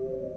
Hello.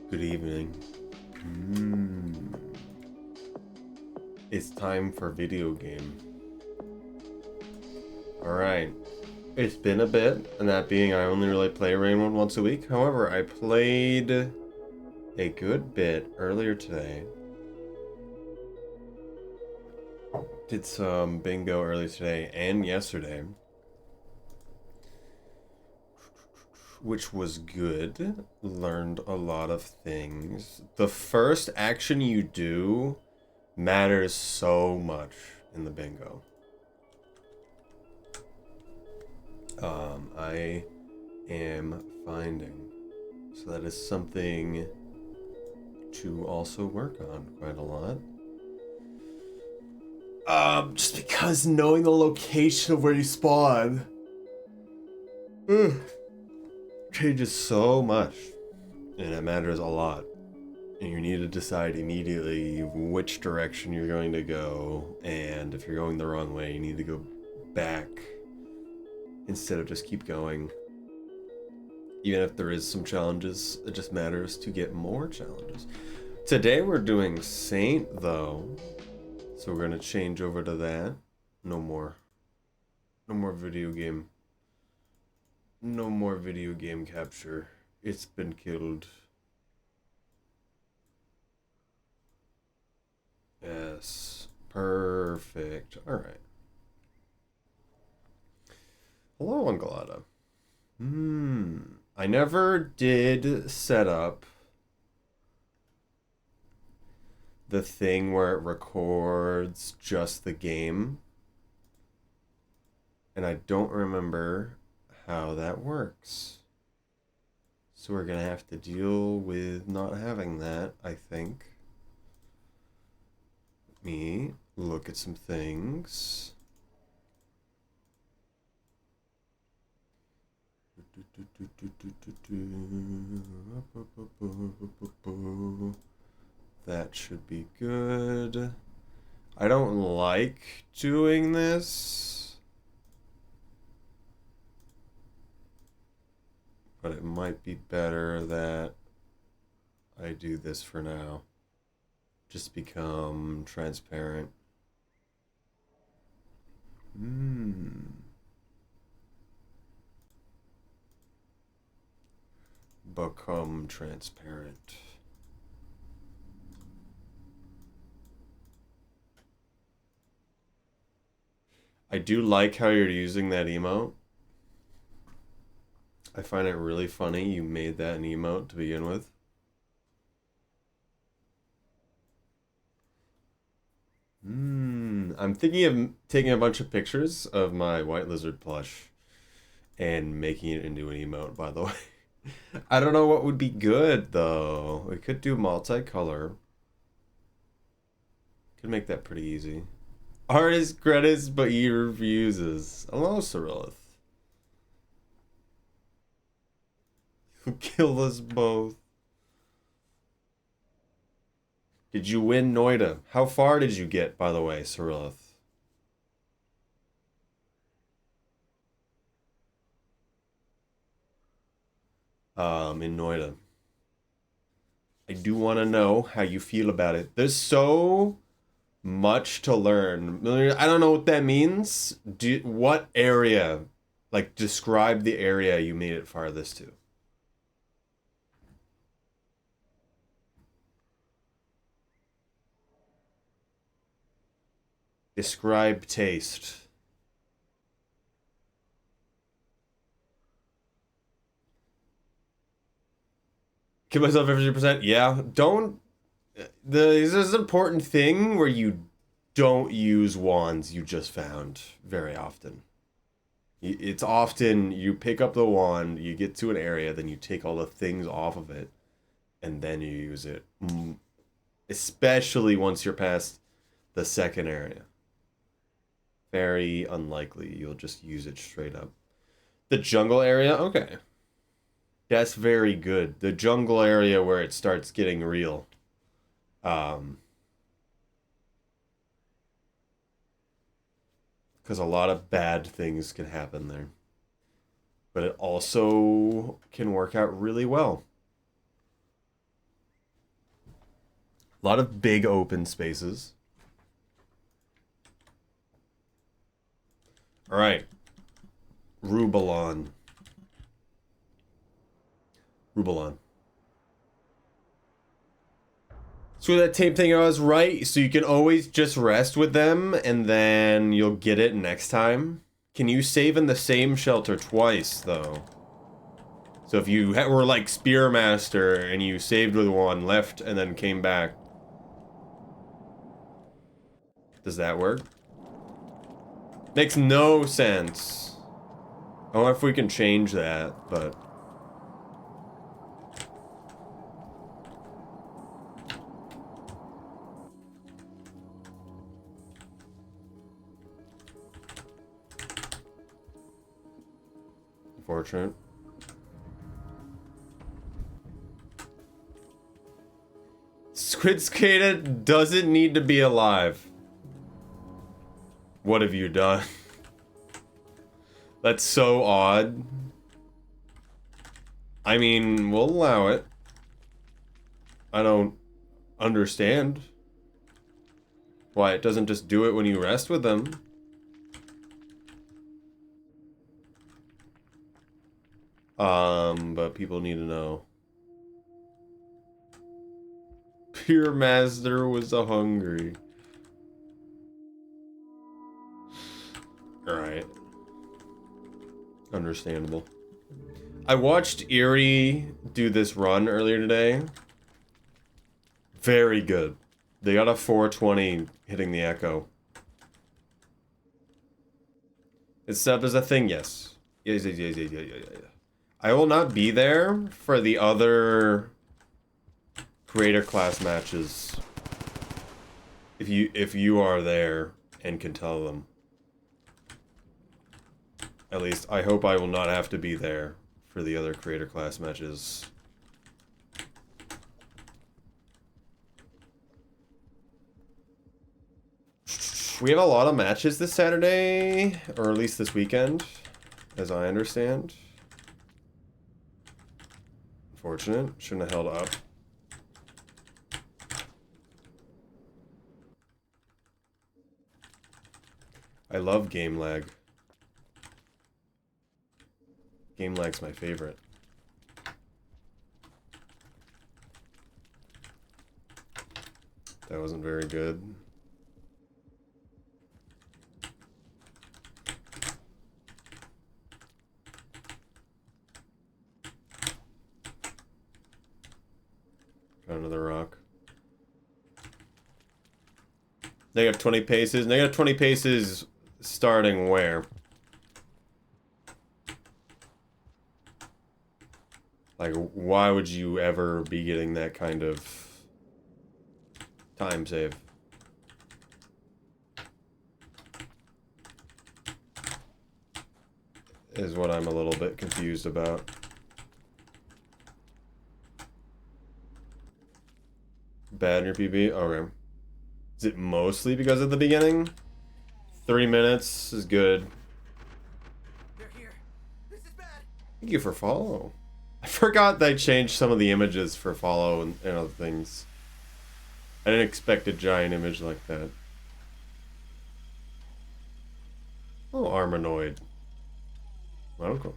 Good evening. It's time for video game. Alright. It's been a bit, and that being I only really play Rain once a week. However, I played a good bit earlier today. Did some bingo earlier today and yesterday, which was good. Learned a lot of things. The first action you do matters so much in the bingo. I am finding. So that is something to also work on quite a lot. Just because knowing the location of where you spawn changes so much, and it matters a lot. And you need to decide immediately which direction you're going to go, and if you're going the wrong way, you need to go back instead of just keep going. Even if there is some challenges, it just matters to get more challenges. Today we're doing Saint, though, so we're gonna change over to that. No more video game. No more video game capture. It's been killed. Yes, perfect. All right. Hello, Angelada. I never did set up the thing where it records just the game, and I don't remember how that works. So we're gonna have to deal with not having that, I think. Let me look at some things. That should be good. I don't like doing this, but it might be better that I do this for now. Just become transparent. Become transparent. I do like how you're using that emote. I find it really funny you made that an emote to begin with. I'm thinking of taking a bunch of pictures of my white lizard plush and making it into an emote, by the way. I don't know what would be good, though. We could do multicolor. Could make that pretty easy. Artist credits, but he refuses. Hello, Cyrillith. You'll kill us both. Did you win Noida? How far did you get, by the way, Cyrillith? In Noida. I do want to know how you feel about it. There's so much to learn. I don't know what that means. What area? Like, describe the area you made it farthest to. Describe taste. Give myself 50%. Yeah. Don't. There's this important thing where you don't use wands you just found very often. It's often you pick up the wand, you get to an area, then you take all the things off of it, and then you use it. Especially once you're past the second area. Very unlikely you'll just use it straight up. The jungle area? Okay. That's very good. The jungle area where it starts getting real. Because a lot of bad things can happen there. But it also can work out really well. A lot of big open spaces. All right. Rubalon. So that tape thing I was right, so you can always just rest with them and then you'll get it next time. Can you save in the same shelter twice, though? So if you were like Spearmaster and you saved with one, left, and then came back. Does that work? Makes no sense. I wonder if we can change that, but... Unfortunate. Squid Skater doesn't need to be alive. What have you done? That's so odd. I mean, we'll allow it. I don't understand why it doesn't just do it when you rest with them. But people need to know. Pure Master was a hungry. Alright. Understandable. I watched Erie do this run earlier today. Very good. They got a 420 hitting the echo. Is sub as a thing? Yes. Yes. I will not be there for the other creator class matches. If you are there and can tell them. At least I hope I will not have to be there for the other creator class matches. We have a lot of matches this Saturday, or at least this weekend, as I understand. Unfortunate. Shouldn't have held up. I love game lag. Game lag's my favorite. That wasn't very good. Got another rock. Negative 20 paces. Negative 20 paces starting where? Like, why would you ever be getting that kind of time save? Is what I'm a little bit confused about. Bad in your PB? Okay. Is it mostly because of the beginning? 30 minutes is good. They're here. This is bad. Thank you for follow. I forgot they changed some of the images for follow and other things. I didn't expect a giant image like that. Oh, Armanoid. My uncle.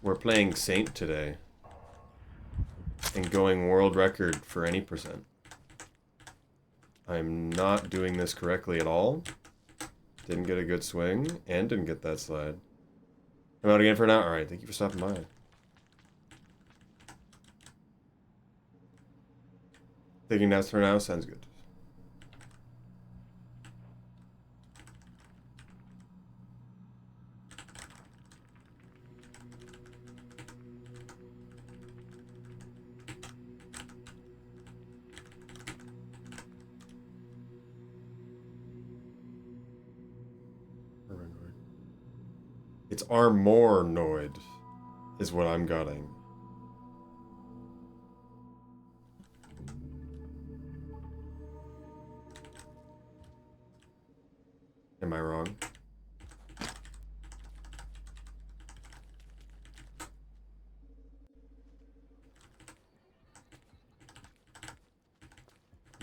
We're playing Saint today. And going world record for any percent. I'm not doing this correctly at all. Didn't get a good swing, and didn't get that slide. I'm out again for now? Alright, thank you for stopping by. Taking naps for now? Sounds good. It's Armornoid, is what I'm getting. Am I wrong?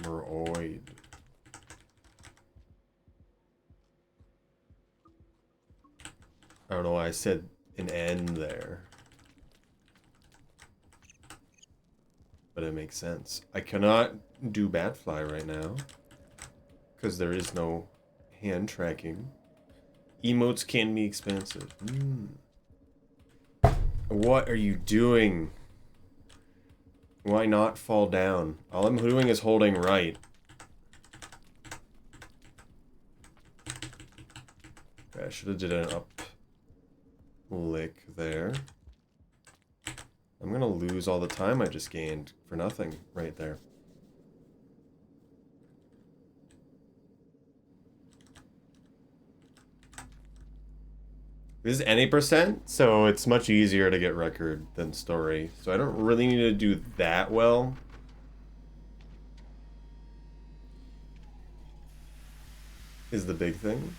Meroid. I don't know why I said an N there. But it makes sense. I cannot do Batfly right now. Because there is no hand tracking. Emotes can be expensive. What are you doing? Why not fall down? All I'm doing is holding right. Okay, I should have did an up lick there. I'm gonna lose all the time I just gained for nothing right there. This is any percent, so it's much easier to get record than story. So I don't really need to do that well. Is the big thing.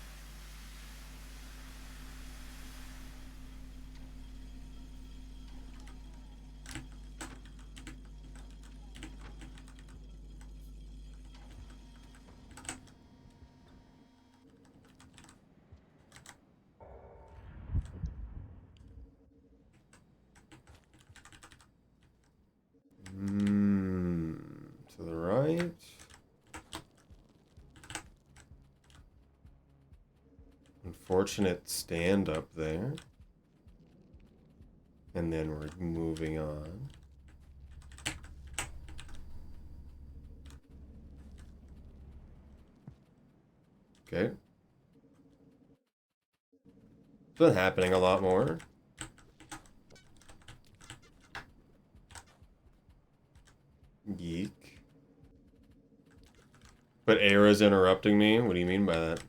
To the right. Unfortunate stand up there. And then we're moving on. Okay. been happening a lot more. Geek. But Era's interrupting me? What do you mean by that?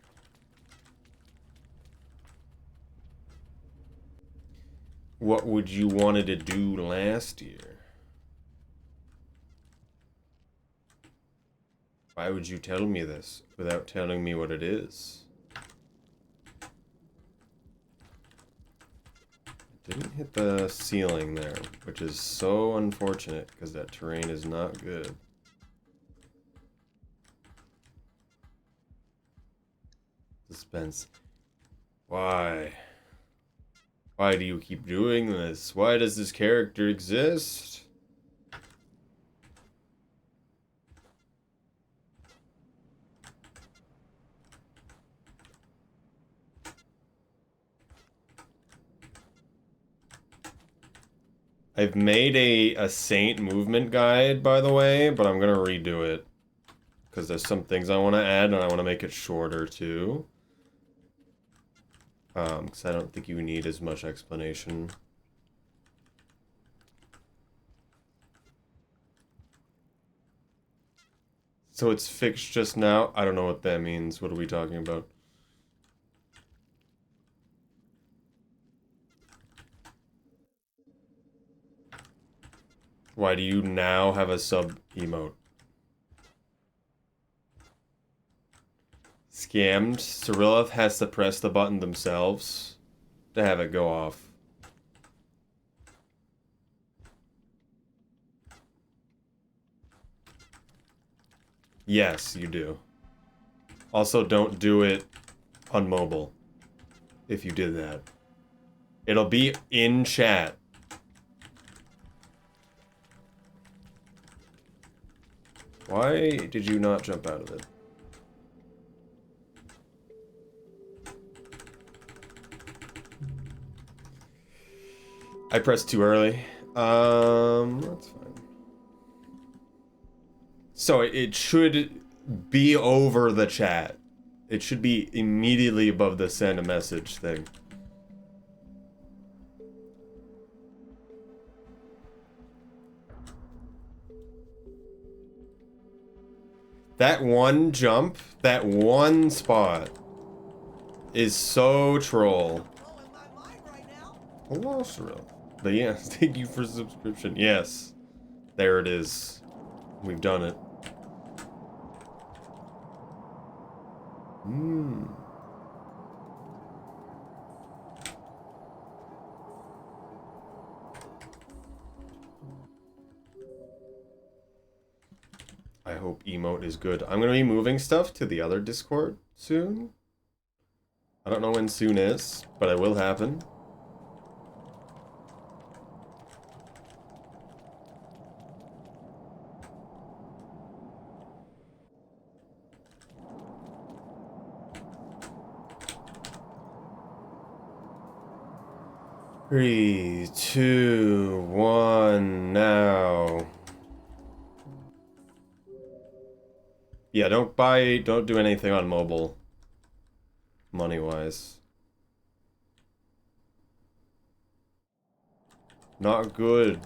What would you wanted to do last year? Why would you tell me this without telling me what it is? Didn't hit the ceiling there, which is so unfortunate because that terrain is not good. Suspense. Why? Why do you keep doing this? Why does this character exist? I've made a Saint movement guide, by the way, but I'm gonna redo it. Because there's some things I want to add, and I want to make it shorter, too. Because I don't think you need as much explanation. So it's fixed just now? I don't know what that means. What are we talking about? Why do you now have a sub emote? Scammed. Cyrilov has to press the button themselves to have it go off. Yes, you do. Also, don't do it on mobile. If you did that. It'll be in chat. Why did you not jump out of it? I pressed too early. That's fine. So it should be over the chat. It should be immediately above the send a message thing. That one jump, that one spot is so troll. Blowing my mind right now. Hello, Cyril. But yes, thank you for the subscription. Yes. There it is. We've done it. I hope emote is good. I'm gonna be moving stuff to the other Discord soon. I don't know when soon is, but it will happen. Three, two, one, now. Yeah, don't do anything on mobile. Money-wise. Not good.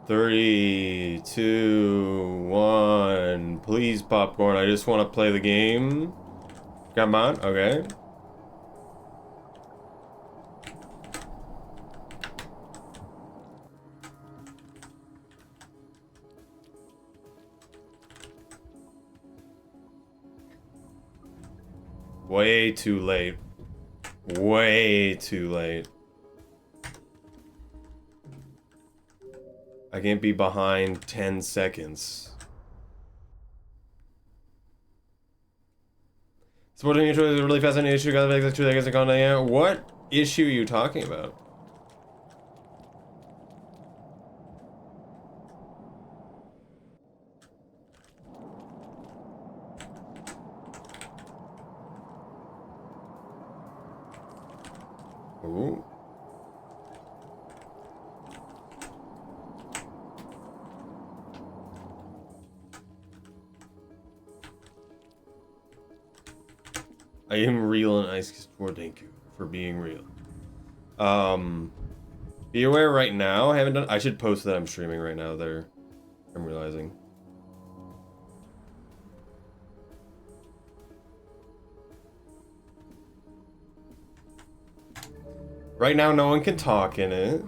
Three, two, one. Please, popcorn. I just want to play the game. Come on. Okay. Way too late. Way too late. I can't be behind 10 seconds. Supporting each other is a really fascinating issue. Gotta make this 2 seconds of content. Yeah. What issue are you talking about? Ooh. I am real and ice for thank you for being real. Be aware right now, I haven't done I should post that I'm streaming right now there. I'm realizing. Right now no one can talk in it.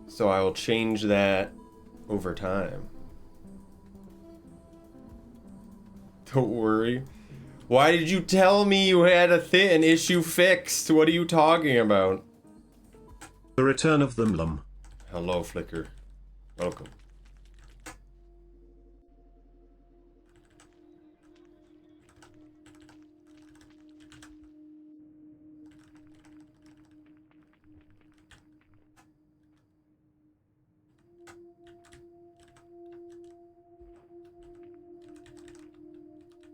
So I will change that over time. Don't worry. Why did you tell me you had an issue fixed? What are you talking about? The return of the Mlum. Hello, Flicker. Welcome.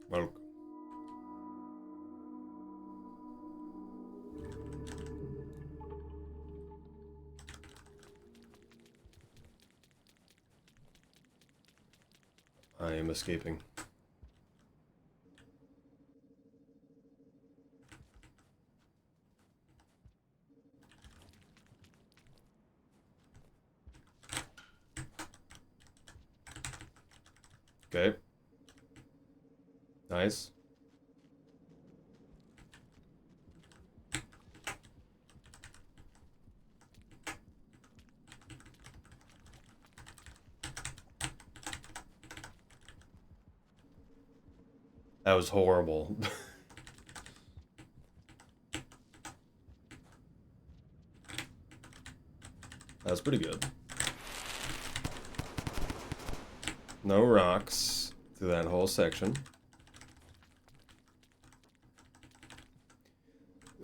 Welcome. I am escaping. Okay. Nice. That was horrible. That was pretty good. No rocks through that whole section.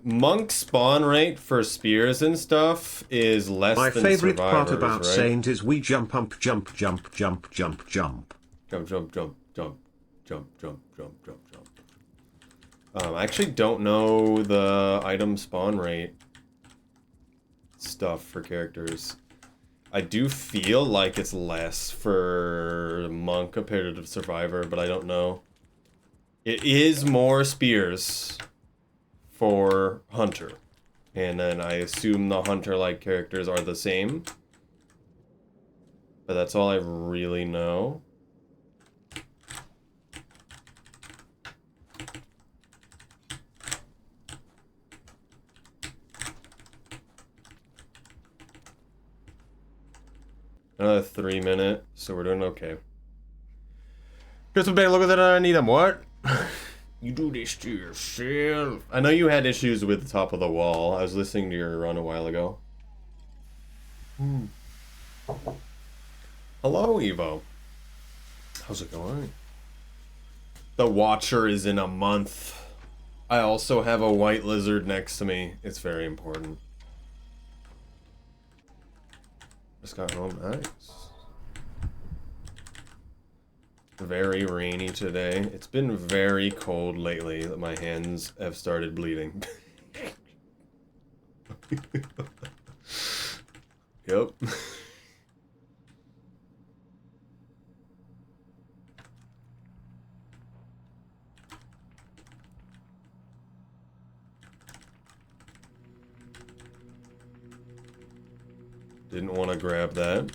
Monk spawn rate for spears and stuff is less My than favorite part survivors, about right? Saint is we jump, jump, jump, jump, jump, jump, jump. Jump, jump, jump, jump, jump, jump, jump, jump, jump. I actually don't know the item spawn rate stuff for characters. I do feel like it's less for Monk compared to Survivor, but I don't know. It is more spears for Hunter. And then I assume the Hunter-like characters are the same. But that's all I really know. Another 3 minute, so we're doing okay. Crystal Bay, look at that, I need them. What? You do this to yourself. I know you had issues with the top of the wall. I was listening to your run a while ago. Hello, Evo. How's it going? The Watcher is in a month. I also have a white lizard next to me. It's very important. Just got home. Nice. Very rainy today. It's been very cold lately that my hands have started bleeding. Yep. Didn't want to grab that.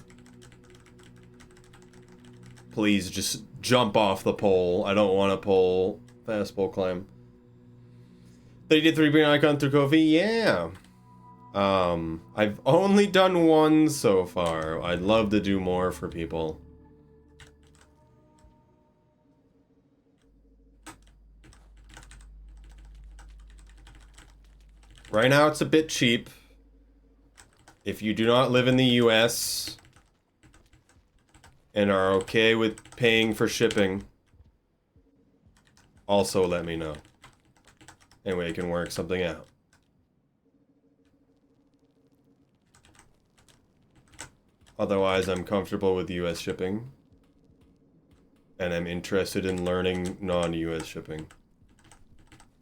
Please just jump off the pole. I don't want to pull fast pole climb. They did 3 icon through Kofi? Yeah. I've only done one so far. I'd love to do more for people. Right now it's a bit cheap. If you do not live in the US and are okay with paying for shipping, also let me know. And we can work something out. Otherwise, I'm comfortable with US shipping. And I'm interested in learning non-US shipping.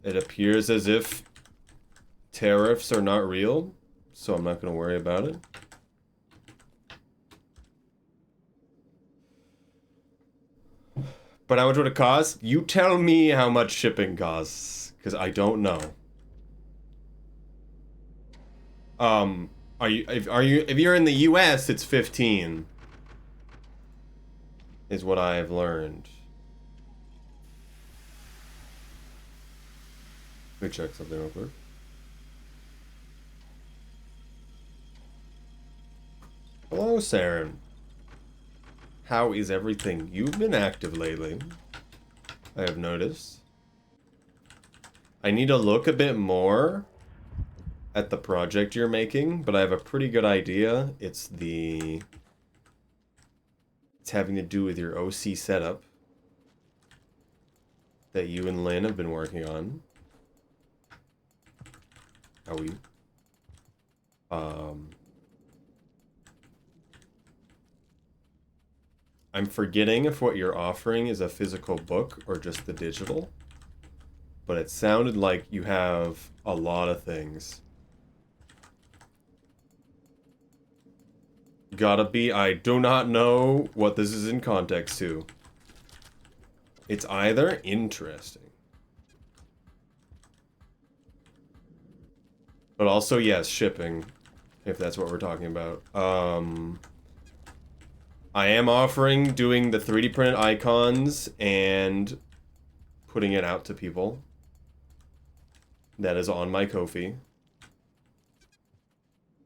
It appears as if tariffs are not real, so I'm not going to worry about it. But how much would it cost? You tell me how much shipping costs, because I don't know. If you're in the US, it's 15. Is what I've learned. Let me check something real quick. Hello, Saren. How is everything? You've been active lately, I have noticed. I need to look a bit more at the project you're making, but I have a pretty good idea. It's having to do with your OC setup that you and Lynn have been working on. How are you? I'm forgetting if what you're offering is a physical book or just the digital. But it sounded like you have a lot of things. Gotta be, I do not know what this is in context to. It's either interesting. But also, yes, shipping. If that's what we're talking about. I am offering doing the 3D printed icons and putting it out to people. That is on my Ko-fi.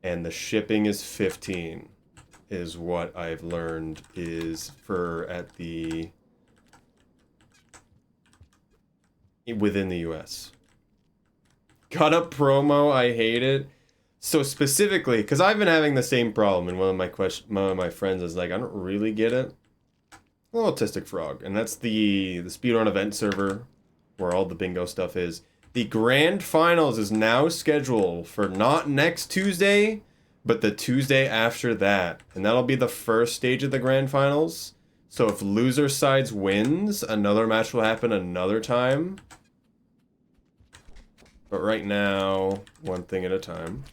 And the shipping is 15, is what I've learned is within the US. Got a promo, I hate it. So specifically, because I've been having the same problem, and one of my friends is like, I don't really get it. A little autistic frog, and that's the Speedrun event server where all the bingo stuff is. The grand finals is now scheduled for not next Tuesday, but the Tuesday after that, and that'll be the first stage of the grand finals. So if loser sides wins, another match will happen another time. But right now, one thing at a time.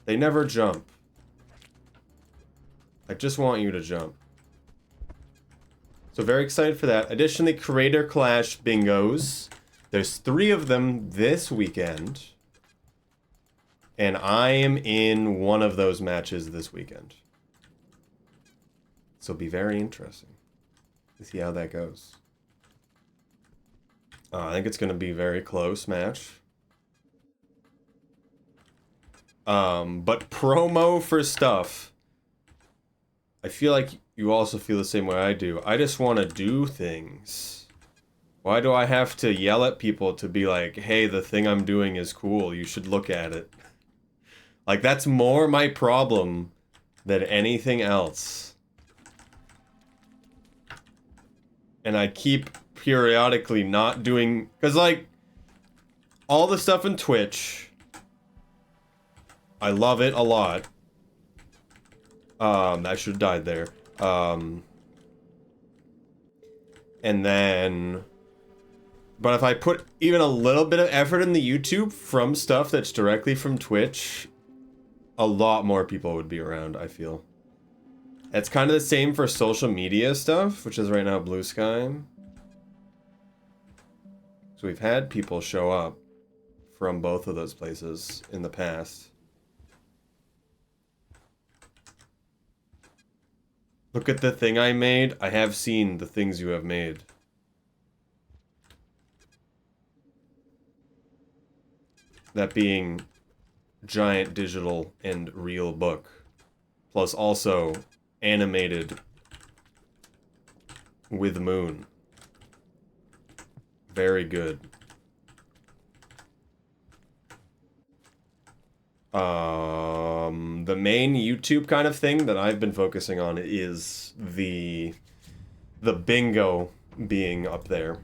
They never jump. I just want you to jump. So very excited for that. Additionally, Creator Clash bingos. There's 3 of them this weekend. And I am in one of those matches this weekend. So it'll be very interesting to see how that goes. I think it's going to be a very close match. But promo for stuff. I feel like you also feel the same way I do. I just want to do things. Why do I have to yell at people to be like, hey, the thing I'm doing is cool, you should look at it? Like, that's more my problem than anything else. And I keep periodically not doing... Because, like, all the stuff in Twitch... I love it a lot. I should have died there. And then... But if I put even a little bit of effort in the YouTube from stuff that's directly from Twitch, a lot more people would be around, I feel. It's kind of the same for social media stuff, which is right now Blue Sky. So we've had people show up from both of those places in the past. Look at the thing I made. I have seen the things you have made. That being giant digital and real book. Plus also animated with moon. Very good. The main YouTube kind of thing that I've been focusing on is the bingo being up there,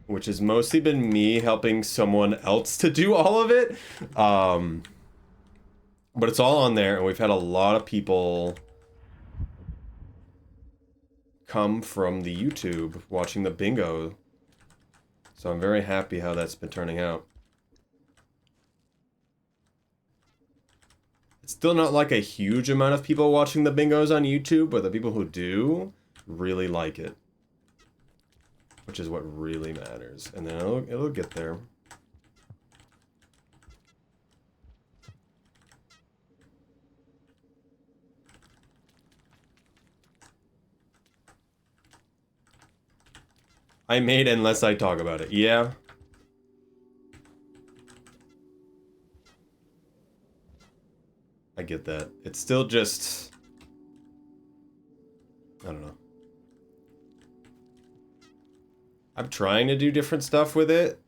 which has mostly been me helping someone else to do all of it. But it's all on there, and we've had a lot of people come from the YouTube watching the bingo. So I'm very happy how that's been turning out. Still not like a huge amount of people watching the bingos on YouTube, but the people who do really like it. Which is what really matters. And then it'll get there. I made unless I talk about it. Yeah. I get that. It's still just... I don't know. I'm trying to do different stuff with it.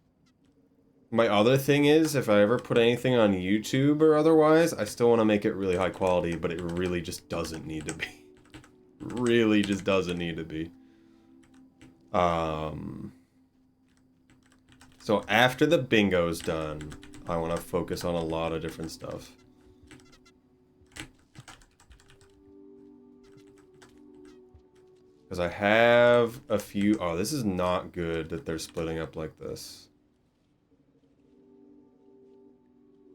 My other thing is, if I ever put anything on YouTube or otherwise, I still want to make it really high quality, but it really just doesn't need to be. Really just doesn't need to be. So after the bingo's done, I want to focus on a lot of different stuff. Because I have a few... Oh, this is not good that they're splitting up like this.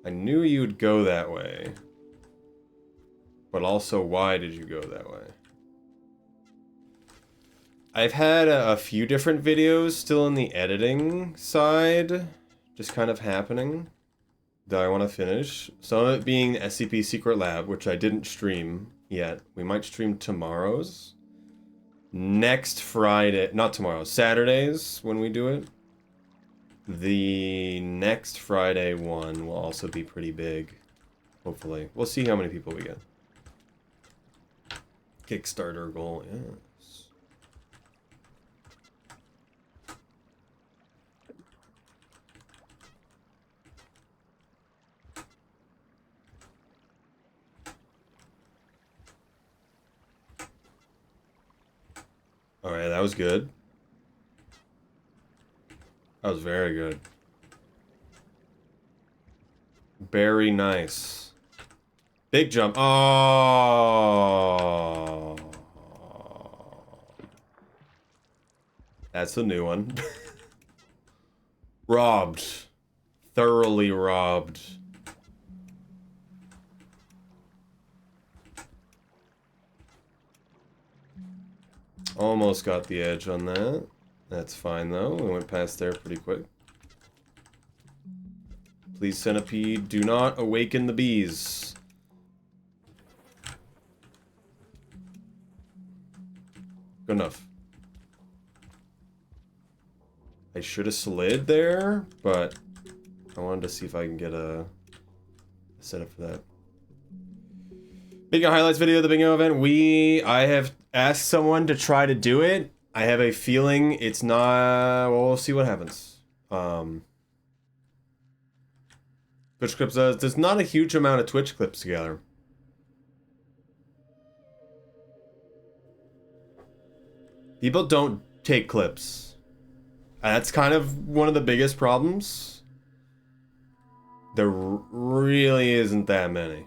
I knew you'd go that way. But also, why did you go that way? I've had a few different videos still in the editing side, just kind of happening, that I want to finish. Some of it being SCP Secret Lab, which I didn't stream yet. We might stream tomorrow's. Next Friday, not tomorrow, Saturdays when we do it. The next Friday one will also be pretty big, hopefully. We'll see how many people we get. Kickstarter goal, yes. Alright, that was good. That was very good. Very nice. Big jump. Oh. That's a new one. Robbed. Thoroughly robbed. Almost got the edge on that. That's fine though. We went past there pretty quick. Please, Centipede, do not awaken the bees. Good enough. I should have slid there, but I wanted to see if I can get a setup for that. Bingo highlights video of the bingo event. I have asked someone to try to do it. I have a feeling it's not... Well, we'll see what happens. Twitch clips, there's not a huge amount of Twitch clips together. People don't take clips. That's kind of one of the biggest problems. There really isn't that many.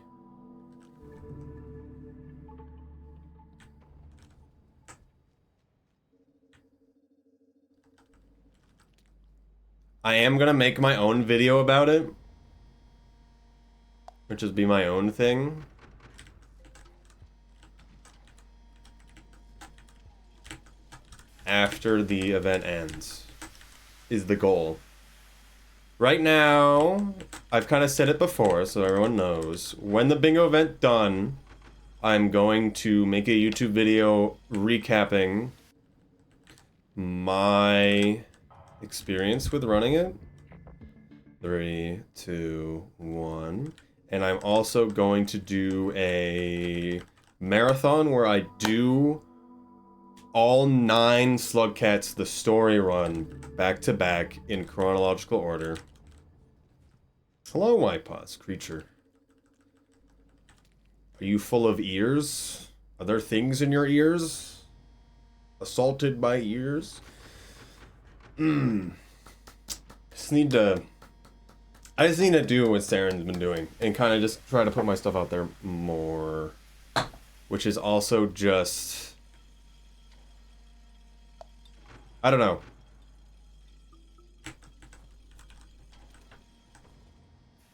I am gonna make my own video about it. Which just be my own thing. After the event ends. Is the goal. Right now, I've kind of said it before, so everyone knows. When the bingo event done, I'm going to make a YouTube video recapping my experience with running it. 3, 2, 1. And I'm also going to do a marathon where I do all 9 Slugcats the story run back to back in chronological order. Hello, Wipeots, creature. Are you full of ears? Are there things in your ears? Assaulted by ears? I just need to do what Saren's been doing and kind of just try to put my stuff out there more. Which is also just... I don't know.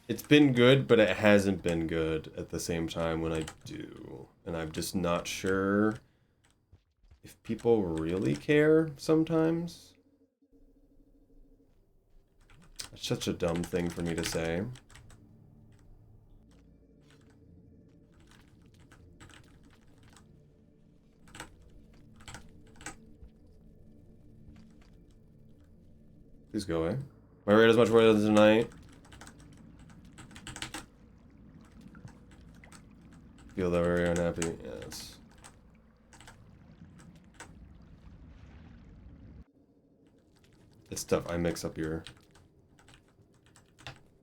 It's been good, but it hasn't been good at the same time when I do. And I'm just not sure if people really care sometimes. It's such a dumb thing for me to say. Please go away. My rate is much worse than tonight. Feel that very unhappy. Yes. It's tough. I mix up your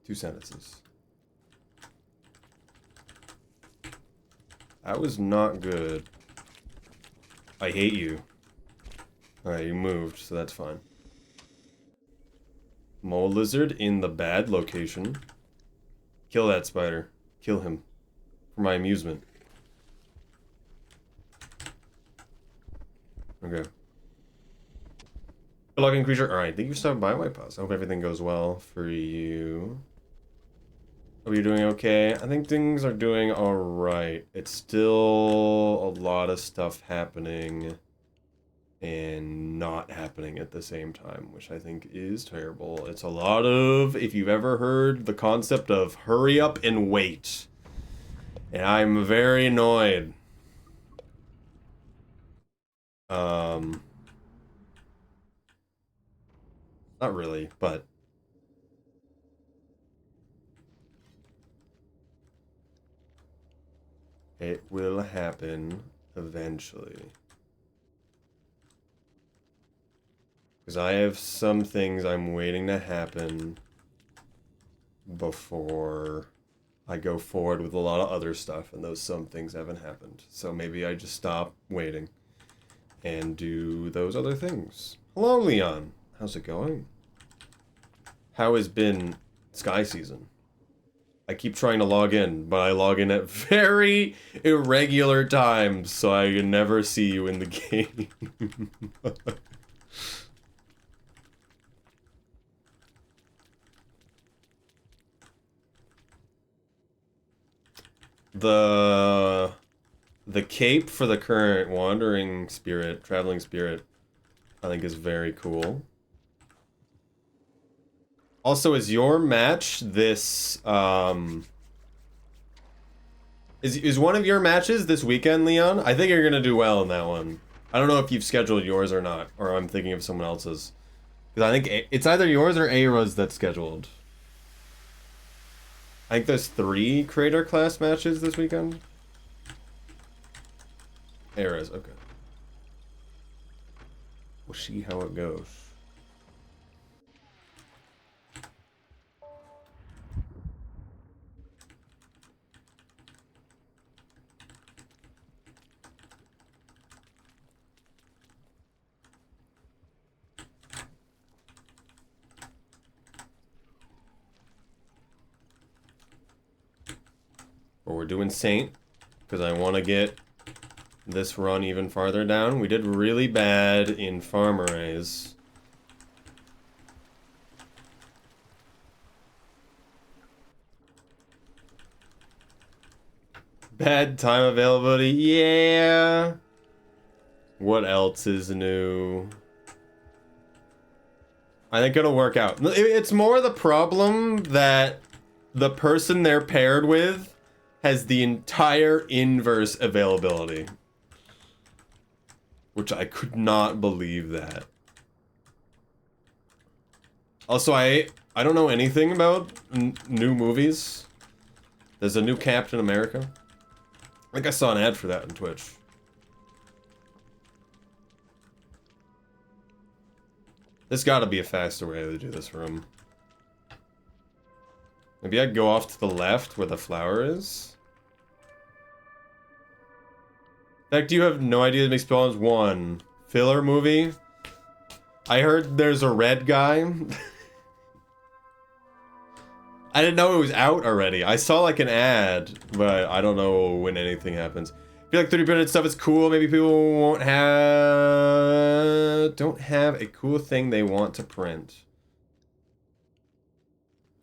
2 sentences. That was not good. I hate you. Alright, you moved, so that's fine. Mole lizard in the bad location. Kill that spider. Kill him. For my amusement. Okay. Good luck in creature. Alright, thank you for stopping by, White Paws. I hope everything goes well for you. Hope you're doing okay. I think things are doing alright. It's still a lot of stuff happening and not happening at the same time, which I think is terrible. It's a lot of, if you've ever heard the concept of hurry up and wait. And I'm very annoyed. Not really, but it will happen eventually. Because I have some things I'm waiting to happen before I go forward with a lot of other stuff, and those some things haven't happened. So maybe I just stop waiting and do those other things. Hello, Leon. How's it going? How has been Sky Season? I keep trying to log in, but I log in at very irregular times, so I can never see you in the game. The cape for the current wandering spirit, traveling spirit, I think is very cool. Also, is your match this, is one of your matches this weekend, Leon? I think you're gonna do well in that one. I don't know if you've scheduled yours or not, or I'm thinking of someone else's. Because I think it's either yours or Aira's that's scheduled. I think there's 3 creator class matches this weekend. Aira's, okay. We'll see how it goes. But we're doing Saint, because I want to get this run even farther down. We did really bad in Farmer Rays. Bad time availability, yeah. What else is new? I think it'll work out. It's more the problem that the person they're paired with has the entire inverse availability. Which I could not believe that. Also, I don't know anything about new movies. There's a new Captain America. I think I saw an ad for that on Twitch. There's gotta be a faster way to do this room. Maybe I'd go off to the left where the flower is. In fact, you have no idea that makes Spawns 1 filler movie. I heard there's a red guy. I didn't know it was out already. I saw like an ad, but I don't know when anything happens. I feel like 30-minute stuff is cool. Maybe people don't have a cool thing they want to print.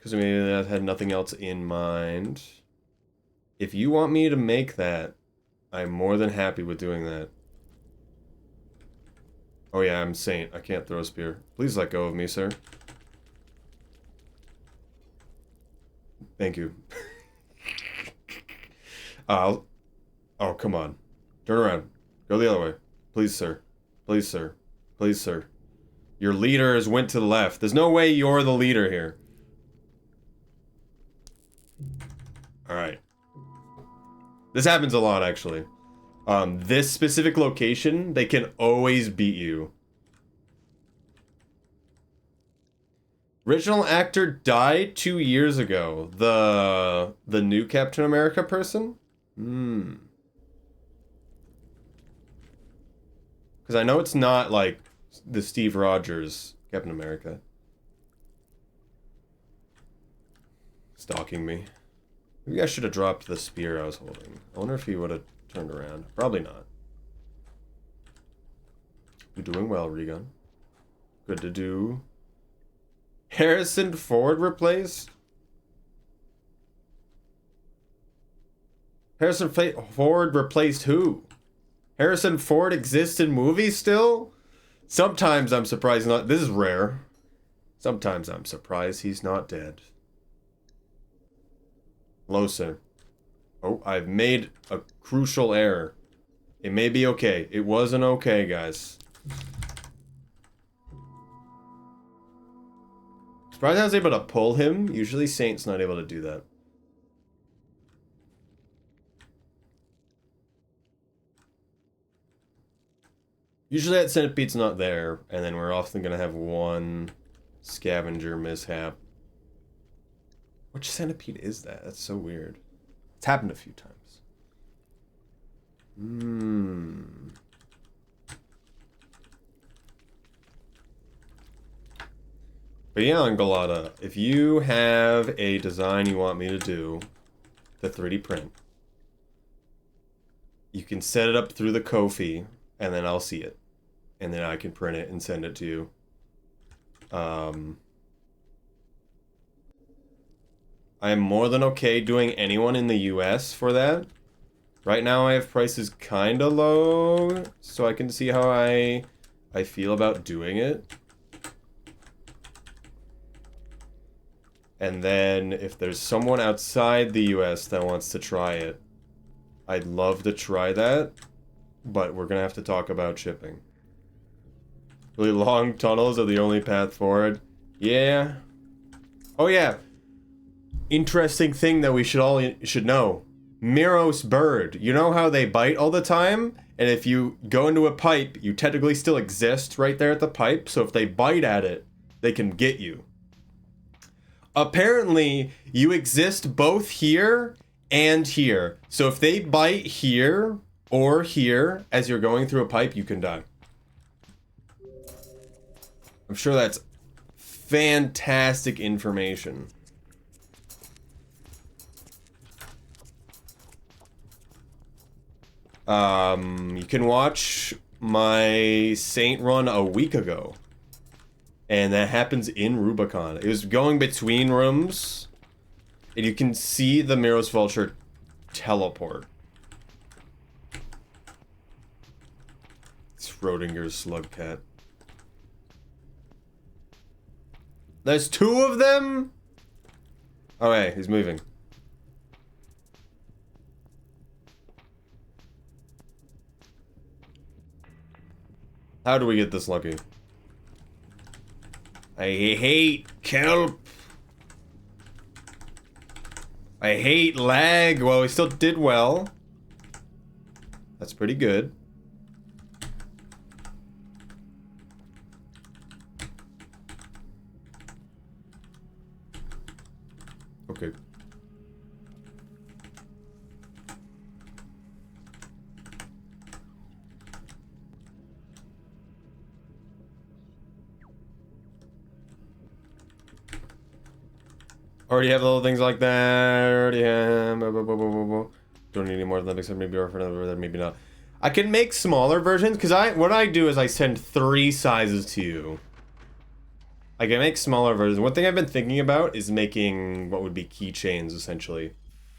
because maybe I had nothing else in mind. If you want me to make that, I'm more than happy with doing that. Oh yeah, I'm Saint. I can't throw a spear. Please let go of me, sir. Thank you. Oh, come on. Turn around. Go the other way. Please, sir. Please, sir. Please, sir. Your leader has went to the left. There's no way you're the leader here. Alright. This happens a lot, actually. This specific location, they can always beat you. Original actor died 2 years ago. The new Captain America person? Because I know it's not, like, the Steve Rogers Captain America. Stalking me. Maybe I should have dropped the spear I was holding. I wonder if he would have turned around. Probably not. You're doing well, Regan. Good to do. Harrison Ford replaced? Harrison Ford replaced who? Harrison Ford exists in movies still? Sometimes I'm surprised not. This is rare. Sometimes I'm surprised he's not dead. Hello, sir. Oh, I've made a crucial error. It may be okay. It wasn't okay, guys. Surprised I was able to pull him. Usually Saint's not able to do that. Usually that centipede's not there, and then we're often gonna have one scavenger mishap. Which centipede is that? That's so weird. It's happened a few times. But yeah, Angalata, if you have a design you want me to do, the 3D print, you can set it up through the Ko-fi, and then I'll see it. And then I can print it and send it to you. I am more than okay doing anyone in the US for that. Right now I have prices kinda low, so I can see how I feel about doing it. And then if there's someone outside the US that wants to try it, I'd love to try that, but we're gonna have to talk about shipping. Really long tunnels are the only path forward. Yeah. Oh yeah. Interesting thing that we should know. Miros bird. You know how they bite all the time? And if you go into a pipe, you technically still exist right there at the pipe. So if they bite at it, they can get you. Apparently, you exist both here and here. So if they bite here or here as you're going through a pipe, you can die. I'm sure that's fantastic information. You can watch my Saint run a week ago. And that happens in Rubicon. It was going between rooms. And you can see the Miros Vulture teleport. It's Schrodinger's slug cat. There's 2 of them? Oh, hey, he's moving. How do we get this lucky? I hate kelp. I hate lag. Well, we still did well. That's pretty good. Okay. Already have little things like that. Already have. Don't need any more than that, except maybe for another, maybe not. I can make smaller versions because what I do is I send 3 sizes to you. I can make smaller versions. One thing I've been thinking about is making what would be keychains, essentially.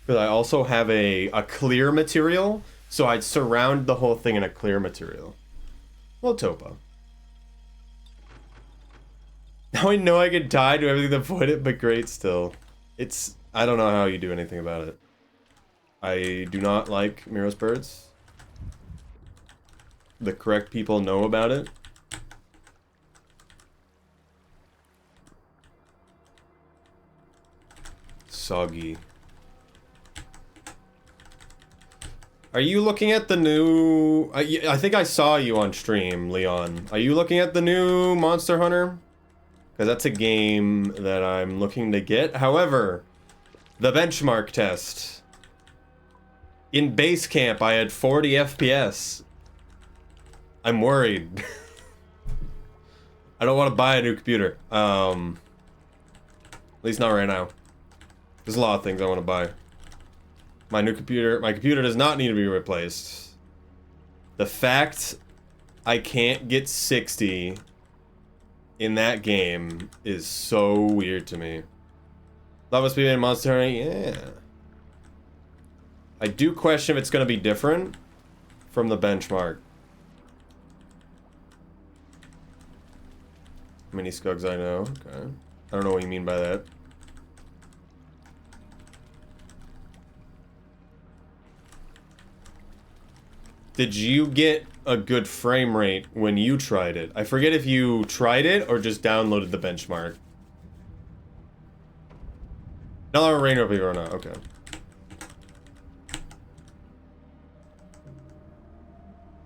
But I also have a clear material, so I'd surround the whole thing in a clear material. Well, Topa. Now I know I could die to everything to avoid it, but great still. It's... I don't know how you do anything about it. I do not like Miro's birds. The correct people know about it. Soggy. Are you looking at the new... I think I saw you on stream, Leon. Are you looking at the new Monster Hunter? Because that's a game that I'm looking to get. However, the benchmark test. In base camp, I had 40 FPS. I'm worried. I don't want to buy a new computer. At least not right now. There's a lot of things I want to buy. My computer does not need to be replaced. The fact I can't get 60 in that game is so weird to me. Love Speed and Monster Hunter, yeah. I do question if it's going to be different from the benchmark. Mini Skugs, I know. Okay. I don't know what you mean by that. Did you get a good frame rate when you tried it? I forget if you tried it or just downloaded the benchmark. Another rain people or not, okay.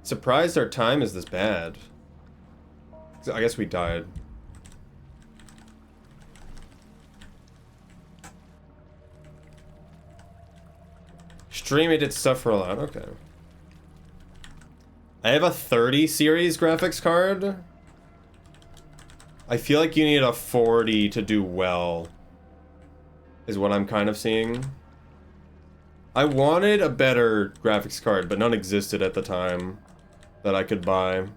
Surprised our time is this bad. I guess we died. Stream it did stuff for a lot, okay. I have a 30 series graphics card. I feel like you need a 40 to do well, is what I'm kind of seeing. I wanted a better graphics card, but none existed at the time that I could buy.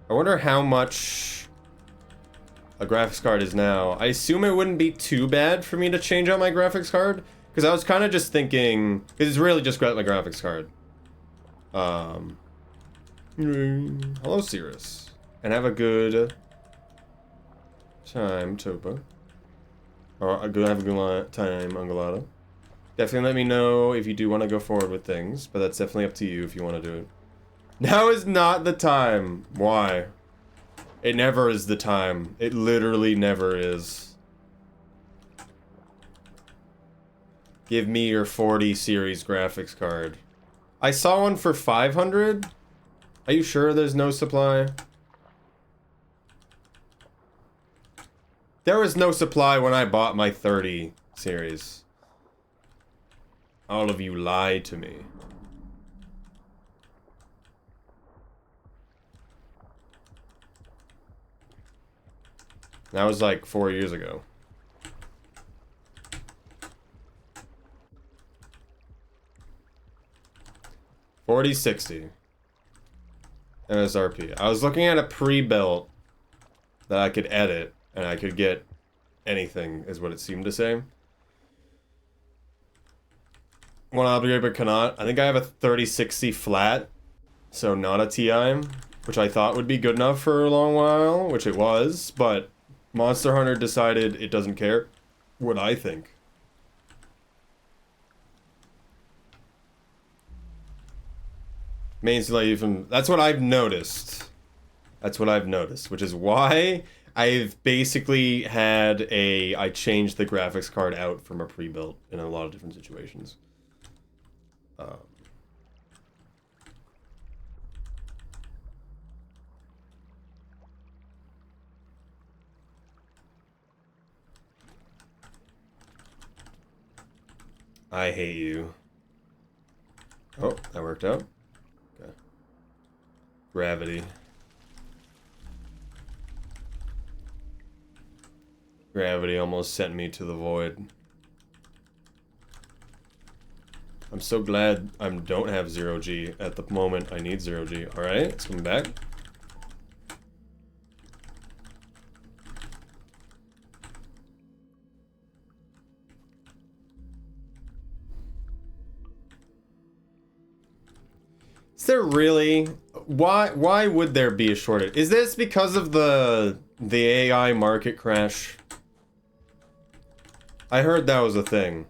I wonder how much a graphics card is now. I assume it wouldn't be too bad for me to change out my graphics card. Because I was kind of just thinking, because it's really just my graphics card. Hello, Cirrus. And have a good time, Topa. Or have a good time, Ungolado. Definitely let me know if you do want to go forward with things, but that's definitely up to you if you want to do it. Now is not the time. Why? It never is the time. It literally never is. Give me your 40 series graphics card. I saw one for 500. Are you sure there's no supply? There was no supply when I bought my 30 series. All of you lied to me. That was like 4 years ago. $40.60 MSRP. I was looking at a pre-built that I could edit and I could get anything, is what it seemed to say. Want to upgrade but cannot. I think I have a 3060 flat, so not a Ti, which I thought would be good enough for a long while, which it was, but Monster Hunter decided it doesn't care what I think. Mainly even, that's what I've noticed. That's what I've noticed, which is why I've basically had I changed the graphics card out from a pre-built in a lot of different situations. I hate you. Oh, that worked out. Okay. Gravity. Gravity almost sent me to the void. I'm so glad I don't have 0G at the moment. I need 0G. Alright, it's coming back. Is there really? Why would there be a shortage? Is this because of the AI market crash? I heard that was a thing.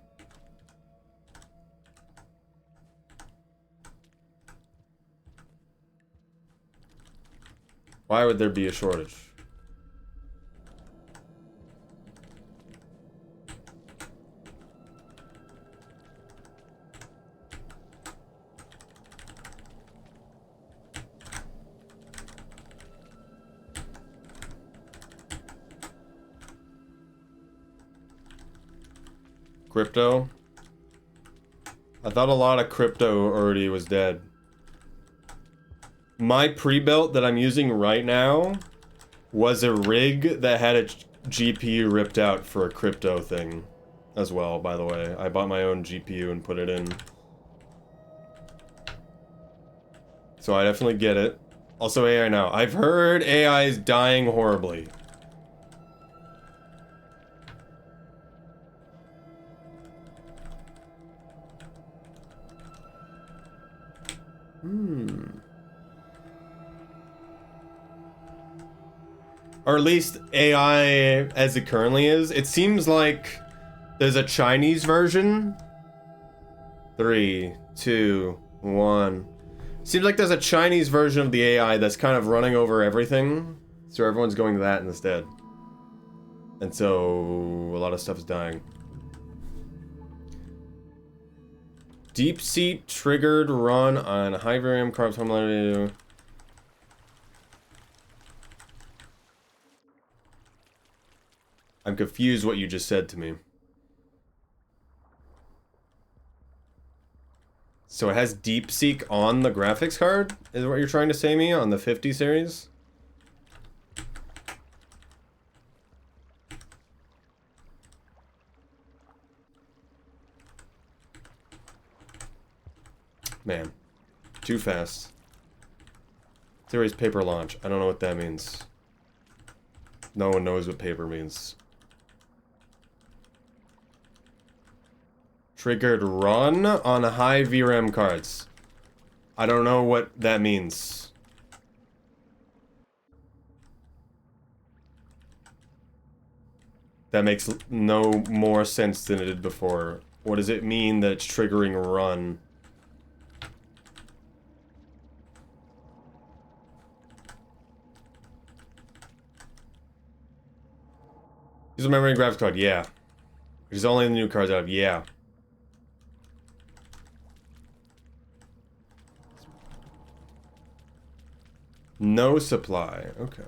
Why would there be a shortage? Crypto? I thought a lot of crypto already was dead. My pre-built that I'm using right now was a rig that had a GPU ripped out for a crypto thing as well, by the way. I bought my own GPU and put it in. So I definitely get it. Also AI now. I've heard AI is dying horribly. Or at least AI as it currently is. It seems like there's a Chinese version. 3, 2, 1. Seems like there's a Chinese version of the AI that's kind of running over everything. So everyone's going to that instead. And so a lot of stuff is dying. Deep seat triggered run on high VRAM carbs home. I'm confused what you just said to me. So it has DeepSeek on the graphics card? Is what you're trying to say me on the 50 series? Man, too fast. Series paper launch. I don't know what that means. No one knows what paper means. Triggered run on high VRAM cards. I don't know what that means. That makes no more sense than it did before. What does it mean that it's triggering run? Use a memory and graphics card, yeah. Which is only the new cards out of, yeah. No supply, okay.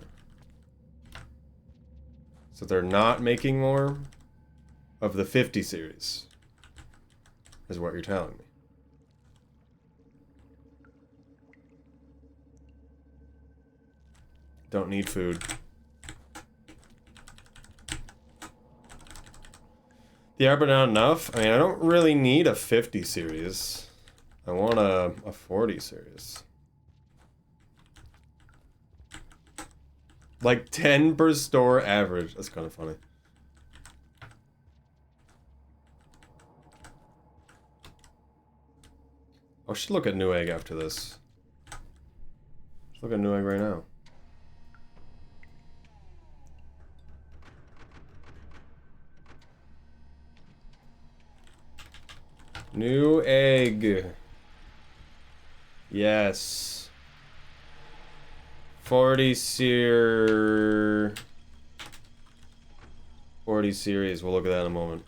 So they're not making more of the 50 series, is what you're telling me. Don't need food. Yeah, but not enough. I mean, I don't really need a 50 series. I want a 40 series. Like 10 per store average. That's kind of funny. I should look at Newegg after this. Let's look at Newegg right now. Newegg. Yes. 40 series. We'll look at that in a moment.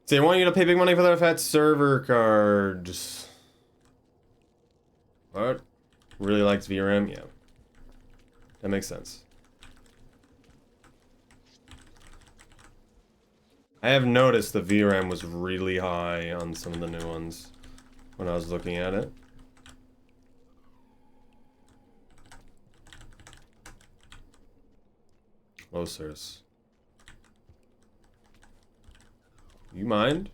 They want you to pay big money for their fat server cards. What? Really likes VRM? Yeah. That makes sense. I have noticed the VRAM was really high on some of the new ones when I was looking at it. Oh, sirs. You mind?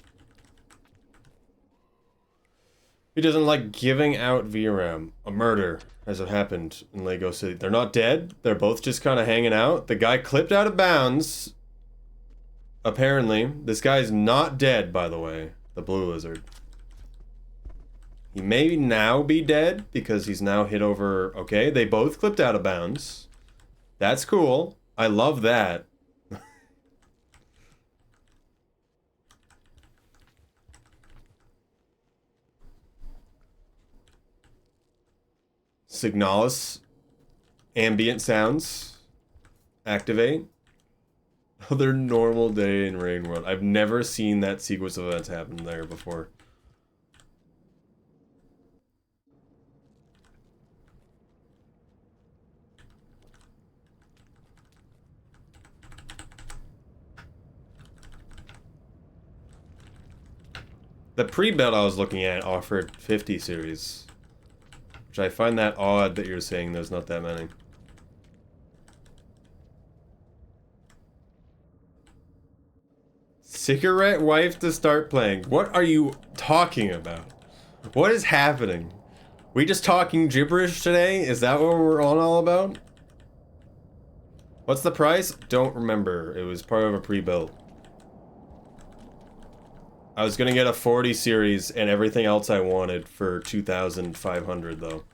He doesn't like giving out VRAM. A murder, as it happened in Lego City. They're not dead. They're both just kind of hanging out. The guy clipped out of bounds. Apparently. This guy's not dead, by the way. The blue lizard. He may now be dead because he's now hit over... Okay, they both clipped out of bounds. That's cool. I love that. Signalis. Ambient sounds. Activate. Other normal day in Rain World. I've never seen that sequence of events happen there before. The pre-build I was looking at offered 50 series. Which I find that odd that you're saying there's not that many. Cigarette wife to start playing. What are you talking about? What is happening? We just talking gibberish today? Is that what we're on all about? What's the price? Don't remember. It was part of a pre-built. I was gonna get a 40 series and everything else I wanted for 2,500 though.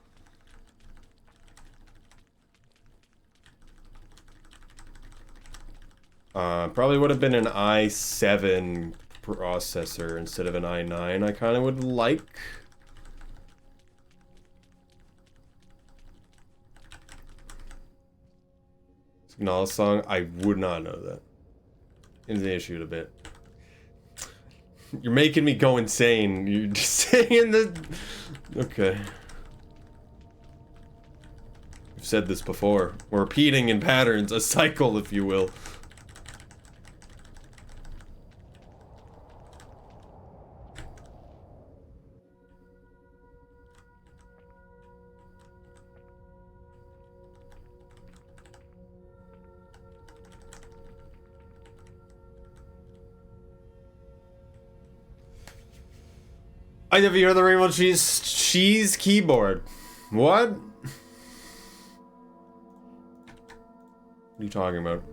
Probably would have been an i7 processor instead of an i9. I kind of would like. Signal song. I would not know that. Into the issue a bit. You're making me go insane. You're just saying the. Okay. I've said this before. We're repeating in patterns, a cycle, if you will. I never hear the Rainbow Cheese keyboard. What? What are you talking about?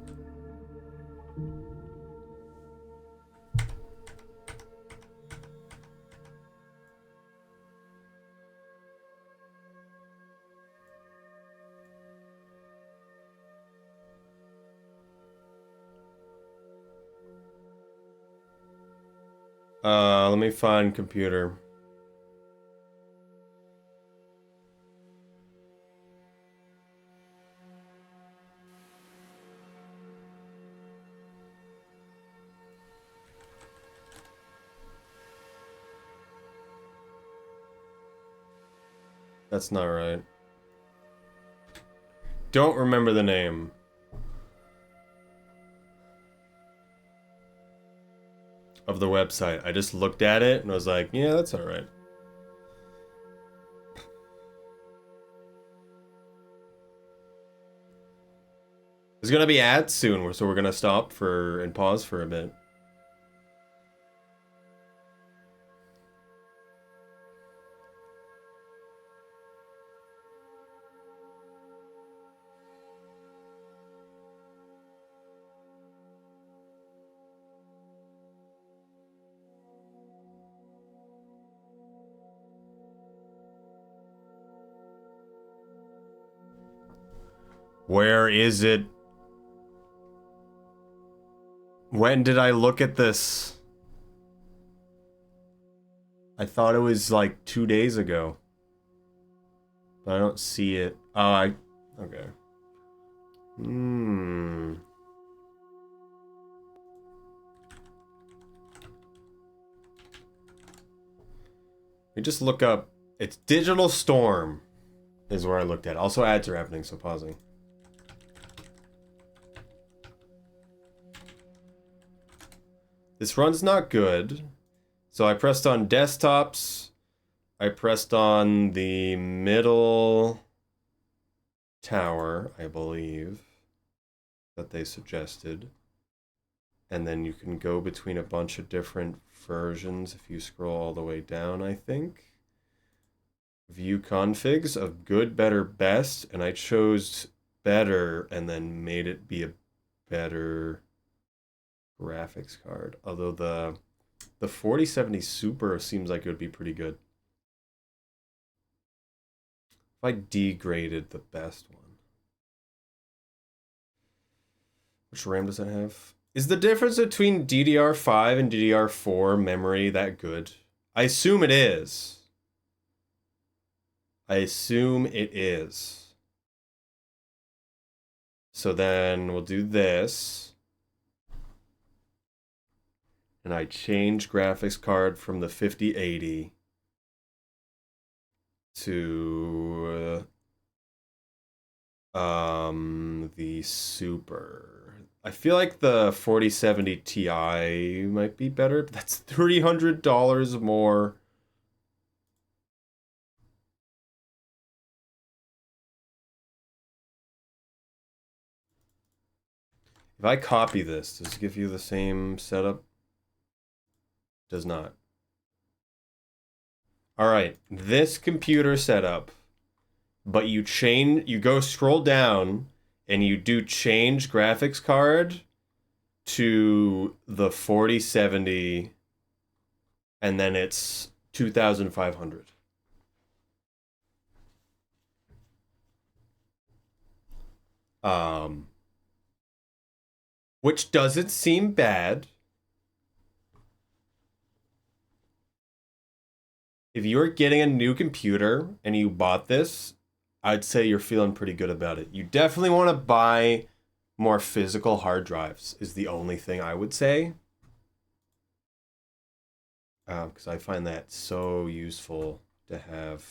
Let me find computer. That's not right. Don't remember the name. Of the website. I just looked at it and was like, yeah, that's alright. There's gonna be ads soon, so we're gonna stop for and pause for a bit. Where is it? When did I look at this? I thought it was like 2 days ago. But I don't see it. Oh, okay. We just look up. It's Digital Storm is where I looked at. Also ads are happening, so pausing. This run's not good. So I pressed on desktops. I pressed on the middle tower, I believe, that they suggested. And then you can go between a bunch of different versions if you scroll all the way down, I think. View configs of good, better, best, and I chose better and then made it be a better graphics card. Although the 4070 Super seems like it would be pretty good. If I degraded the best one. Which RAM does it have? Is the difference between DDR5 and DDR4 memory that good? I assume it is. I assume it is. So then we'll do this. And I change graphics card from the 5080 to the Super. I feel like the 4070 Ti might be better, but that's $300 more. If I copy this, does it give you the same setup? Does not. All right, this computer setup, but you go scroll down and you do change graphics card to the 4070 and then it's 2,500. Which doesn't seem bad. If you're getting a new computer and you bought this, I'd say you're feeling pretty good about it. You definitely want to buy more physical hard drives is the only thing I would say. Because I find that so useful to have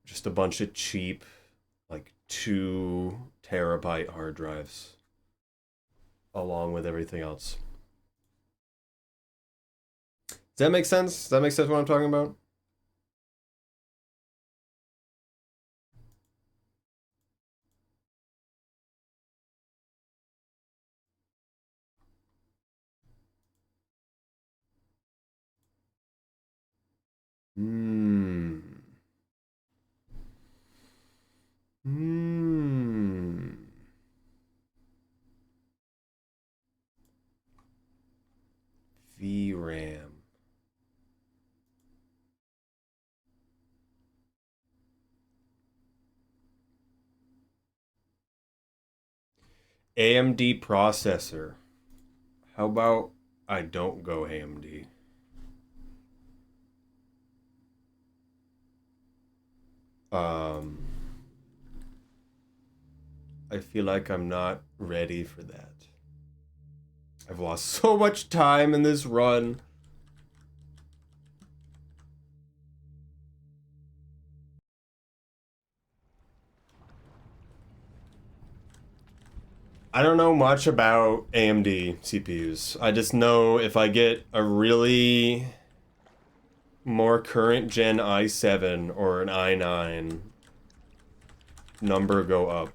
just a bunch of cheap, like 2 terabyte hard drives along with everything else. Does that make sense? Does that make sense what I'm talking about? Hmm. Hmm. VRAM. AMD processor. How about I don't go AMD? I feel like I'm not ready for that. I've lost so much time in this run. I don't know much about AMD CPUs. I just know if I get a really more current gen i7 or an i9, number go up.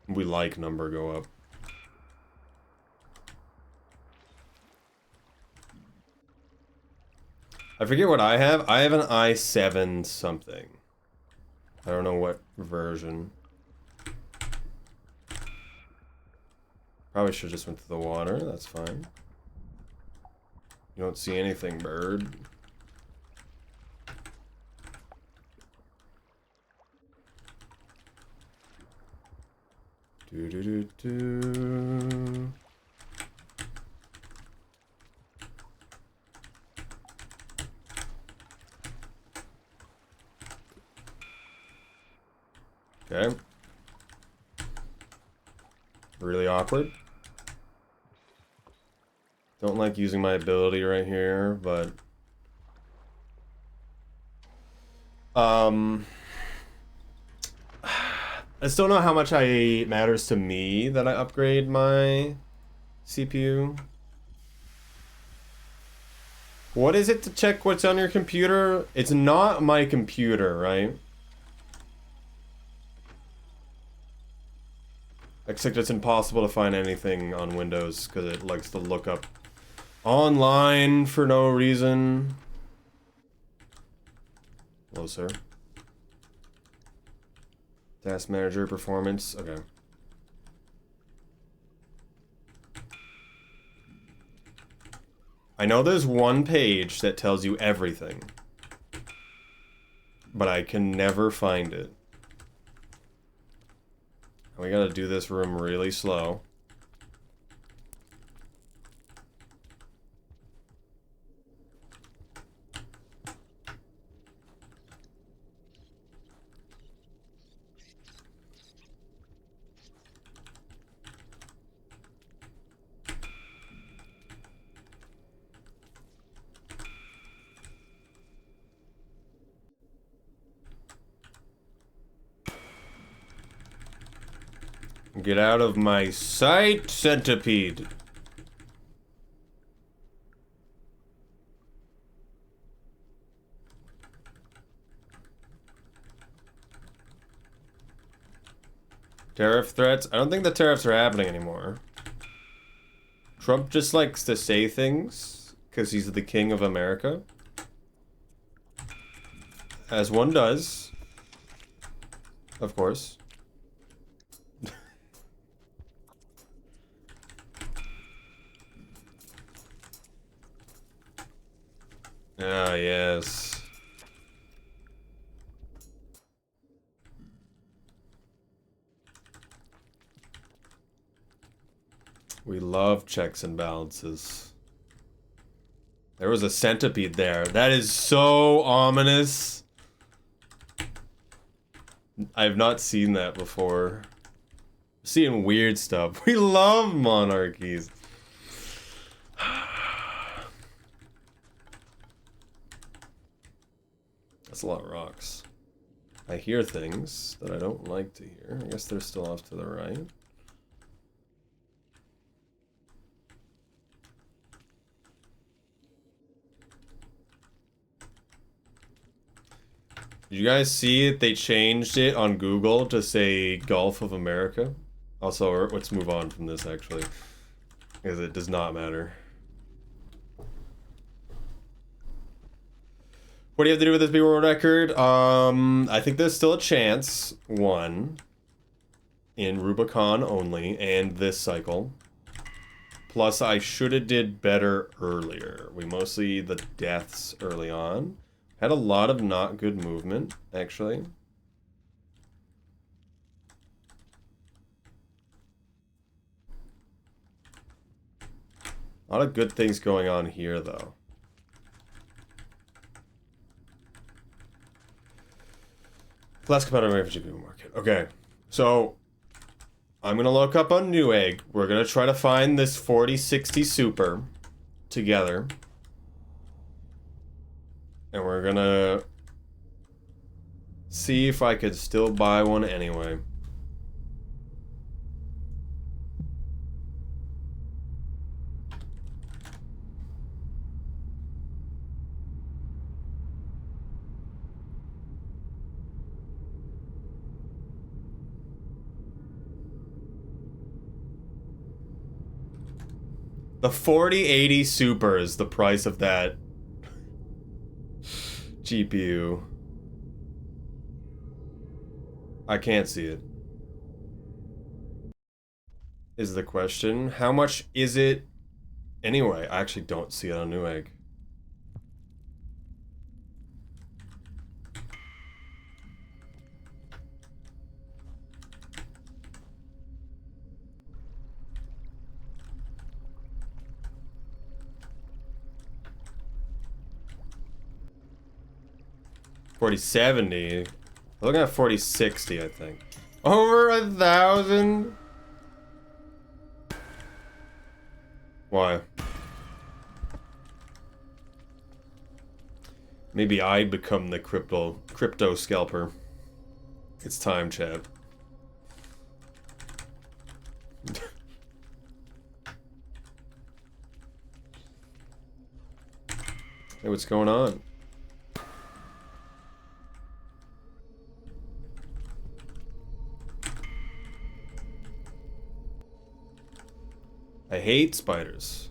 We like number go up. I forget what I have. I have an i7 something. I don't know what version. Probably should just went to the water. That's fine. You don't see anything, bird. Do do do do. Okay. Really awkward. Don't like using my ability right here, but I still know how much it matters to me that I upgrade my CPU. What is it to check what's on your computer? It's not my computer, right? Except it's impossible to find anything on Windows because it likes to look up online for no reason. Hello, sir. Task manager performance. Okay. I know there's one page that tells you everything, but I can never find it. We gotta do this room really slow. Get out of my sight, centipede. Tariff threats? I don't think the tariffs are happening anymore. Trump just likes to say things because he's the king of America. As one does. Of course. Ah, yes. We love checks and balances. There was a centipede there. That is so ominous. I've not seen that before. Seeing weird stuff. We love monarchies. That's a lot of rocks. I hear things that I don't like to hear. I guess they're still off to the right. Did you guys see it? They changed it on Google to say Gulf of America. Also, let's move on from this actually, because it does not matter. What do you have to do with this B-roll record? I think there's still a chance. One. In Rubicon only, and this cycle. Plus, I should have did better earlier. We mostly the deaths early on. Had a lot of not good movement, actually. A lot of good things going on here, though. Last competitive for GPU market. Okay, so I'm gonna look up on Newegg. We're gonna try to find this 4060 Super together. And we're gonna see if I could still buy one anyway. The 4080 Super is the price of that GPU. I can't see it. Is the question. How much is it anyway? I actually don't see it on Newegg. $4070. We're looking at $4060, I think. Over 1,000? Why? Maybe I become the crypto scalper. It's time, chat. Hey, what's going on? I hate spiders.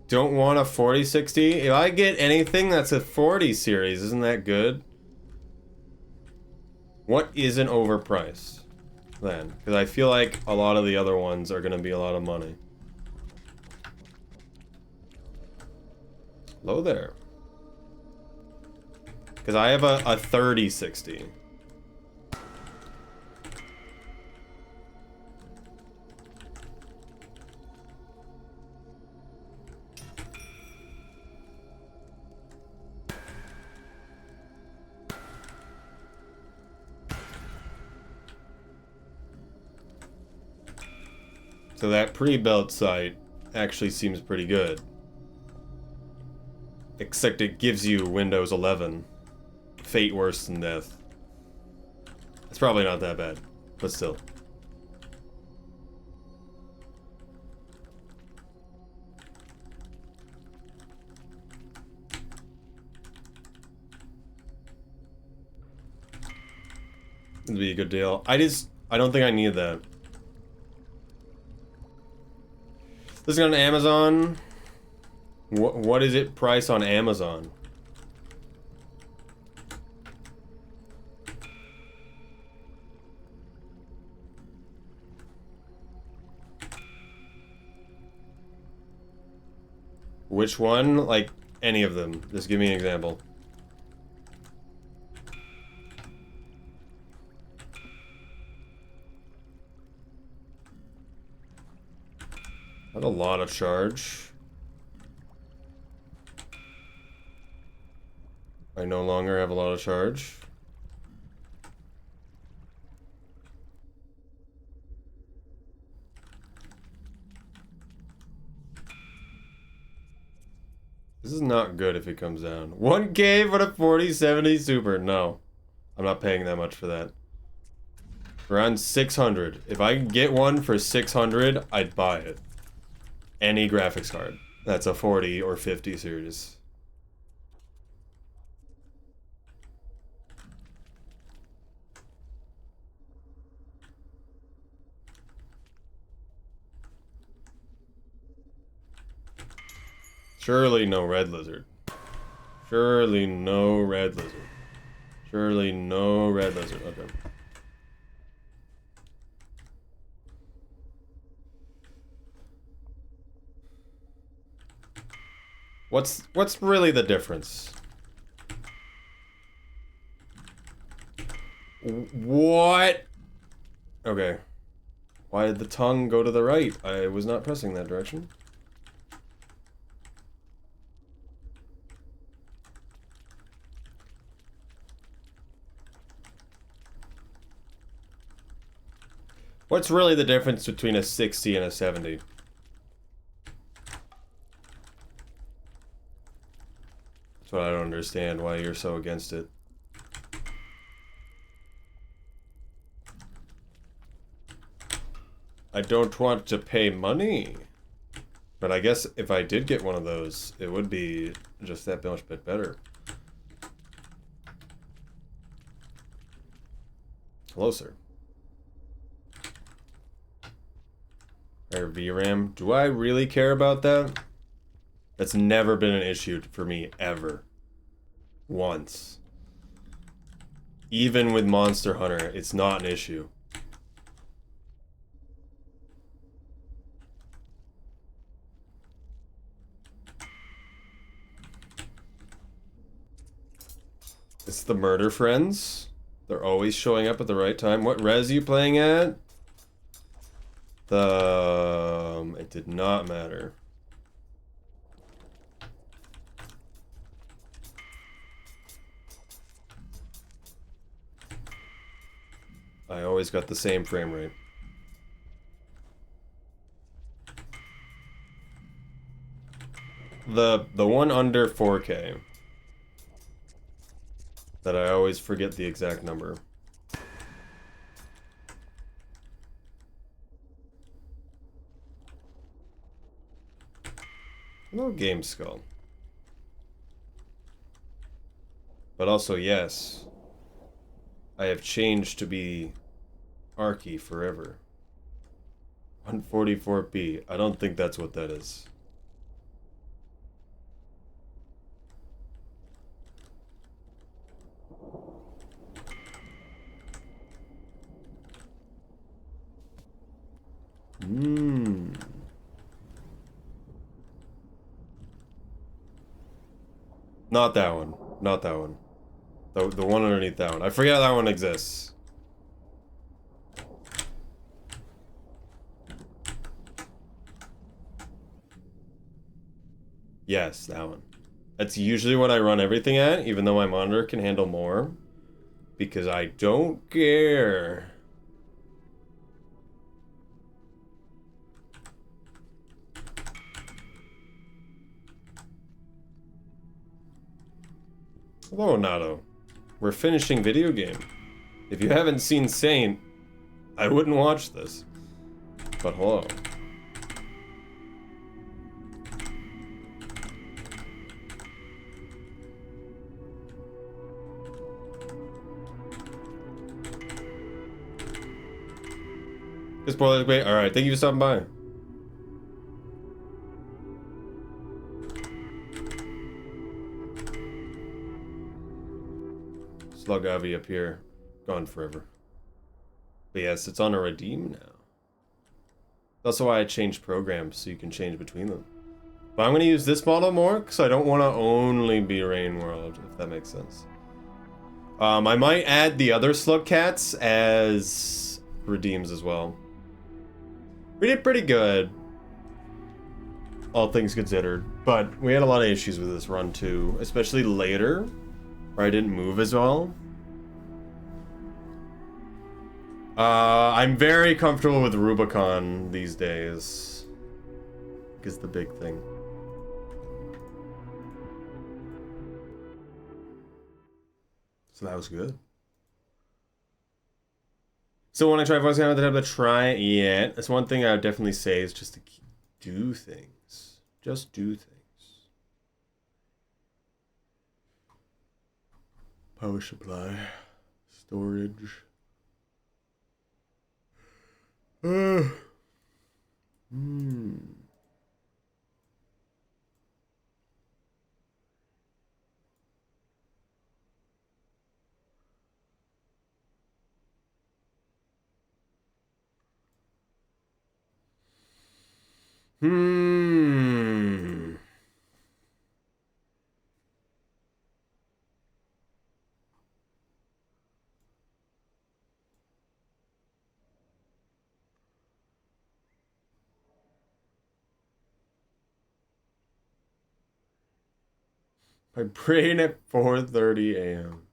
Don't want a 4060? If I get anything that's a 40 series, isn't that good? What isn't overpriced then? Because I feel like a lot of the other ones are going to be a lot of money. Hello there. Because I have a 3060. So that pre-built site actually seems pretty good. Except it gives you Windows 11. Fate worse than death. It's probably not that bad, but still. It'd be a good deal. I don't think I need that. This is on Amazon. What is it price on Amazon? Which one? Like, any of them. Just give me an example. That's a lot of charge. I no longer have a lot of charge. This is not good if it comes down. 1K for the 4070 Super. No. I'm not paying that much for that. Around 600. If I can get one for 600, I'd buy it. Any graphics card. That's a 40 or 50 series. Surely no red lizard. Surely no red lizard. Surely no red lizard. Okay. What's really the difference? What? Okay. Why did the tongue go to the right? I was not pressing that direction. What's really the difference between a 60 and a 70? That's what I don't understand, why you're so against it. I don't want to pay money. But I guess if I did get one of those, it would be just that much bit better. Hello, sir. Or VRAM. Do I really care about that? That's never been an issue for me, ever. Once. Even with Monster Hunter, it's not an issue. It's the murder friends. They're always showing up at the right time. What res are you playing at? It did not matter. I always got the same frame rate. The one under 4K. that I always forget the exact number. No game skull. But also, yes, I have changed to be Arky forever. 144p. I don't think that's what that is. Not that one. Not that one. The one underneath that one. I forget that one exists. Yes, that one. That's usually what I run everything at, even though my monitor can handle more. Because I don't care. Hello, Nato. We're finishing video game. If you haven't seen Saint, I wouldn't watch this. But hello. Spoiler debate. Alright, thank you for stopping by. Slug Avi up here. Gone forever. But yes, it's on a redeem now. That's why I changed programs, so you can change between them. But I'm going to use this model more, because I don't want to only be Rain World, if that makes sense. I might add the other Slug Cats as redeems as well. We did pretty good, all things considered, but we had a lot of issues with this run too, especially later, where I didn't move as well. I'm very comfortable with Rubicon these days, is the big thing. So that was good. So when I try voice, I haven't had to try it yet. That's one thing I would definitely say is just to do things. Just do things. Power supply. Storage. My brain at 4:30 a.m.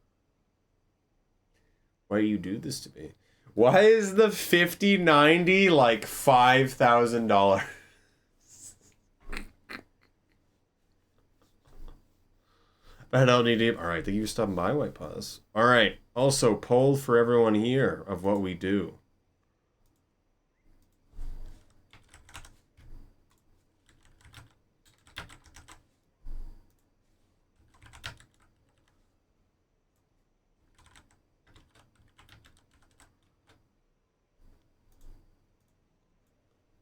Why do you do this to me? Why is the 5090 like $5,000? I don't need to. Alright, thank you for stopping by, White Paws. Alright, also, poll for everyone here of what we do.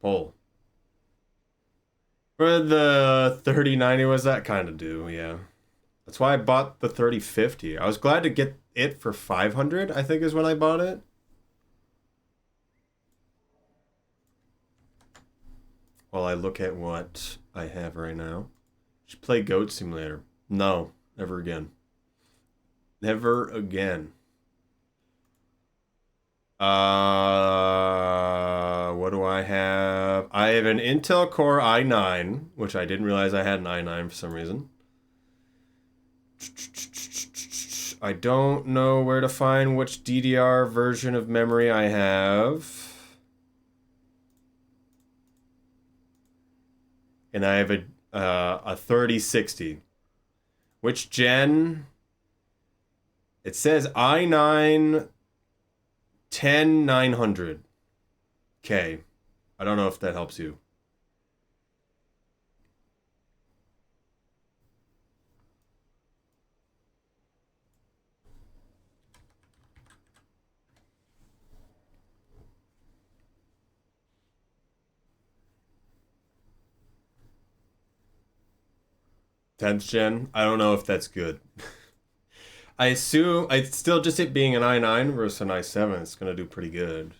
Poll. For the 3090, was that kind of due? Yeah. That's why I bought the 3050. I was glad to get it for 500, I think is when I bought it. While I look at what I have right now. Should play Goat Simulator. No, never again. Never again. What do I have? I have an Intel Core i9, which I didn't realize I had an i9 for some reason. I don't know where to find which DDR version of memory I have. And I have a 3060. Which gen? It says i9 10900K. I don't know if that helps you. Tenth gen. I don't know if that's good. I assume it's still just it being an i9 versus an i7. It's gonna do pretty good.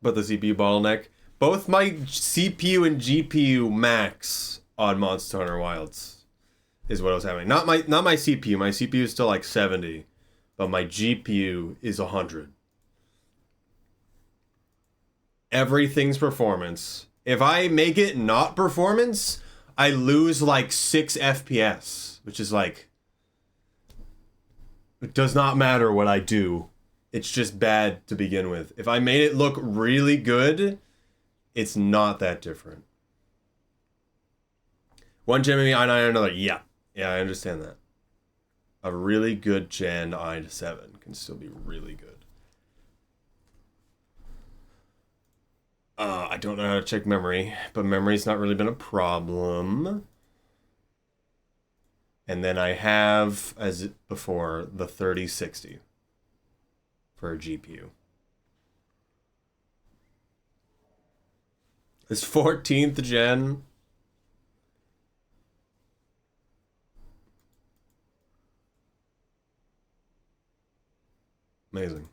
But the CPU bottleneck. Both my CPU and GPU max on Monster Hunter Wilds is what I was having. Not my CPU. My CPU is still like 70, but my GPU is 100. Everything's performance. If I make it not performance, I lose like 6 FPS, which is like, it does not matter what I do. It's just bad to begin with. If I made it look really good, it's not that different. One gen maybe i9, another. Yeah, I understand that. A really good gen i7 can still be really good. I don't know how to check memory, but memory's not really been a problem. And then I have, as before, the 3060 for a GPU. This 14th gen. Amazing.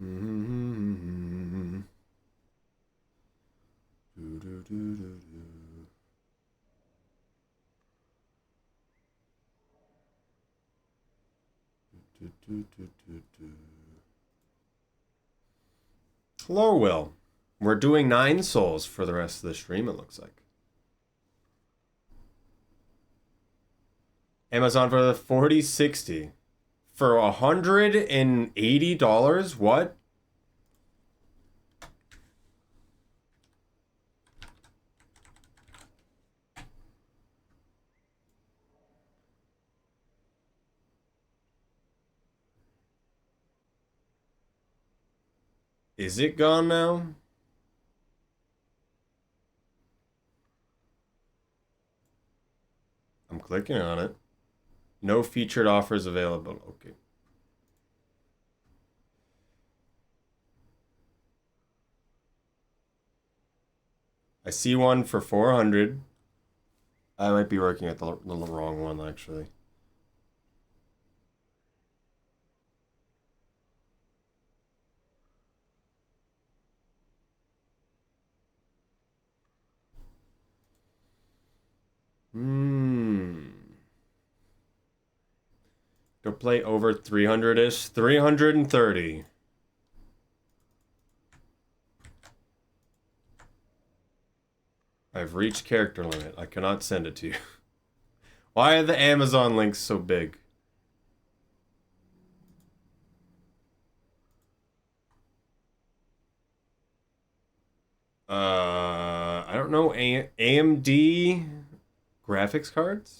Mm-hmm. Hello, Will. We're doing 9 souls for the rest of the stream, it looks like. Amazon for the 4060. For $180? What? Is it gone now? I'm clicking on it. No featured offers available. Okay. I see one for 400. I might be working at the wrong one, actually. Go play over 300-ish. 330. I've reached character limit. I cannot send it to you. Why are the Amazon links so big? I don't know. AMD graphics cards?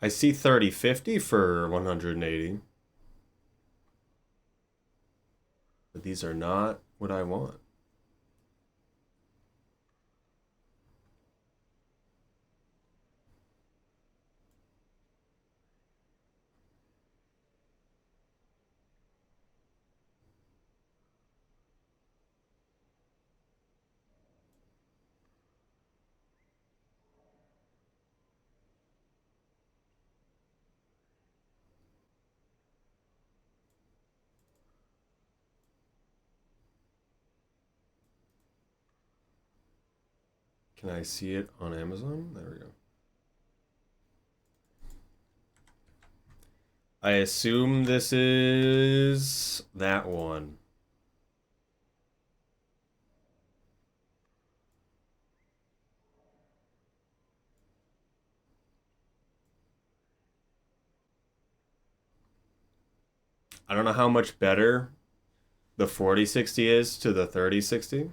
I see 3050 for 180. But these are not what I want. Can I see it on Amazon? There we go. I assume this is that one. I don't know how much better the 4060 is to the 3060.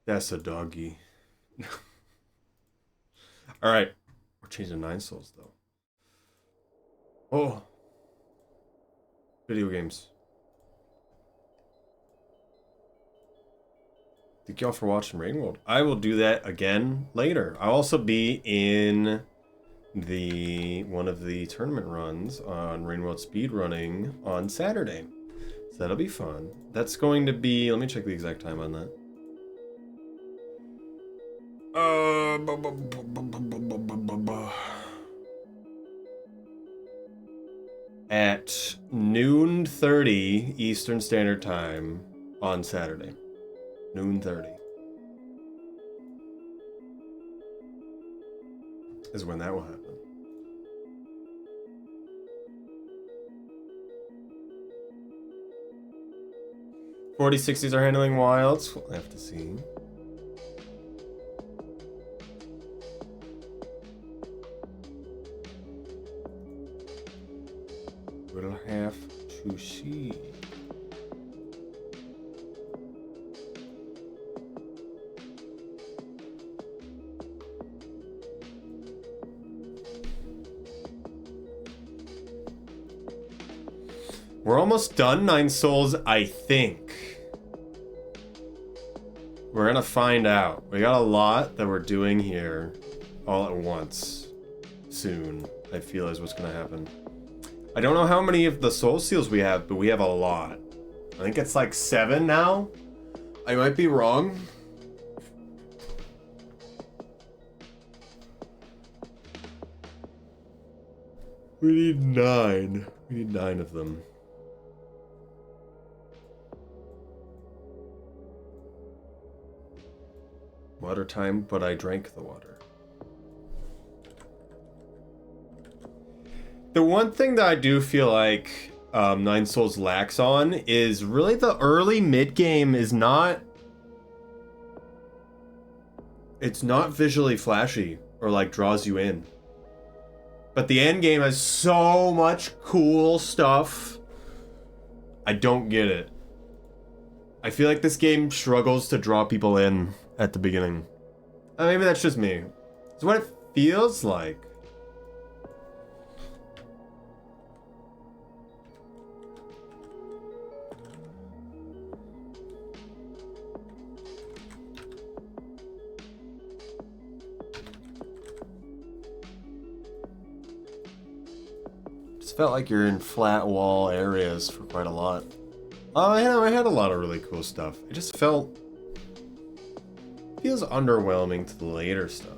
That's a doggy. All right. We're changing 9 souls, though. Oh. Video games. Thank y'all for watching Rain World. I will do that again later. I'll also be in one of the tournament runs on Rain World Speedrunning on Saturday. So that'll be fun. That's going to be, let me check the exact time on that. At noon 30 Eastern Standard Time on Saturday. Noon 30 is when that will happen. .4060s are handling wilds. We'll have to see. We'll have to see. We're almost done 9 souls, I think. We're gonna find out. We got a lot that we're doing here all at once. Soon, I feel is what's gonna happen. I don't know how many of the soul seals we have, but we have a lot. I think it's like 7 now. I might be wrong. We need 9. We need 9 of them. Water time, but I drank the water. The one thing that I do feel like 9 Souls lacks on is really the early mid game is not. It's not visually flashy or like draws you in. But the end game has so much cool stuff. I don't get it. I feel like this game struggles to draw people in at the beginning. Maybe that's just me. It's what it feels like. Just felt like you're in flat wall areas for quite a lot. Oh, you know, I had a lot of really cool stuff. It just feels underwhelming to the later stuff.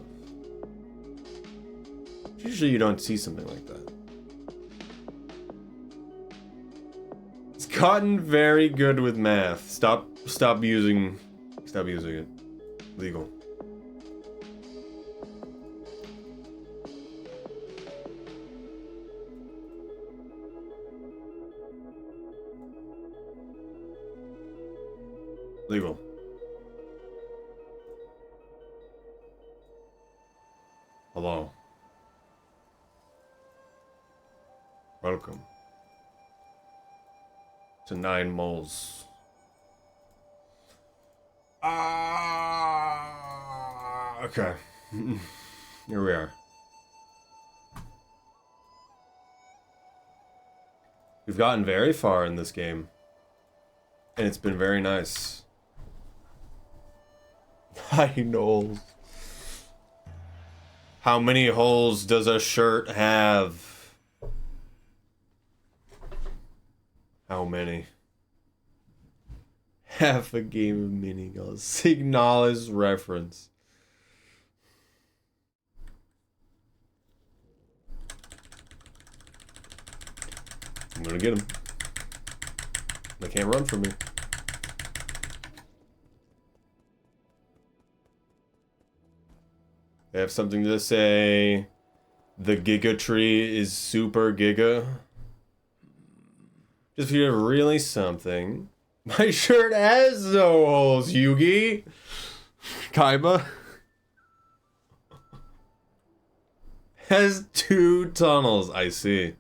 Usually you don't see something like that. It's gotten very good with math. Stop using it. Legal. Legal. Hello. Welcome to 9 moles. Okay. Here we are. We've gotten very far in this game. And it's been very nice. 9 holes. How many holes does a shirt have? How many? Half a game of mini golf. Signalis reference. I'm gonna get him. They can't run from me. They have something to say. The Giga Tree is super giga. Just if you're really something. My shirt has no holes, Yugi. Kaiba. Has 2 tunnels, I see.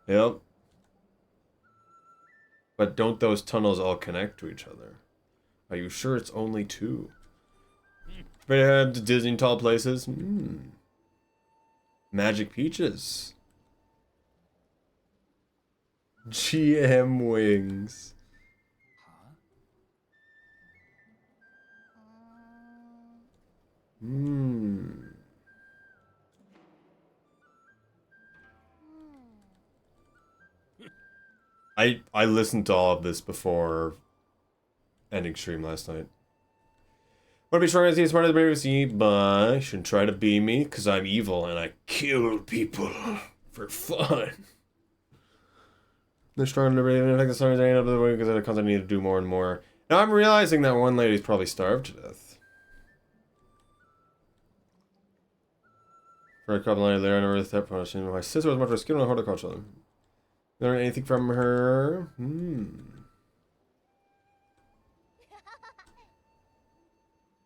Yep. But don't those tunnels all connect to each other? Are you sure it's only 2? But Disney tall places? Magic Peaches. GM Wings. I listened to all of this before ending stream last night. Wanna be strong as he is smart as the brave, but shouldn't try to be me, cause I'm evil and I kill people for fun. They're strong and brave, and like the stars ain't up the way because I constantly need to do more and more. Now I'm realizing that one lady's probably starved to death. For a couple nights there, I never that promotion. My sister was much more skilled in horticulture. Learn anything from her?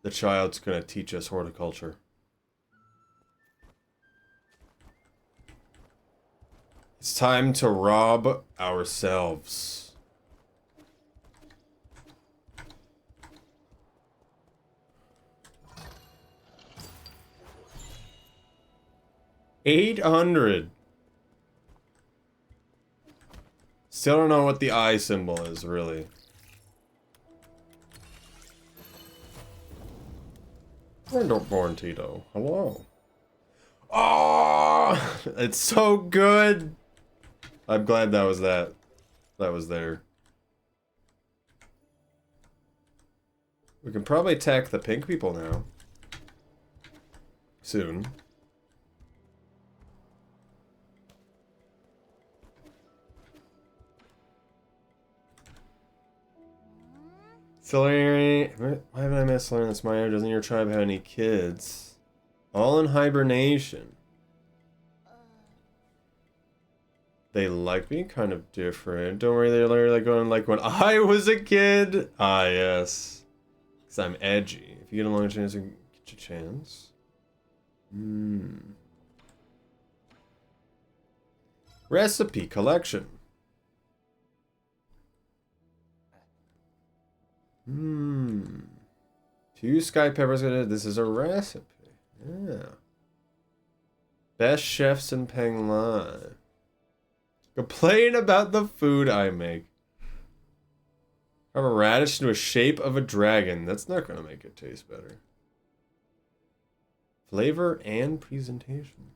The child's gonna teach us horticulture. It's time to rob ourselves. $800. Still don't know what the eye symbol is, really. Born Tito. Hello. Oh, it's so good. I'm glad that was that. That was there. We can probably attack the pink people now. Soon. Celery. Why haven't I missed learning this? Mario, doesn't your tribe have any kids? All in hibernation. They like me kind of different. Don't worry, they're literally going like when I was a kid. Ah, yes. Because I'm edgy. If you get a long chance, you get your chance. Recipe collection. 2 sky peppers. This is a recipe. Yeah. Best chefs in Penglai. Complain about the food I make. Carve a radish into a shape of a dragon. That's not gonna make it taste better. Flavor and presentation.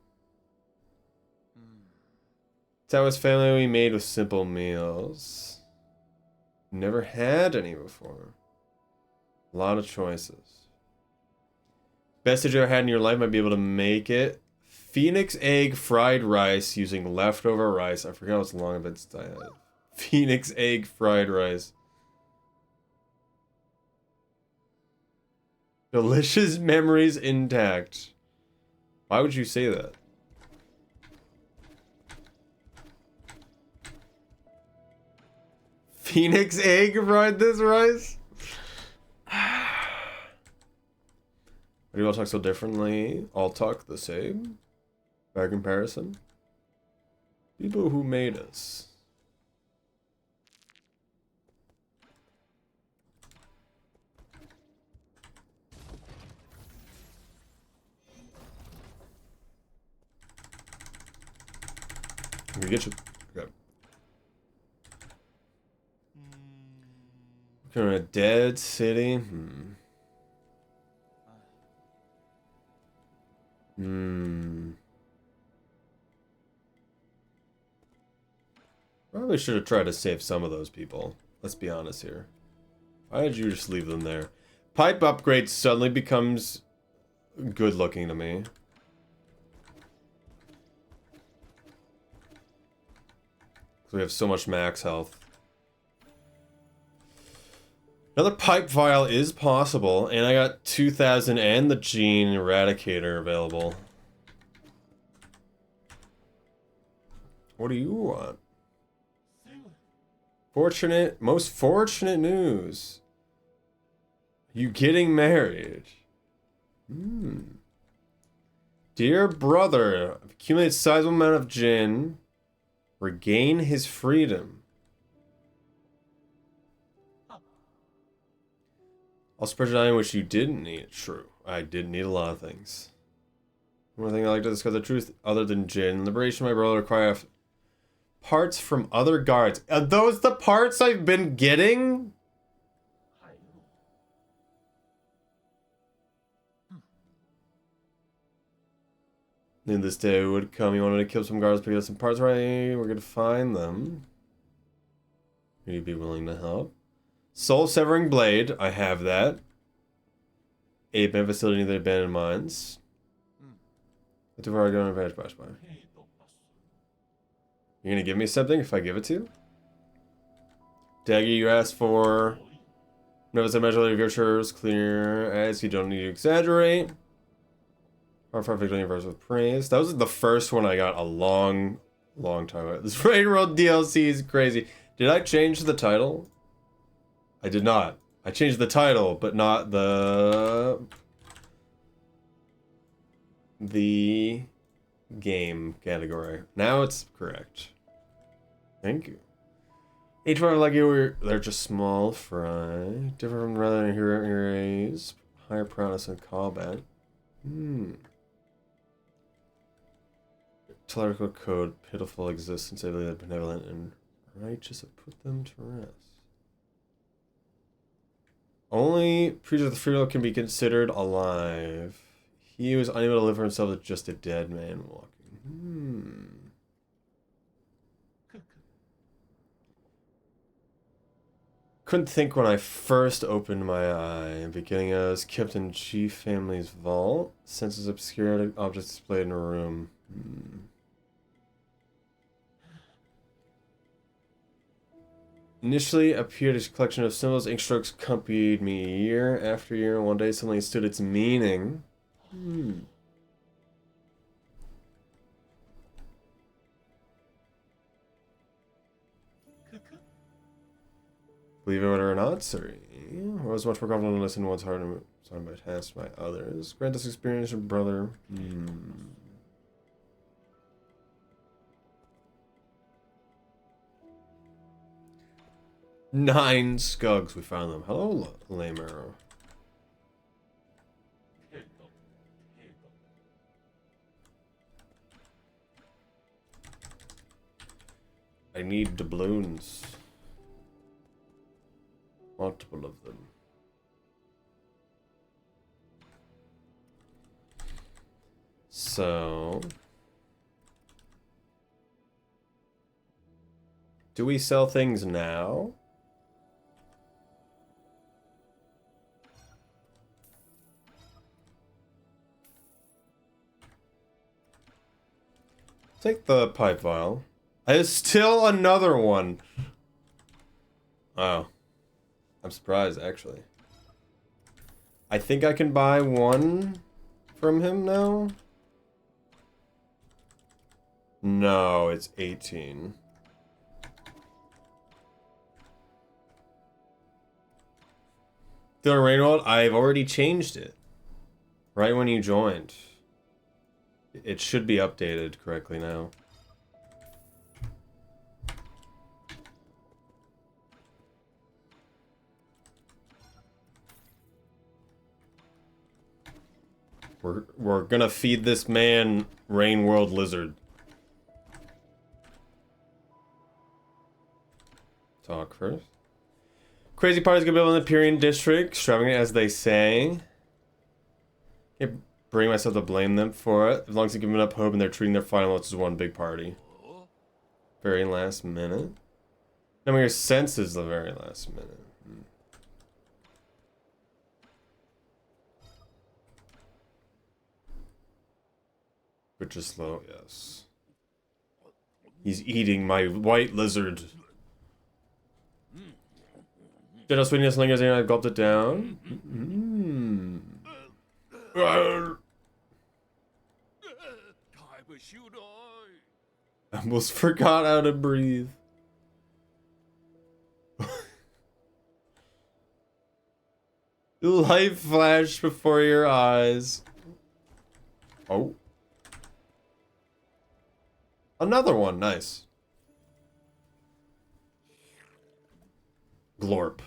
It's how his family made with simple meals. Never had any before. A lot of choices. Best dish you ever had in your life might be able to make it. Phoenix egg fried rice using leftover rice. I forgot what's long of its diet. Phoenix egg fried rice. Delicious memories intact. Why would you say that? Phoenix egg fried this rice? Why do you all talk so differently? All talk the same? By comparison? People who made us. Can we get you? Okay. We're in a dead city. Probably should have tried to save some of those people. Let's be honest here. Why did you just leave them there? Pipe upgrade suddenly becomes good looking to me. We have so much max health. Another pipe vial is possible, and I got 2000 and the gene eradicator available. What do you want? Most fortunate news. You getting married? Dear brother, accumulate sizable amount of gin. Regain his freedom. I'll spread an item which you didn't need. True. I did need a lot of things. One thing I like to discuss the truth other than gin. Liberation of my brother require parts from other guards. Are those the parts I've been getting? Knew this day would come. You wanted to kill some guards, pick up some parts, right? We're gonna find them. Would you be willing to help? Soul Severing Blade, I have that. A band facility near the abandoned mines. Too far to go on advantage by. You're gonna give me something if I give it to you? Dagger you asked for. Notice I measure your chairs clear as you don't need to exaggerate. Our perfect universe with praise. That was the first one I got a long time ago. This Raid World DLC is crazy. Did I change the title? I did not. I changed the title, but not the game category. Now it's correct. Thank you. Each one like you, they're just small fry. Different from rather than heroes. Higher prowess and combat. Tolerable code, pitiful existence, they live benevolent and righteous have put them to rest. Only preacher of the free will can be considered alive. He who is unable to live for himself is just a dead man walking. Couldn't think when I first opened my eye. Beginning as kept in G family's vault. Senses obscured objects displayed in a room. Initially appeared as a collection of symbols. Ink strokes accompanied me year after year, and one day suddenly stood its meaning. Believe it or not, sir. I was much more confident to listen to one's heart and signed by tasks by others. Grant this experience, your brother. 9 skugs, we found them. Hello, lame arrow. I need doubloons. Multiple of them. So... do we sell things now? Take the pipe vial. There's still another one. Oh. I'm surprised, actually. I think I can buy one from him now? No, it's 18. The Rainwald, I've already changed it. Right when you joined. It should be updated correctly now. We're gonna feed this man Rain World Lizard. Talk first. Crazy parties gonna build in the Pyrean district, extravagant as they say. Can't bring myself to blame them for it. As long as they're giving up hope and they're treating their finalists as one big party. Very last minute. I mean, your sense is the very last minute. Which is slow, yes. He's eating my white lizard. Did I swing this lingers and I gulped it down? I almost forgot how to breathe. Light flashed before your eyes. Oh. Another one, nice. Glorp.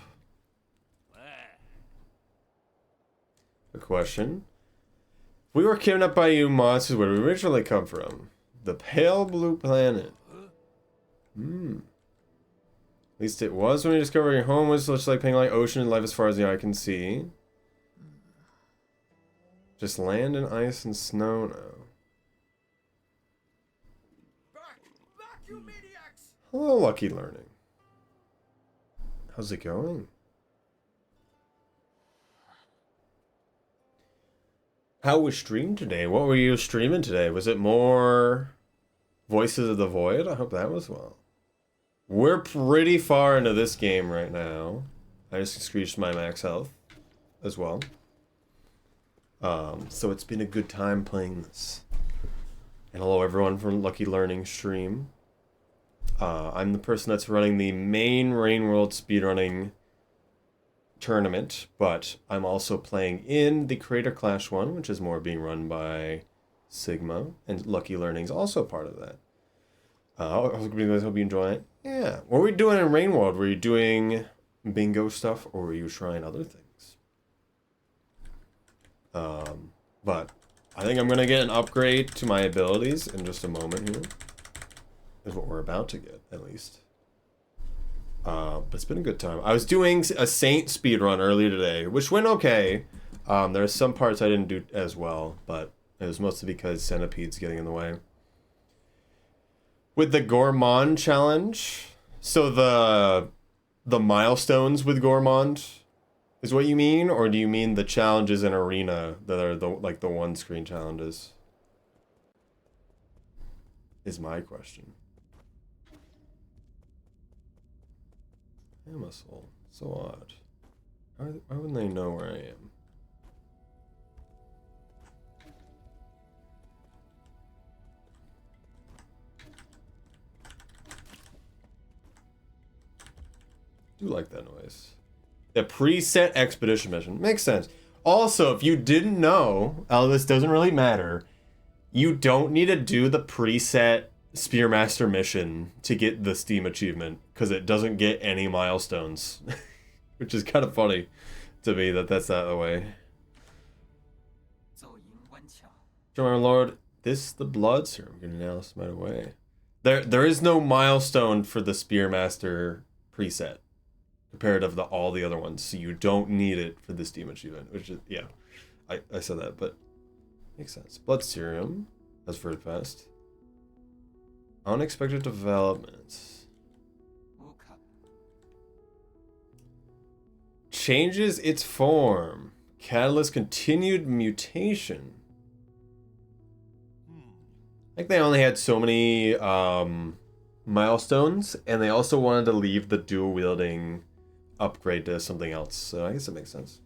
A question. If we were kidnapped by you monsters, where did we originally come from? The pale blue planet. At least it was when we discovered your home was just like pink like ocean and life as far as the eye can see. Just land and ice and snow now. Back, you maniacs! Hello, Lucky Learning. How's it going? How was stream today? What were you streaming today? Was it more Voices of the Void? I hope that was well. We're pretty far into this game right now. I just screeched my max health as well. So it's been a good time playing this. And hello everyone from Lucky Learning stream. I'm the person that's running the main Rain World speedrunning tournament, but I'm also playing in the Creator Clash one, which is more being run by Sigma, and Lucky Learning's also part of that. I hope you enjoy it. Yeah. What were we doing in Rain World? Were you doing bingo stuff, or were you trying other things? But I think I'm gonna get an upgrade to my abilities in just a moment here. Is what we're about to get, at least. But it's been a good time. I was doing a Saint speedrun earlier today, which went okay. There are some parts I didn't do as well, but it was mostly because Centipede's getting in the way. With the Gourmand challenge, so the milestones with Gourmand is what you mean, or do you mean the challenges in Arena that are the one-screen challenges? Is my question. Damn us all. So odd. Why wouldn't they know where I am? Do like that noise. The preset expedition mission. Makes sense. Also, if you didn't know, this doesn't really matter. You don't need to do the preset Spearmaster mission to get the Steam achievement, because it doesn't get any milestones. Which is kind of funny to me that's that way. So my lord, this the blood serum. Get an analysis right away. There is no milestone for the Spearmaster preset comparative to all the other ones, so you don't need it for the Steam achievement, which is, yeah, I said that, but makes sense. Blood serum, as for the past. Unexpected developments. Changes its form. Catalyst continued mutation. I think they only had so many milestones, and they also wanted to leave the dual wielding upgrade to something else, so I guess it makes sense.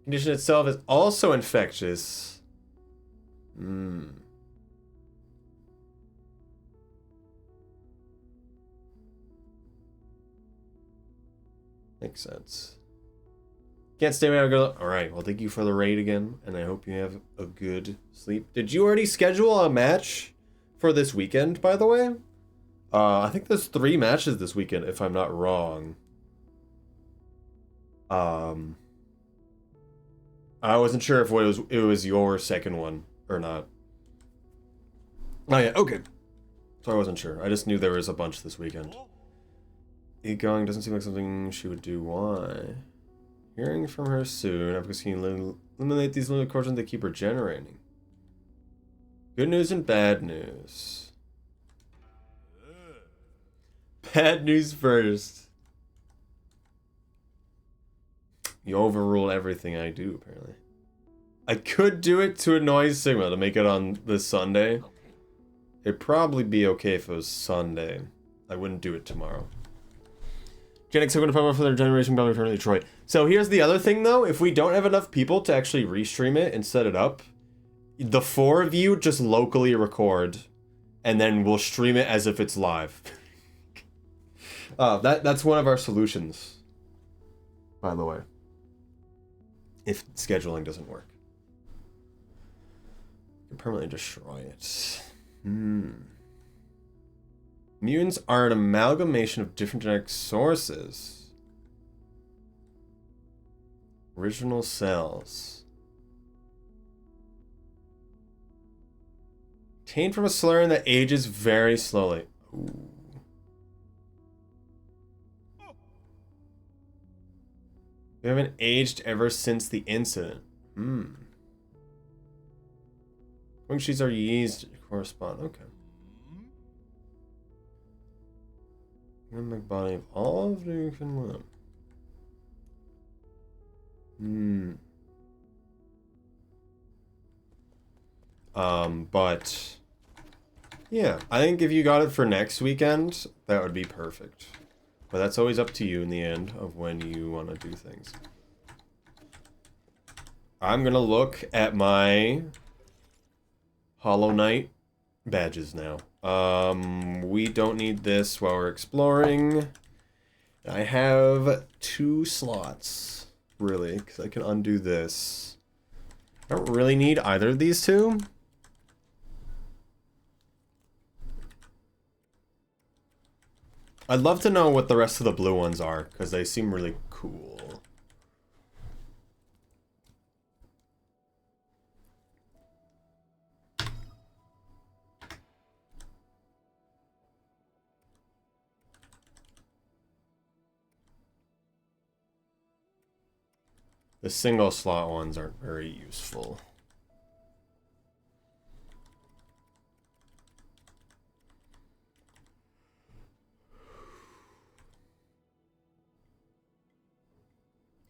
Condition itself is also infectious. Makes sense. Can't stay away, girl. Alright, well, thank you for the raid again, and I hope you have a good sleep. Did you already schedule a match for this weekend, by the way? I think there's 3 matches this weekend, if I'm not wrong. I wasn't sure if it was your second one or not. Oh yeah, okay. So I wasn't sure. I just knew there was a bunch this weekend. Going doesn't seem like something she would do. Why? Hearing from her soon. After can eliminate these limited questions that keep her generating. Good news and bad news. Bad news first. You overrule everything I do, apparently. I could do it to annoy Sigma to make it on this Sunday. It'd probably be okay if it was Sunday. I wouldn't do it tomorrow. Gen X are going to pop up for their generation battle return to Detroit. So here's the other thing though, if we don't have enough people to actually restream it and set it up, the 4 of you just locally record, and then we'll stream it as if it's live. That's one of our solutions, by the way. If scheduling doesn't work. You can permanently destroy it. Mutants are an amalgamation of different genetic sources. Original cells. Obtained from a slurry that ages very slowly. Ooh. We haven't aged ever since the incident. When she's are used to correspond. Okay. The body of all of you can live. But yeah, I think if you got it for next weekend, that would be perfect. But that's always up to you in the end of when you want to do things. I'm gonna look at my Hollow Knight badges now. We don't need this while we're exploring. I have 2 slots, really, because I can undo this. I don't really need either of these 2. I'd love to know what the rest of the blue ones are, because they seem really cool. The single slot ones aren't very useful.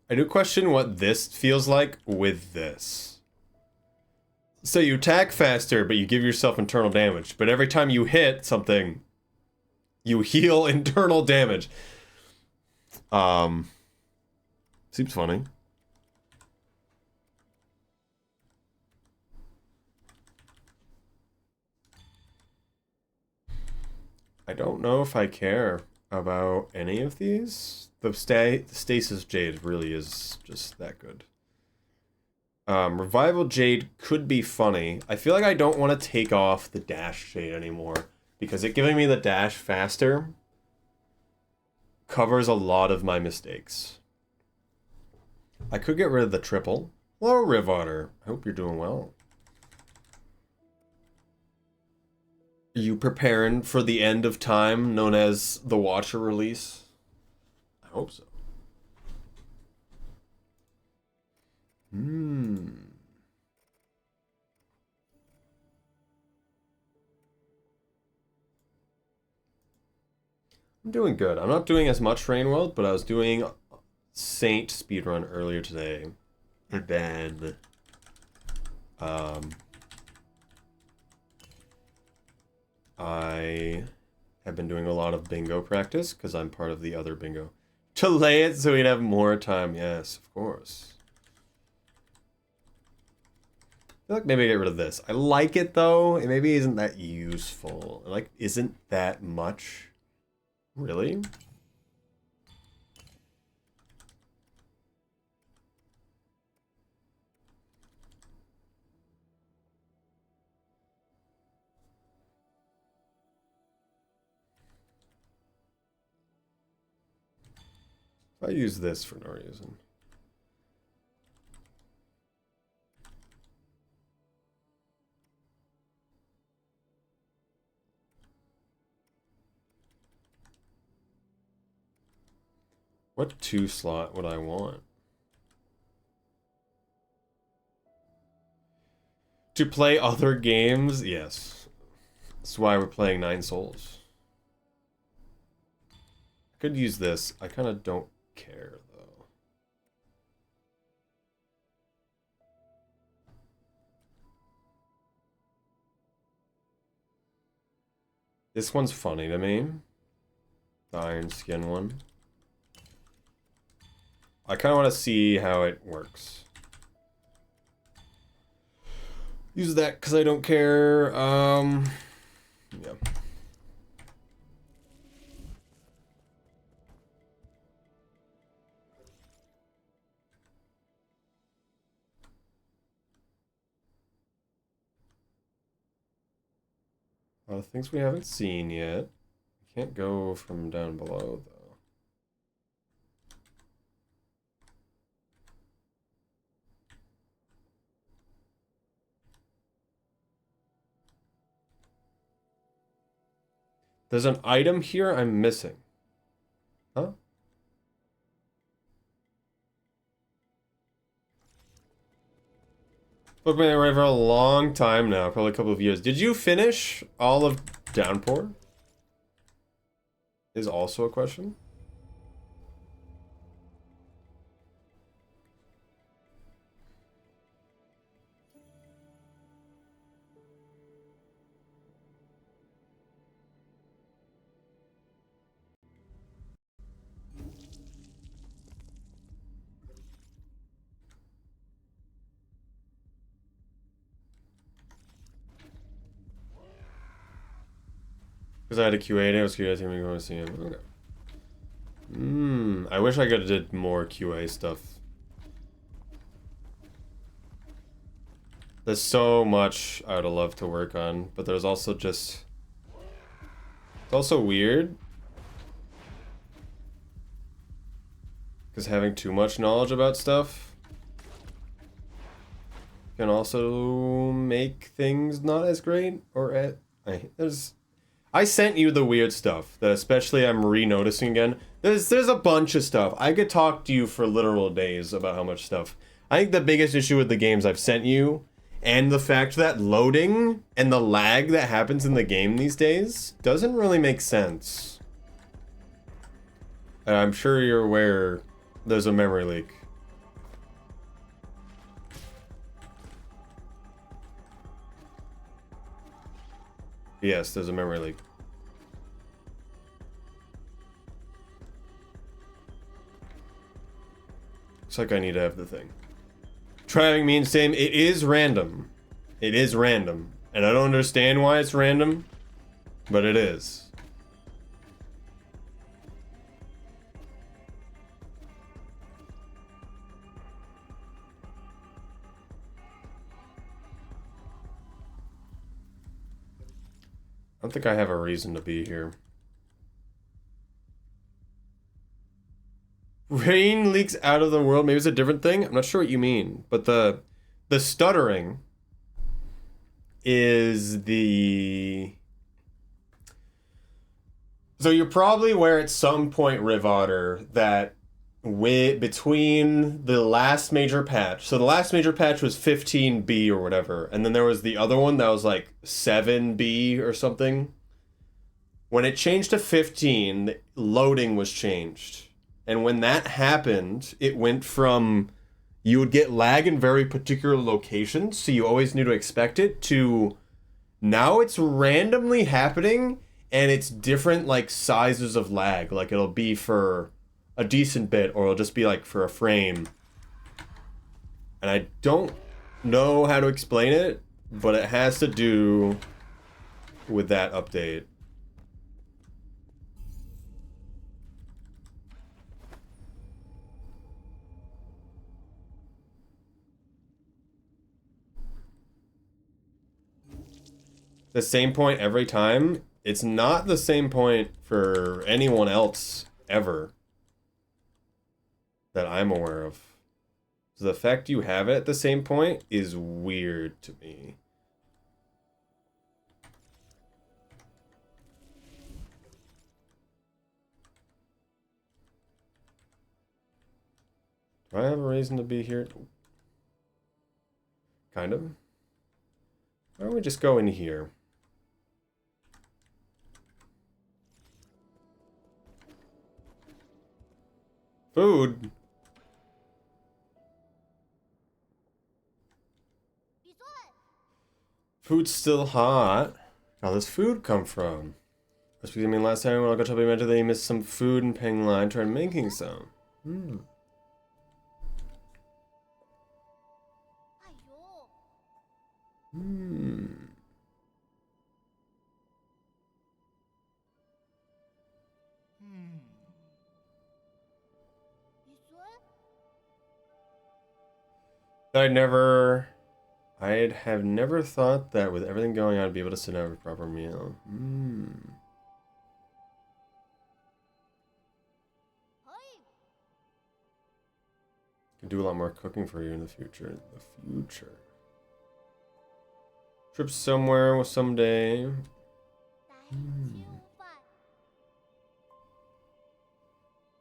I do question what this feels like with this. So you attack faster, but you give yourself internal damage. But every time you hit something, you heal internal damage. Seems funny. I don't know if I care about any of these. The Stasis Jade really is just that good. Revival Jade could be funny. I feel like I don't want to take off the Dash Jade anymore, because it giving me the dash faster covers a lot of my mistakes. I could get rid of the triple. Hello, Rivotter. I hope you're doing well. Are you preparing for the end of time known as the Watcher release? I hope so. I'm doing good. I'm not doing as much Rain World, but I was doing Saint Speedrun earlier today. And then I have been doing a lot of bingo practice because I'm part of the other bingo. To lay it so we'd have more time. Yes, of course. I feel like maybe I get rid of this. I like it though. It maybe isn't that useful. Like, isn't that much. Really? I use this for no reason. What 2 slot would I want? To play other games? Yes. That's why we're playing 9 Souls. I could use this. I kind of don't care, though. This one's funny to me. The Iron Skin one. I kind of want to see how it works. Use that because I don't care. Yeah. Things we haven't seen yet. Can't go from down below, though. There's an item here I'm missing. Huh? I've been away for a long time now, probably a couple of years. Did you finish all of Downpour? Is also a question. Because I had a QA and I was curious if you want to see him. Okay. I wish I could have did more QA stuff. There's so much I would have loved to work on, but there's also just... It's also weird. Because having too much knowledge about stuff can also make things not as great, or I sent you the weird stuff that especially I'm re-noticing again. There's a bunch of stuff. I could talk to you for literal days about how much stuff. I think the biggest issue with the games I've sent you, and the fact that loading and the lag that happens in the game these days doesn't really make sense. And I'm sure you're aware there's a memory leak. Yes, there's a memory leak. Looks like I need to have the thing. Trying means same. It is random. It is random. And I don't understand why it's random, but it is. I don't think I have a reason to be here. Rain leaks out of the world. Maybe it's a different thing. I'm not sure what you mean, but the stuttering is the... So you're probably aware at some point, Riv Otter, that between the last major patch, so the last major patch was 15B or whatever, and then there was the other one that was like 7B or something. When it changed to 15, loading was changed. And when that happened, it went from you would get lag in very particular locations, so you always knew to expect it, to now it's randomly happening and it's different like sizes of lag. Like it'll be for a decent bit or it'll just be like for a frame. And I don't know how to explain it, but it has to do with that update. The same point every time. It's not the same point for anyone else ever that I'm aware of. So the fact you have it at the same point is weird to me. Do I have a reason to be here? Kind of. Why don't we just go in here? Food. Food's still hot. How does food come from? That's because I mean last time when I got to be mentioned that you missed some food and Peng Line tried making some. Hmm. I'd have never thought that with everything going on, I'd be able to sit down with a proper meal. Hmm. Can do a lot more cooking for you in the future. Trip somewhere someday. Hmm.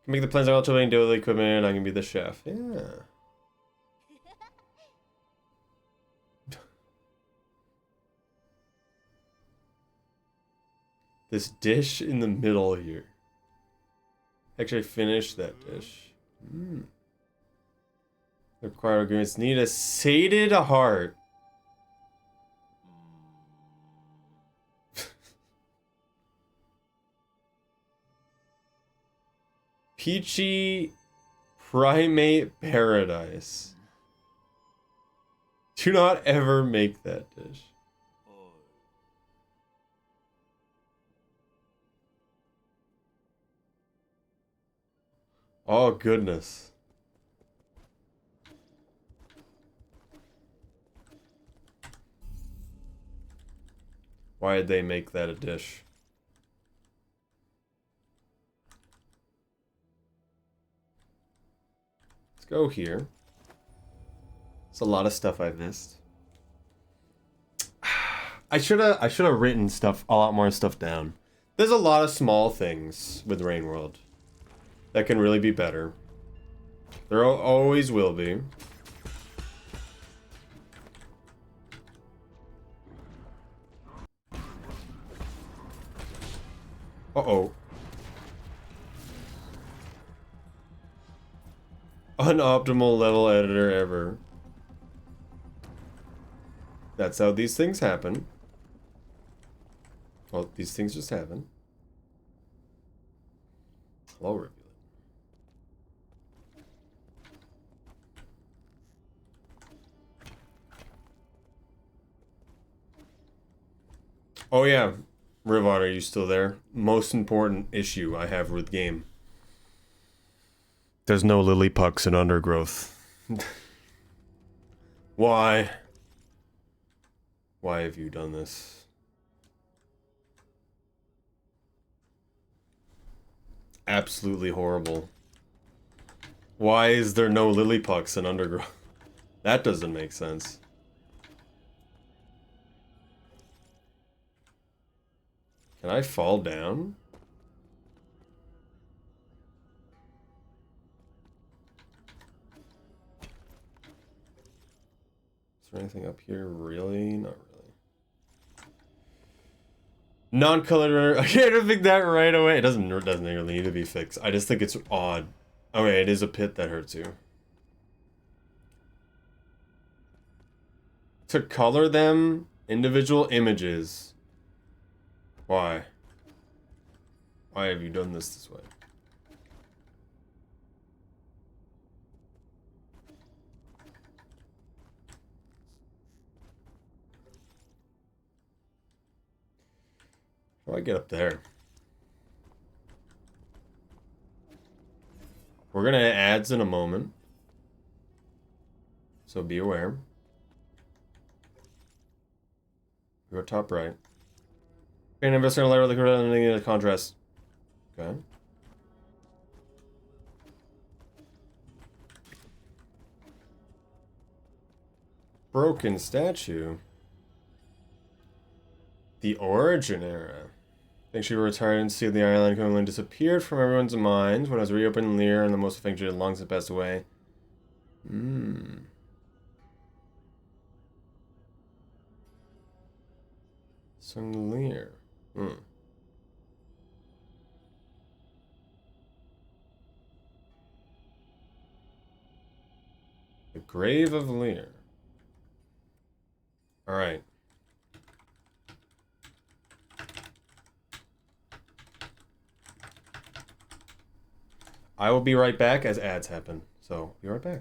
Can make the plans out to daily equipment. I can be the chef. Yeah. This dish in the middle here. Actually, finish that dish. Hmm. Required agreements need a sated heart. Peachy primate paradise. Do not ever make that dish. Oh, goodness. Why did they make that a dish? Let's go here. There's a lot of stuff I missed. I should have written a lot more stuff down. There's a lot of small things with Rain World that can really be better. There always will be. Uh-oh. Unoptimal level editor ever. That's how these things happen. Well, these things just happen. I'll reveal it. Oh yeah, Rivot, are you still there? Most important issue I have with game. There's no lily pucks in Undergrowth. Why? Why have you done this? Absolutely horrible. Why is there no lily pucks in Undergrowth? That doesn't make sense. Can I fall down? Is there anything up here? Really? Not really. Non-colored. I can't think that right away. It doesn't really need to be fixed. I just think it's odd. Okay, it is a pit that hurts you. To color them individual images. Why? Why have you done this way? How do I get up there? We're gonna add ads in a moment. So be aware. Go top right. An investor in a layer of the contrast. Okay. Broken statue. The Origin Era. I think she retired and see the island completely disappeared from everyone's minds when I was reopened Lear and the most affectionate long since passed away. Hmm. Sung Lear. Hmm. The Grave of Lear. Alright. I will be right back as ads happen. So, be right back.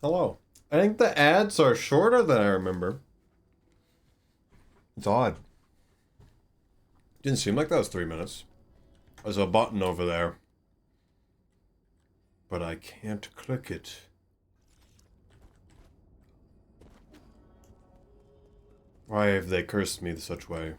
Hello. I think the ads are shorter than I remember. It's odd. Didn't seem like that was 3 minutes. There's a button over there. But I can't click it. Why have they cursed me such way?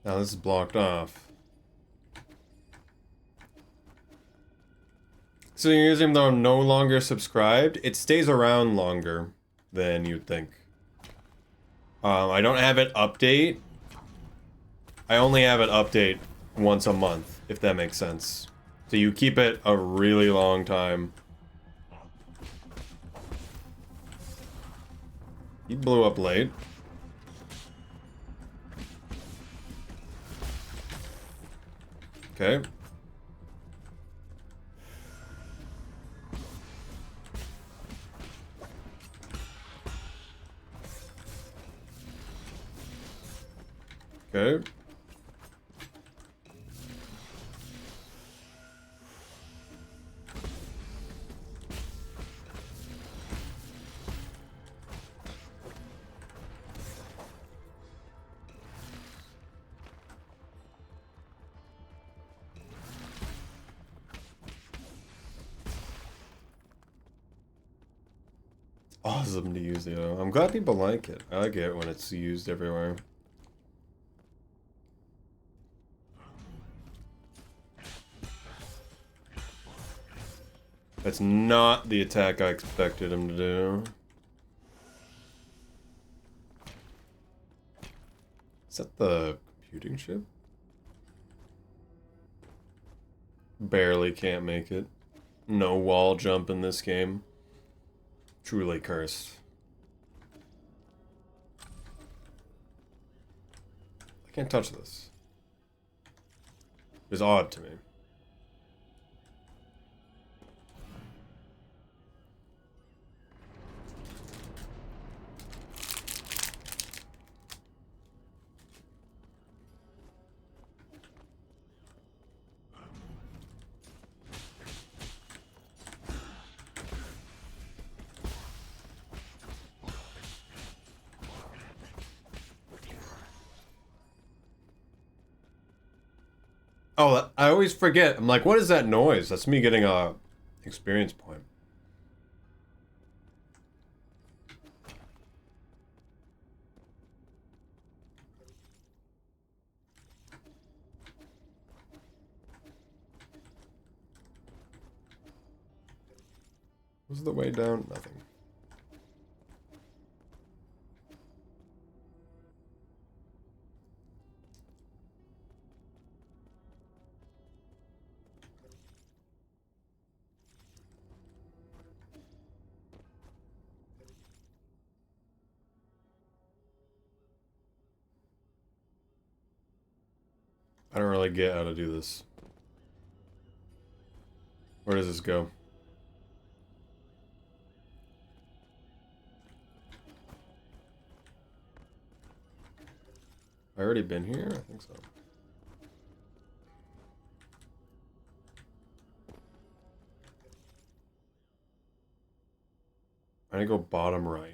Now this is blocked off. So you're using though no longer subscribed, it stays around longer than you'd think. I don't have it update. I only have it update once a month, if that makes sense. So you keep it a really long time. He blew up late. Okay. Okay. Awesome to use, though. I'm glad people like it. I like it when it's used everywhere. That's not the attack I expected him to do. Is that the computing chip? Barely can't make it. No wall jump in this game. Truly cursed. I can't touch this. It's odd to me. Oh, I always forget. I'm like, what is that noise? That's me getting a experience point. What's the way down? Nothing. I don't really get how to do this. Where does this go? I already been here? I think so. I need to go bottom right.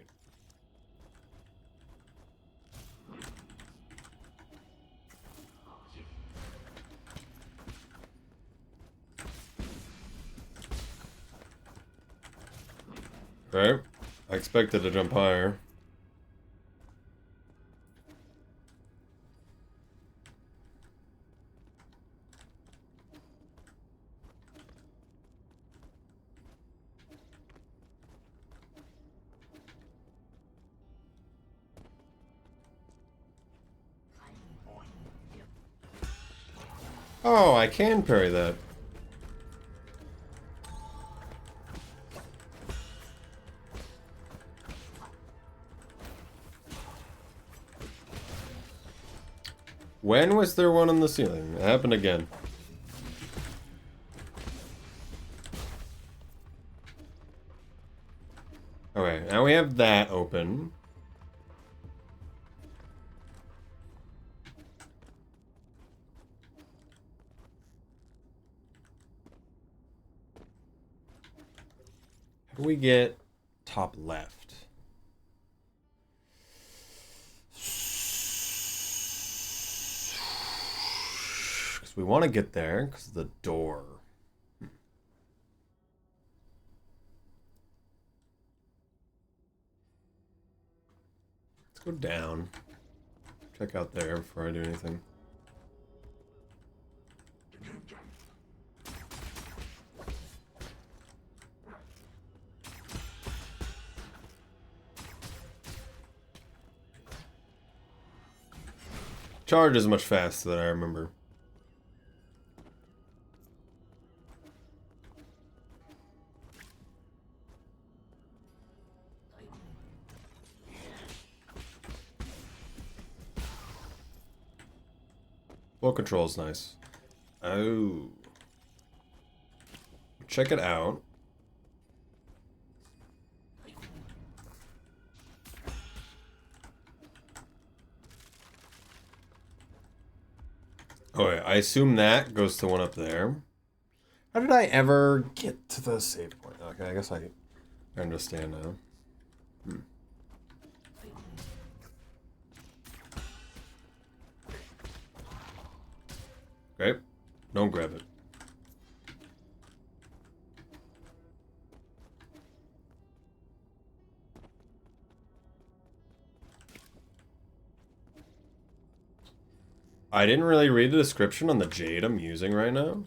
Okay. I expected to jump higher. Oh, I can parry that. When was there one on the ceiling? It happened again. Okay, now we have that open. How do we get top left? Because we want to get there because of the door. Let's go down. Check out there before I do anything. Charge is much faster than I remember. Flow control is nice. Oh. Check it out. Oh, yeah, I assume that goes to one up there. How did I ever get to the save point? Okay, I guess I understand now. Okay, don't grab it. I didn't really read the description on the jade I'm using right now.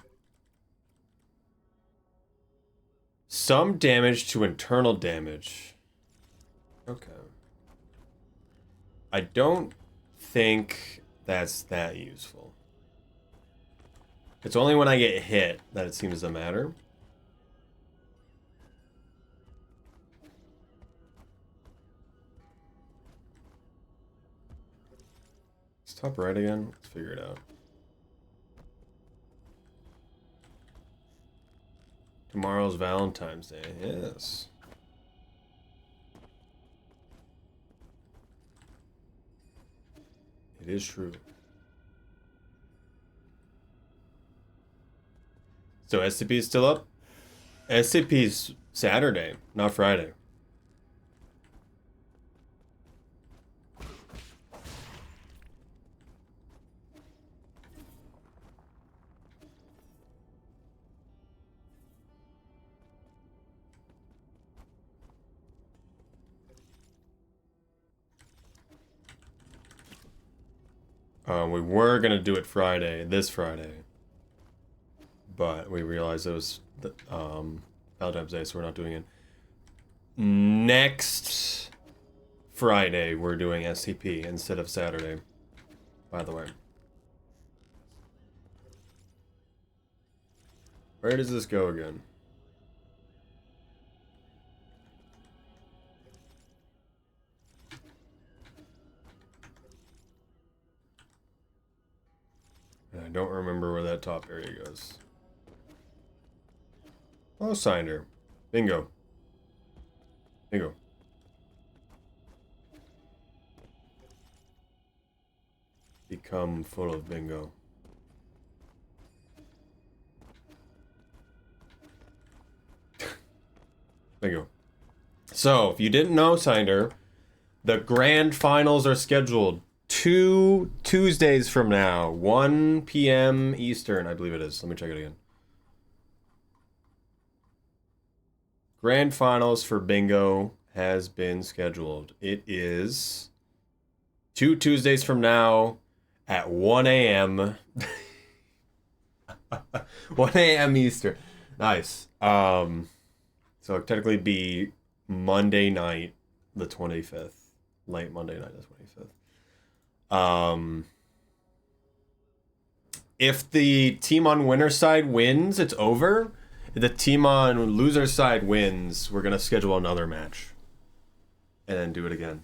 Some damage to internal damage. Okay. I don't think that's that useful. It's only when I get hit that it seems to matter. Top right again? Let's figure it out. Tomorrow's Valentine's Day. Yes. It is true. So SCP is still up? SCP's Saturday, not Friday. We were gonna do it this Friday, but we realized it was Valentine's Day, so we're not doing it. Next Friday, we're doing SCP instead of Saturday, by the way. Where does this go again? I don't remember where that top area goes. Oh, Cinder. Bingo. Bingo. Become full of bingo. Bingo. So, if you didn't know, Cinder, the grand finals are scheduled 2 Tuesdays from now, 1 p.m. Eastern, I believe it is. Let me check it again. Grand finals for bingo has been scheduled. It is 2 Tuesdays from now at 1 a.m. 1 a.m. Eastern. Nice. So it'll technically be Monday night, the 25th. Late Monday night, the 25th. If the team on winner side wins, it's over. If the team on loser side wins, we're gonna schedule another match and then do it again.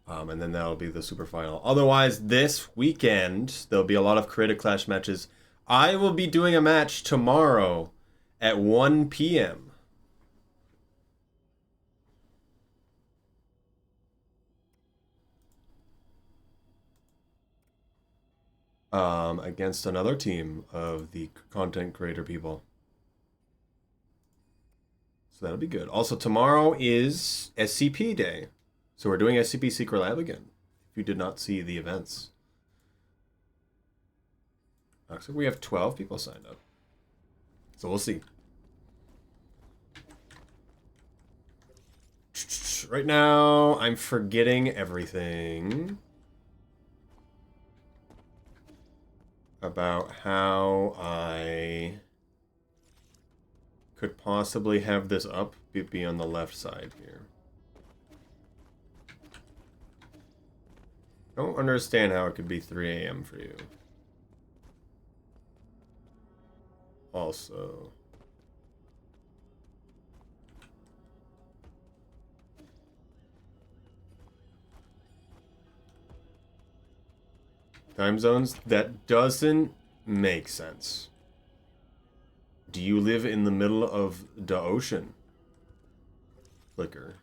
And then that'll be the super final. Otherwise, this weekend, there'll be a lot of Creative Clash matches. I will be doing a match tomorrow at 1 p.m. Against another team of the content creator people. So that'll be good. Also, tomorrow is SCP Day. So we're doing SCP Secret Lab again, if you did not see the events. Looks like we have 12 people signed up. So we'll see. Right now, I'm forgetting everything about how I could possibly have this up be on the left side here. Don't understand how it could be 3 a.m. for you. Also, time zones? That doesn't make sense. Do you live in the middle of the ocean? Flicker.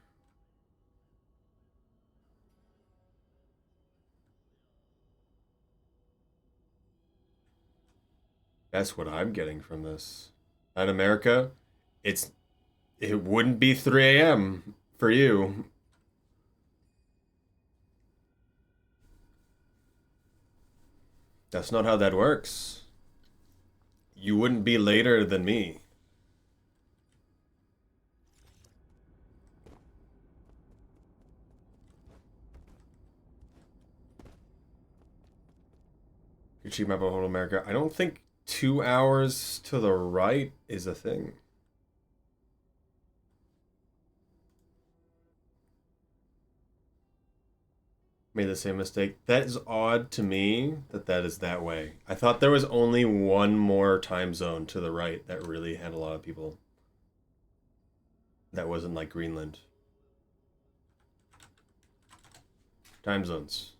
That's what I'm getting from this. In America, it wouldn't be 3 a.m. for you. That's not how that works. You wouldn't be later than me. Your cheap map of whole America. I don't think 2 hours to the right is a thing. Made the same mistake. That is odd to me that is that way. I thought there was only one more time zone to the right that really had a lot of people. That wasn't like Greenland. Time zones.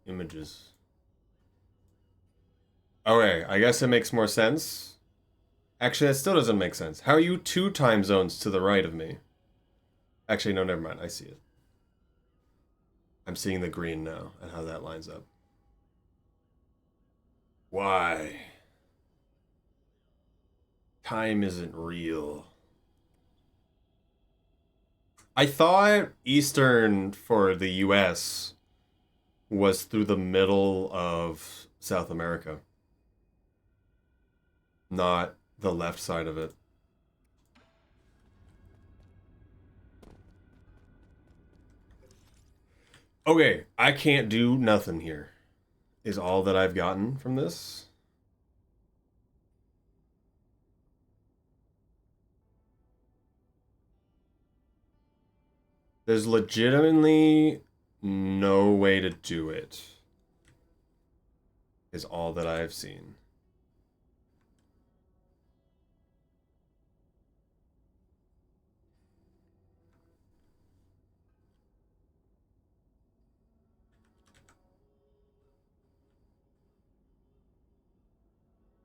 Images. Okay, I guess it makes more sense. Actually, that still doesn't make sense. How are you 2 time zones to the right of me? Actually, no, never mind. I see it. I'm seeing the green now and how that lines up. Why? Time isn't real. I thought Eastern for the US was through the middle of South America, not the left side of it. Okay, I can't do nothing here, is all that I've gotten from this. There's legitimately no way to do it, is all that I've seen.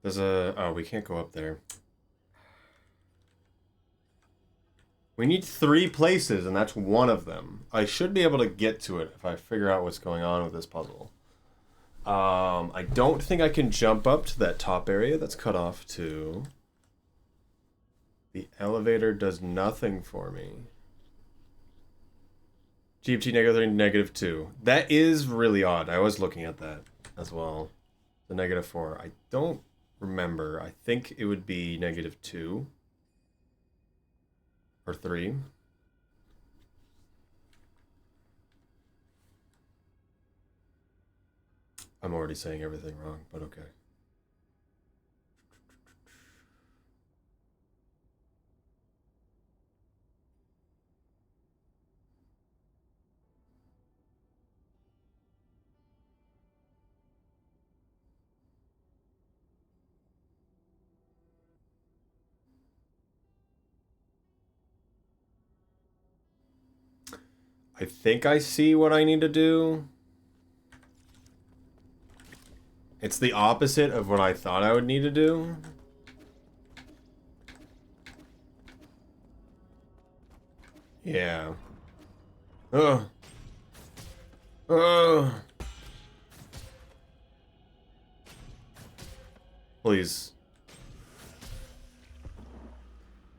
There's a... Oh, we can't go up there. We need 3 places, and that's one of them. I should be able to get to it if I figure out what's going on with this puzzle. I don't think I can jump up to that top area that's cut off too. The elevator does nothing for me. GFT -3, -2. That is really odd. I was looking at that as well. The -4. I don't remember. I think it would be -2. Or 3. I'm already saying everything wrong, but okay. I think I see what I need to do. It's the opposite of what I thought I would need to do. Yeah. Ugh. Ugh. Please.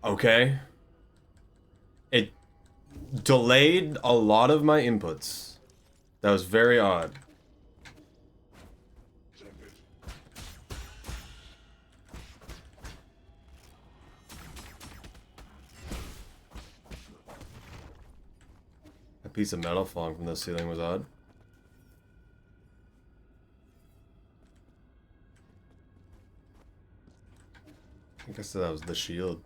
Okay. It delayed a lot of my inputs. That was very odd. A piece of metal falling from the ceiling was odd. I guess that was the shield.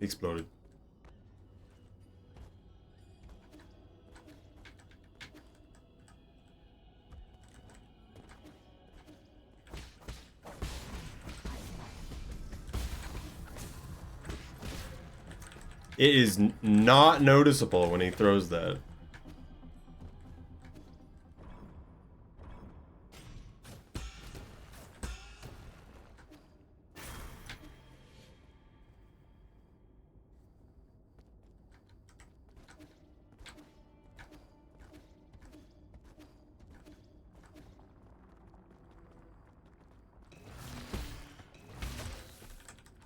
Exploded. It is not noticeable when he throws that.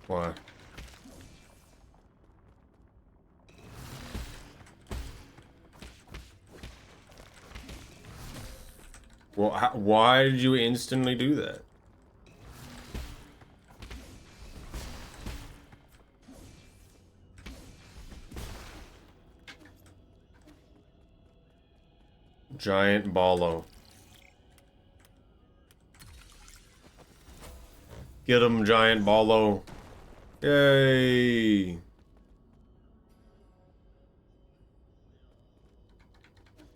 Why? Well, why did you instantly do that? Giant ballo. Get him, giant ballo. Yay!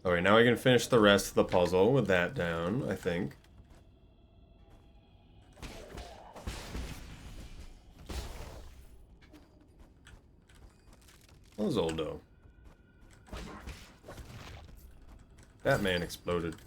Alright, now we can finish the rest of the puzzle with that down, I think. What was Oldo? That man exploded.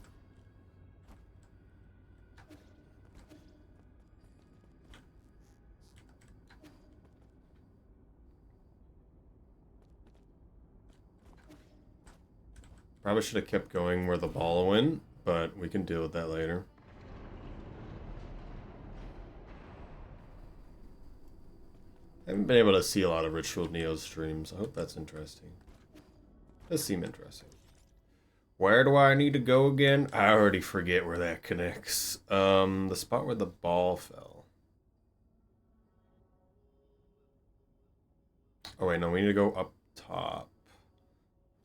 Probably should have kept going where the ball went, but we can deal with that later. I haven't been able to see a lot of Ritual Neo streams. I hope that's interesting. Does seem interesting. Where do I need to go again? I already forget where that connects. The spot where the ball fell. Oh wait, no, we need to go up top.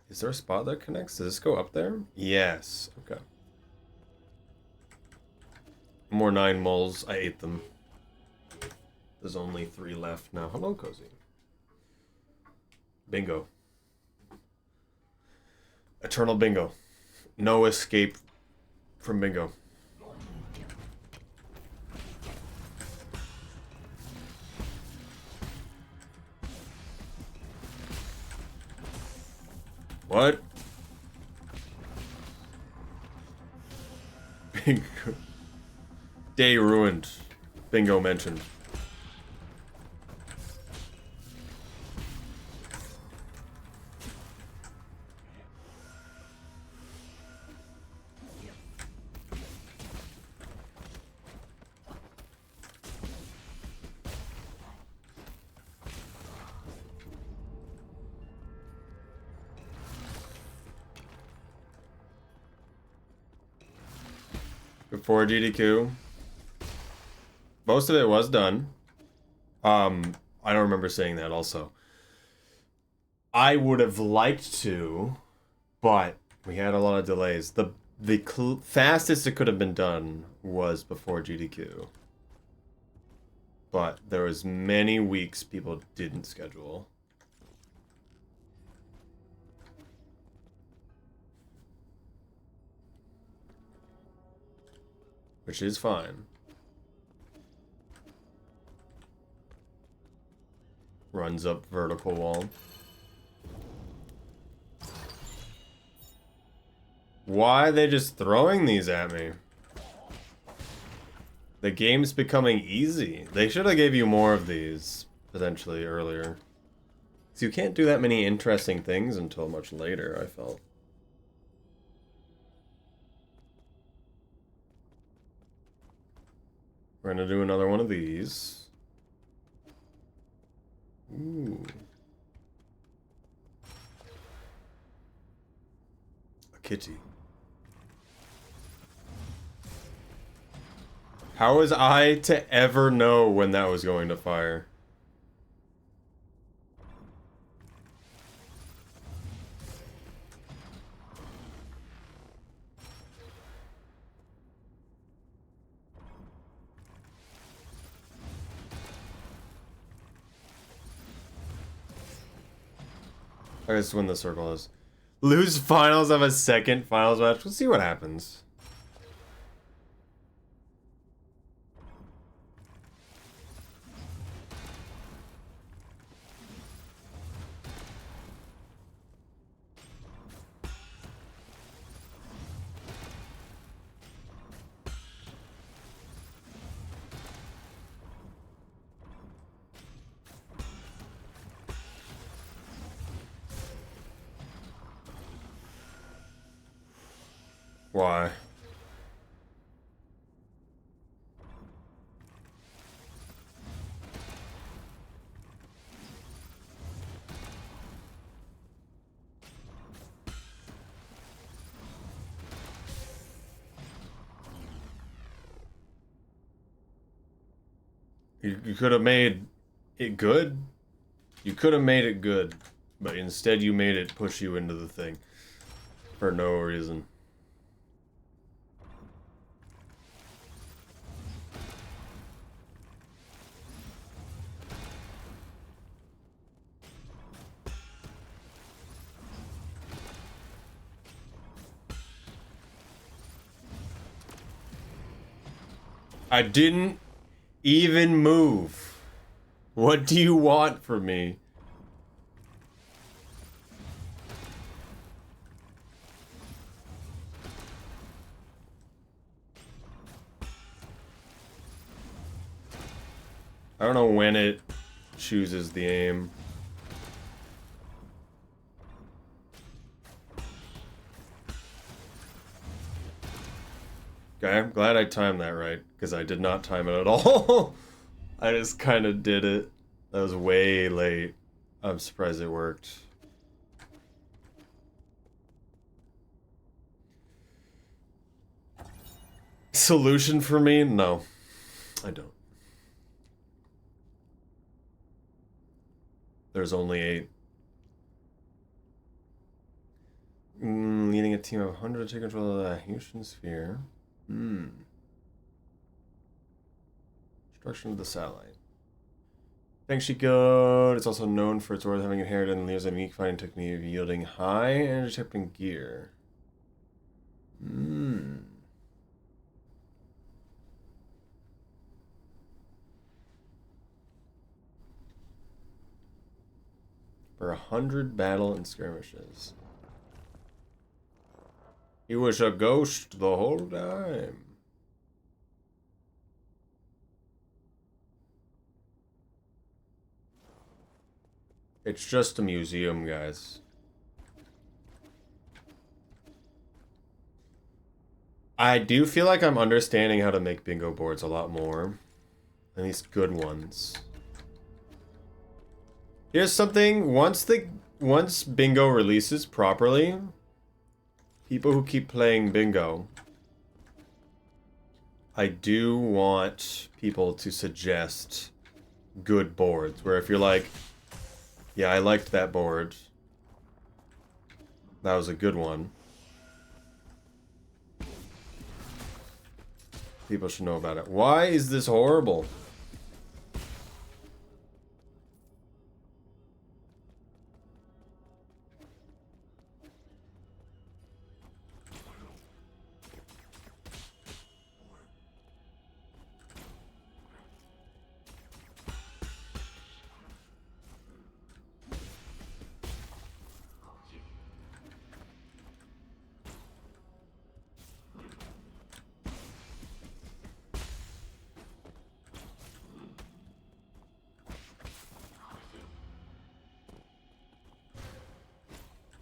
Is there a spot that connects? Does this go up there? Yes. Okay. More 9 moles. I ate them. There's only 3 left now. Hello, Cozy. Bingo. Eternal bingo. No escape from bingo. What? Bingo. Day ruined. Bingo mentioned. Before GDQ. Most of it was done. I don't remember saying that also. I would have liked to, but we had a lot of delays. The fastest it could have been done was before GDQ. But there was many weeks people didn't schedule. Which is fine. Runs up vertical wall. Why are they just throwing these at me? The game's becoming easy. They should have gave you more of these, potentially, earlier. So you can't do that many interesting things until much later, I felt. We're gonna do another one of these. Ooh. A kitty. How was I to ever know when that was going to fire? I guess when the circle is. Lose finals of a second finals match. We'll see what happens. Why? You could have made it good. You could have made it good, but instead you made it push you into the thing for no reason. I didn't even move. What do you want from me? I don't know when it chooses the aim. Okay, I'm glad I timed that right, because I did not time it at all. I just kind of did it. That was way late. I'm surprised it worked. Solution for me? No, I don't. There's only 8. Leading a team of 100 to take control of the Houston sphere. Destruction of the satellite. Thanks, Chico. It's also known for its worth having inherited and Leo's unique fighting technique of yielding high energy tipping gear. For 100 battle and skirmishes. He was a ghost the whole time. It's just a museum, guys. I do feel like I'm understanding how to make bingo boards a lot more. At least good ones. Here's something, once bingo releases properly, people who keep playing bingo, I do want people to suggest good boards. Where if you're like, yeah, I liked that board. That was a good one. People should know about it. Why is this horrible?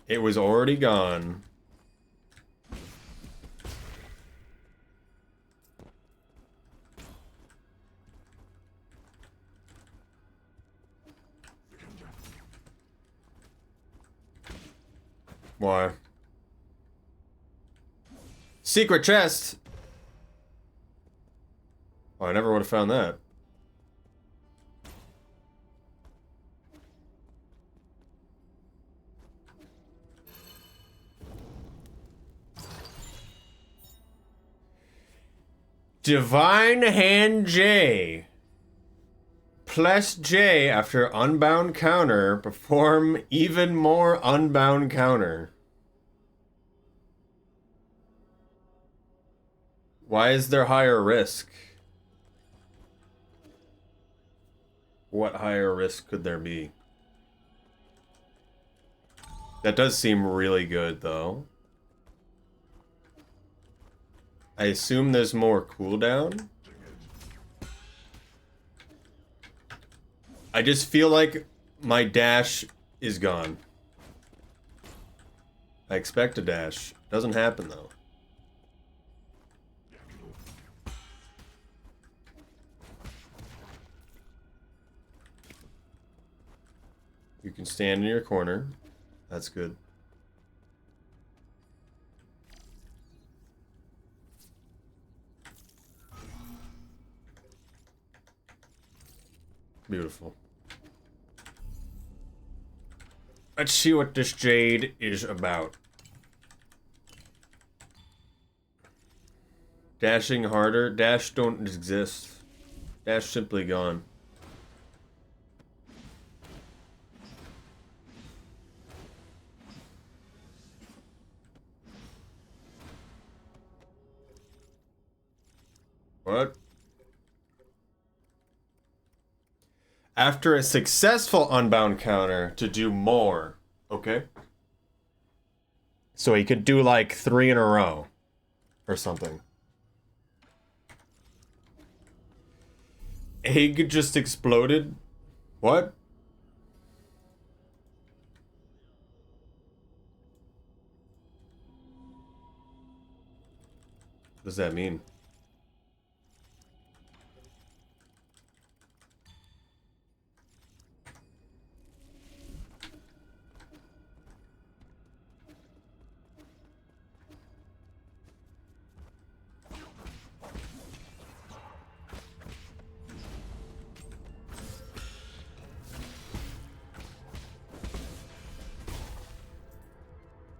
It was already gone. Why? Secret chest! Oh, I never would have found that. Divine Hand J. Press J after unbound counter. Perform even more unbound counter. Why is there higher risk? What higher risk could there be? That does seem really good, though. I assume there's more cooldown. I just feel like my dash is gone. I expect a dash. Doesn't happen, though. You can stand in your corner. That's good. Beautiful. Let's see what this jade is about. Dashing harder. Dash don't exist. Dash simply gone. What? After a successful unbound counter to do more. Okay. So he could do like 3 in a row. Or something. Egg just exploded? What? What does that mean?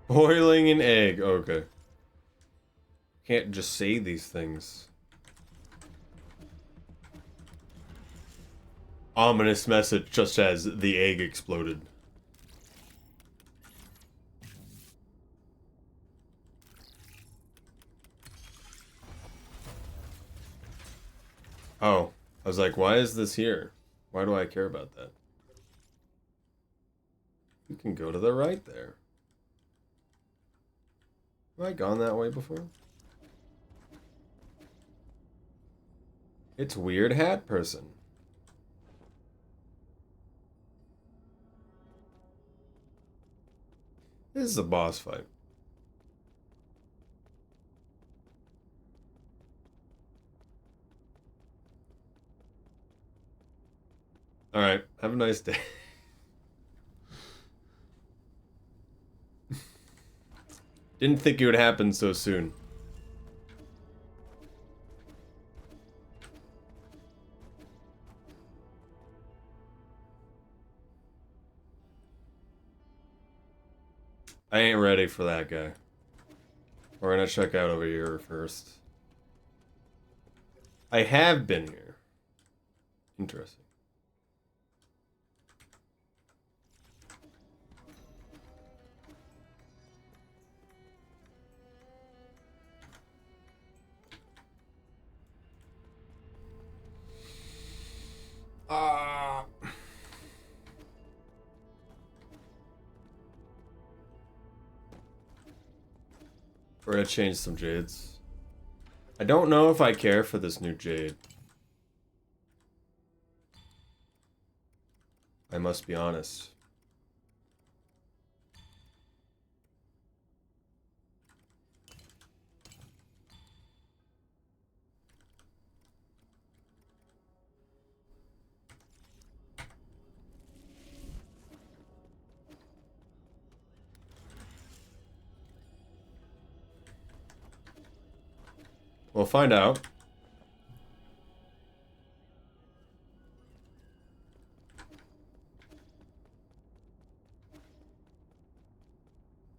Boiling an egg. Okay. Can't just say these things. Ominous message just as the egg exploded. Oh. I was like, why is this here? Why do I care about that? You can go to the right there. Have I gone that way before? It's Weird Hat Person. This is a boss fight. Alright, have a nice day. Didn't think it would happen so soon. I ain't ready for that guy. We're gonna check out over here first. I have been here. Interesting. We're gonna change some jades. I don't know if I care for this new jade. I must be honest. We'll find out.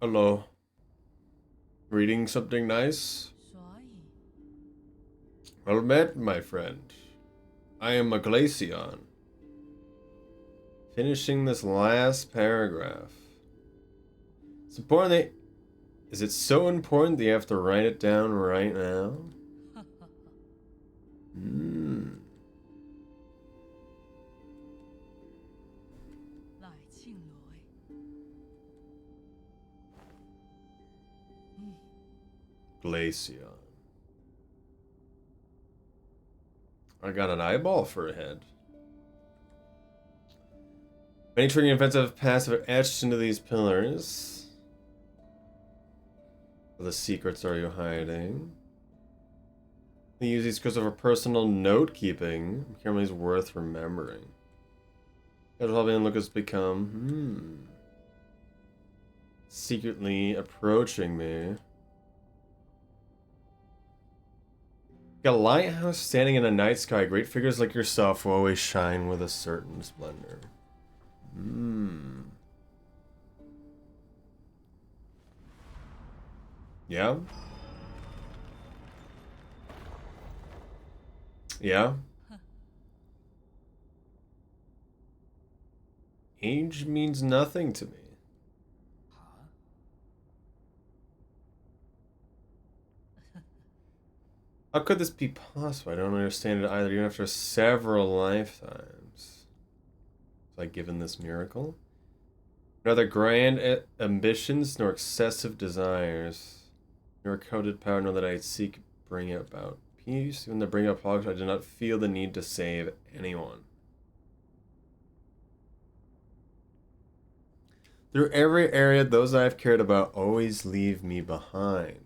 Hello. Reading something nice? Well met, my friend. I am a Glaceon. Finishing this last paragraph. It's important that... Is it so important that you have to write it down right now? Glaceon. I got an eyeball for a head. Many triggering offensive passive are etched into these pillars. What the secrets are you hiding? They use these skills over personal note keeping. Apparently is worth remembering. That's how Lucas become. Secretly approaching me. Got a lighthouse standing in a night sky. Great figures like yourself will always shine with a certain splendor. Yeah? Yeah? Age means nothing to me. How could this be possible? I don't understand it either, even after several lifetimes. Was I given this miracle? Neither grand ambitions nor excessive desires, nor coded power, nor that I seek bring about peace. Even to bring up politics, I do not feel the need to save anyone. Through every area, those I've cared about always leave me behind.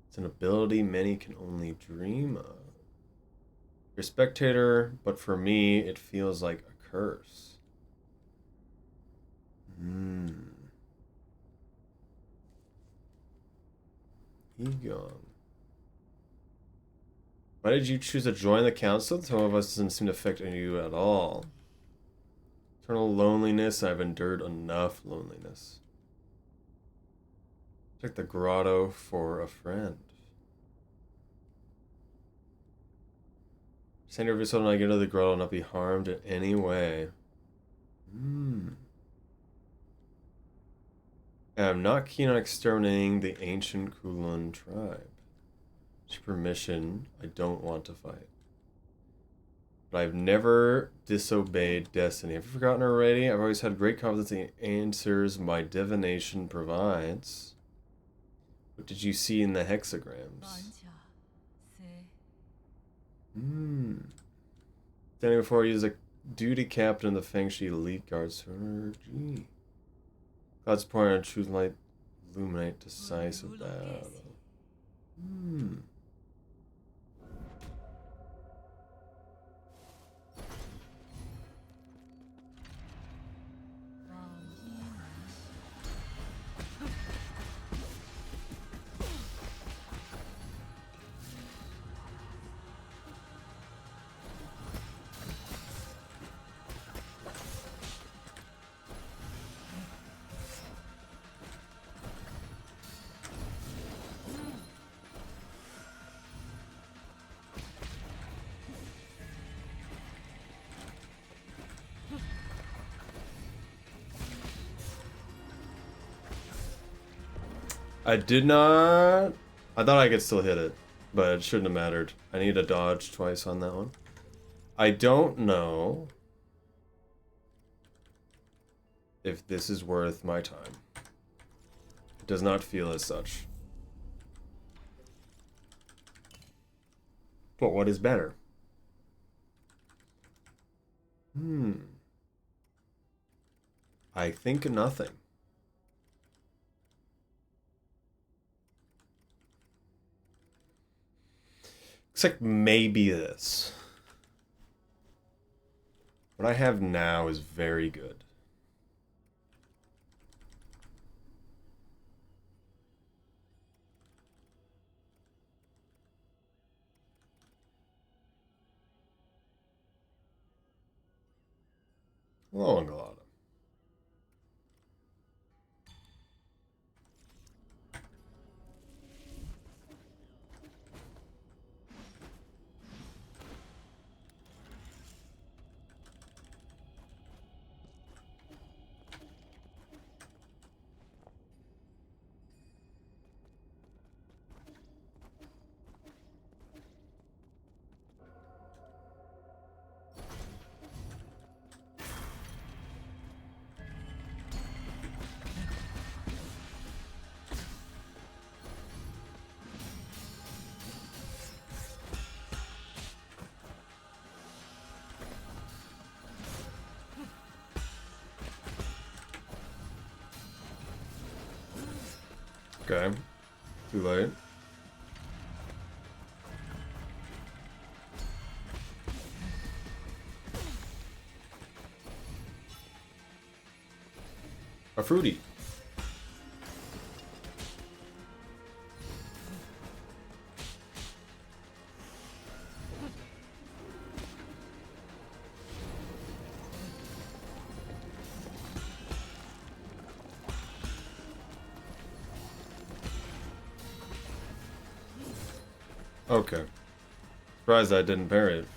It's an ability many can only dream of. You're a spectator, but for me, it feels like a curse. Egon. Why did you choose to join the council? Some of us doesn't seem to affect you at all. Eternal loneliness. I've endured enough loneliness. Check the grotto for a friend. Stand over so I get into the grotto and not be harmed in any way. I'm not keen on exterminating the ancient Kulon tribe. To permission, I don't want to fight. But I've never disobeyed destiny. Have you forgotten already? I've always had great confidence in the answers my divination provides. What did you see in the hexagrams? Standing before you is a duty captain of the Fengshi elite guards. Gee. God's point on truth light illuminate decisive battle. I did not... I thought I could still hit it, but it shouldn't have mattered. I need to dodge twice on that one. I don't know if this is worth my time. It does not feel as such. But what is better? I think nothing. Looks like maybe this. What I have now is very good. Hello, Angelada. Okay. Too late. A fruity. Okay. Surprised I didn't parry it.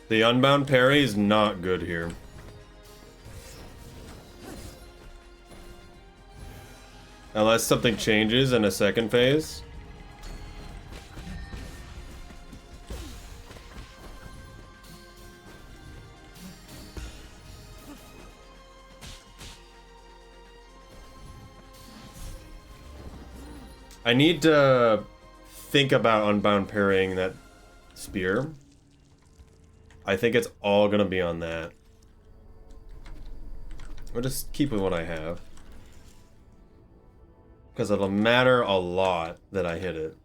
The unbound parry is not good here. Unless something changes in a second phase. I need to think about unbound parrying that spear. I think it's all gonna be on that. I'll just keep with what I have. Because it'll matter a lot that I hit it.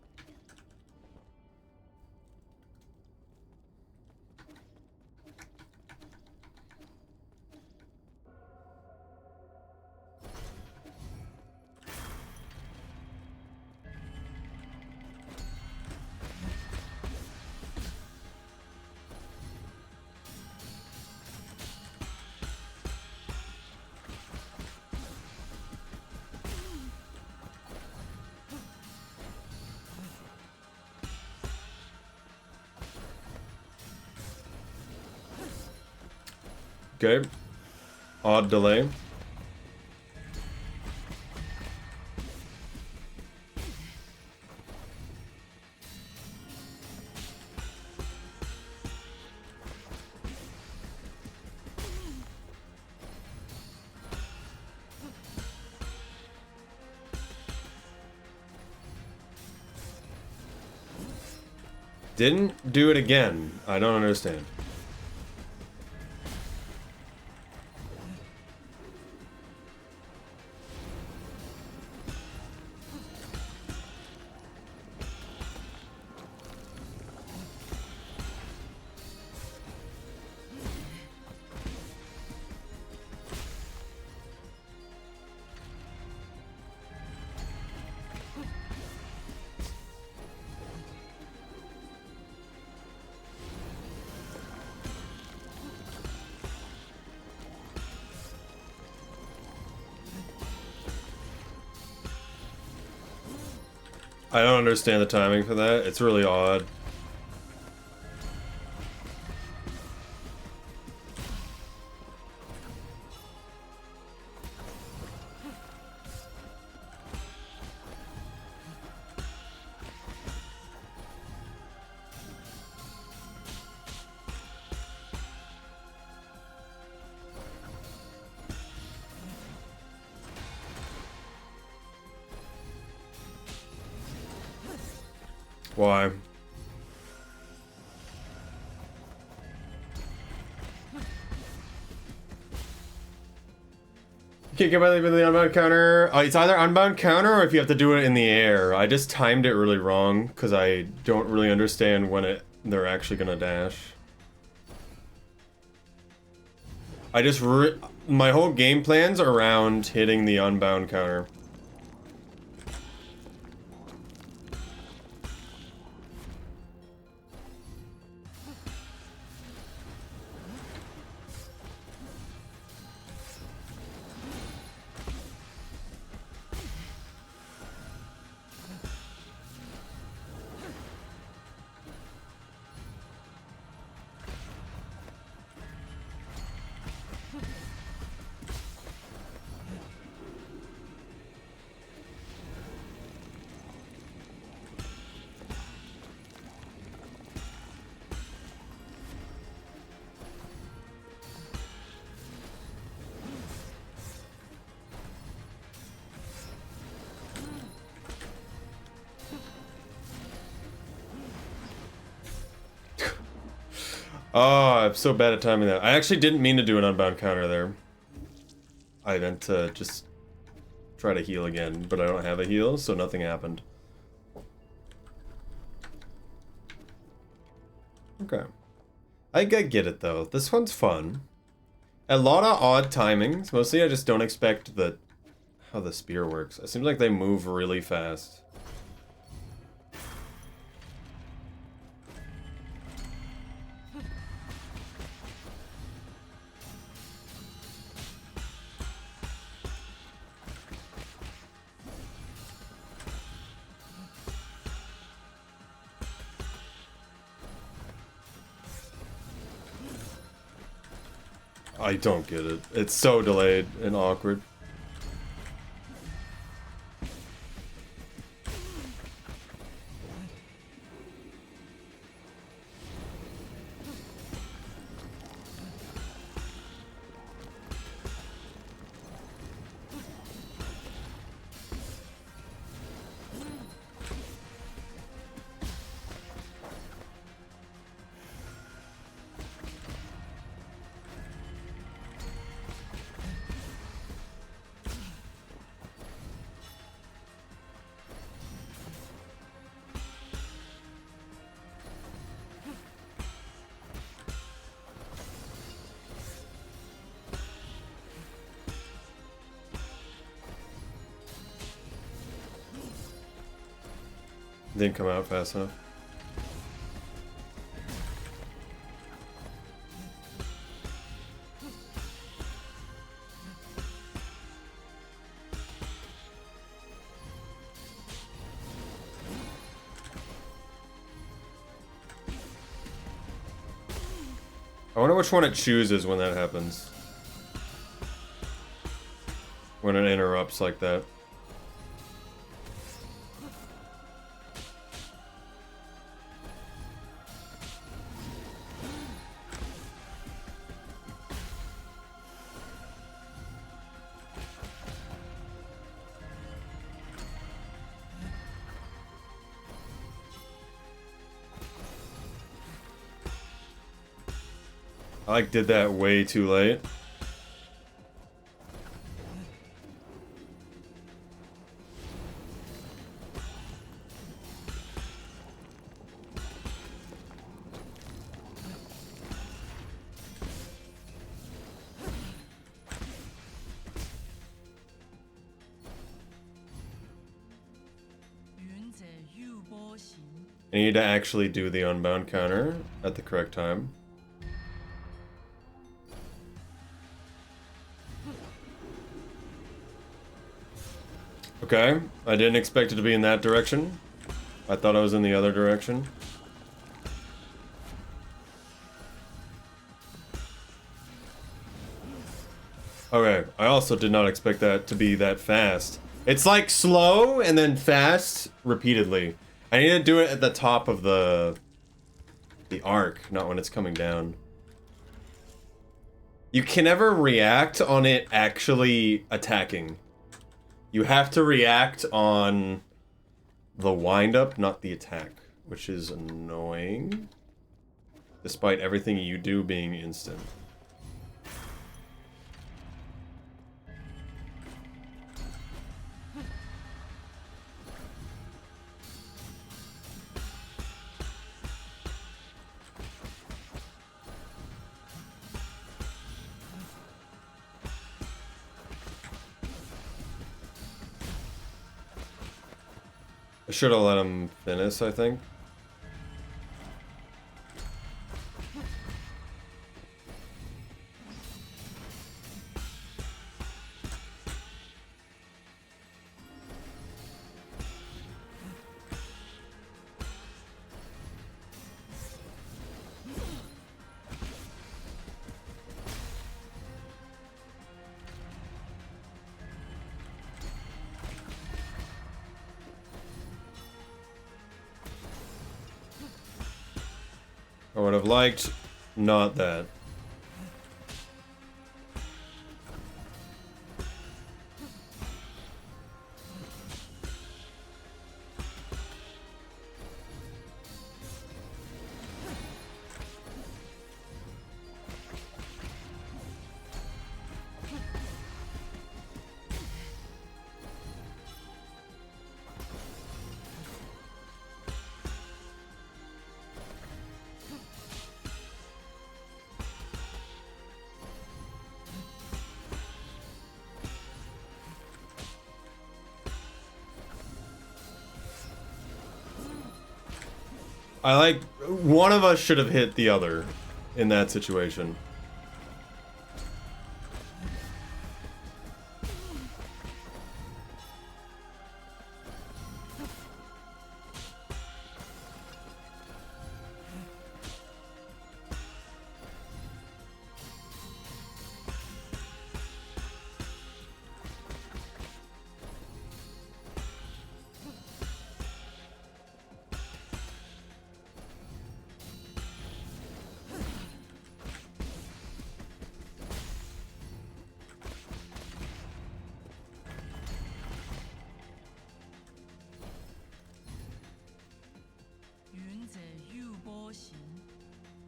Okay. Odd delay. Didn't do it again. I don't understand. I don't understand the timing for that. It's really odd. Why? You can't get by leaving the unbound counter. It's either unbound counter or if you have to do it in the air. I just timed it really wrong because I don't really understand when they're actually gonna dash. My whole game plan's around hitting the unbound counter. Oh, I'm so bad at timing that. I actually didn't mean to do an unbound counter there. I meant to just try to heal again, but I don't have a heal, so nothing happened. Okay. I get it though. This one's fun. A lot of odd timings. Mostly I just don't expect how the spear works. It seems like they move really fast. I don't get it. It's so delayed and awkward. Didn't come out fast enough. I wonder which one it chooses when that happens. When it interrupts like that. I did that way too late. I need to actually do the unbound counter at the correct time. Okay, I didn't expect it to be in that direction. I thought I was in the other direction. Okay, I also did not expect that to be that fast. It's like slow and then fast repeatedly. I need to do it at the top of the arc, not when it's coming down. You can never react on it actually attacking. You have to react on the wind-up, not the attack. which is annoying. Despite everything you do being instant. I should have let him finish, I think. I would have liked not that. I like, one of us should have hit the other in that situation.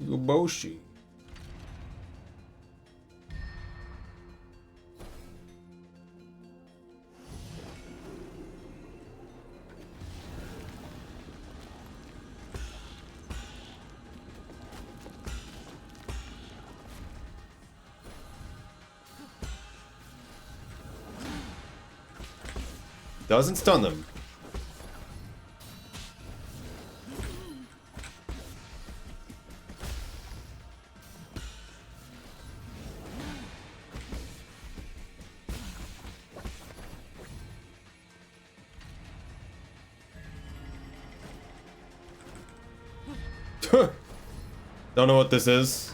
Yuboshi. Doesn't stun them. Don't know what this is.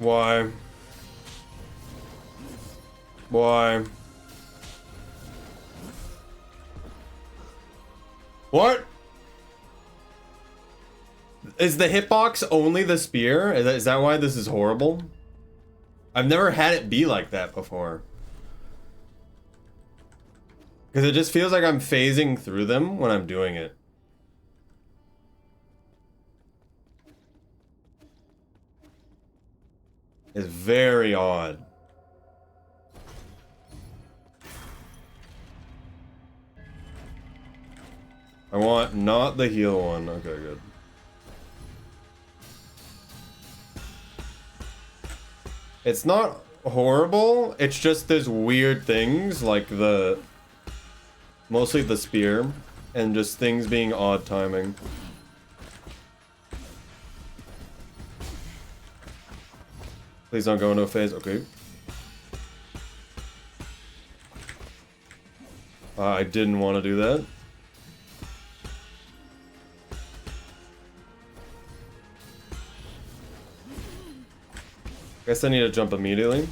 Why? Why? What? Is the hitbox only the spear? Is that why this is horrible? I've never had it be like that before. Because it just feels like I'm phasing through them when I'm doing it. It's very odd. I want not the heal one. Okay, good. It's not horrible. It's just there's weird things like mostly the spear and just things being odd timing. Please don't go into a phase. Okay. I didn't want to do that. Guess I need to jump immediately.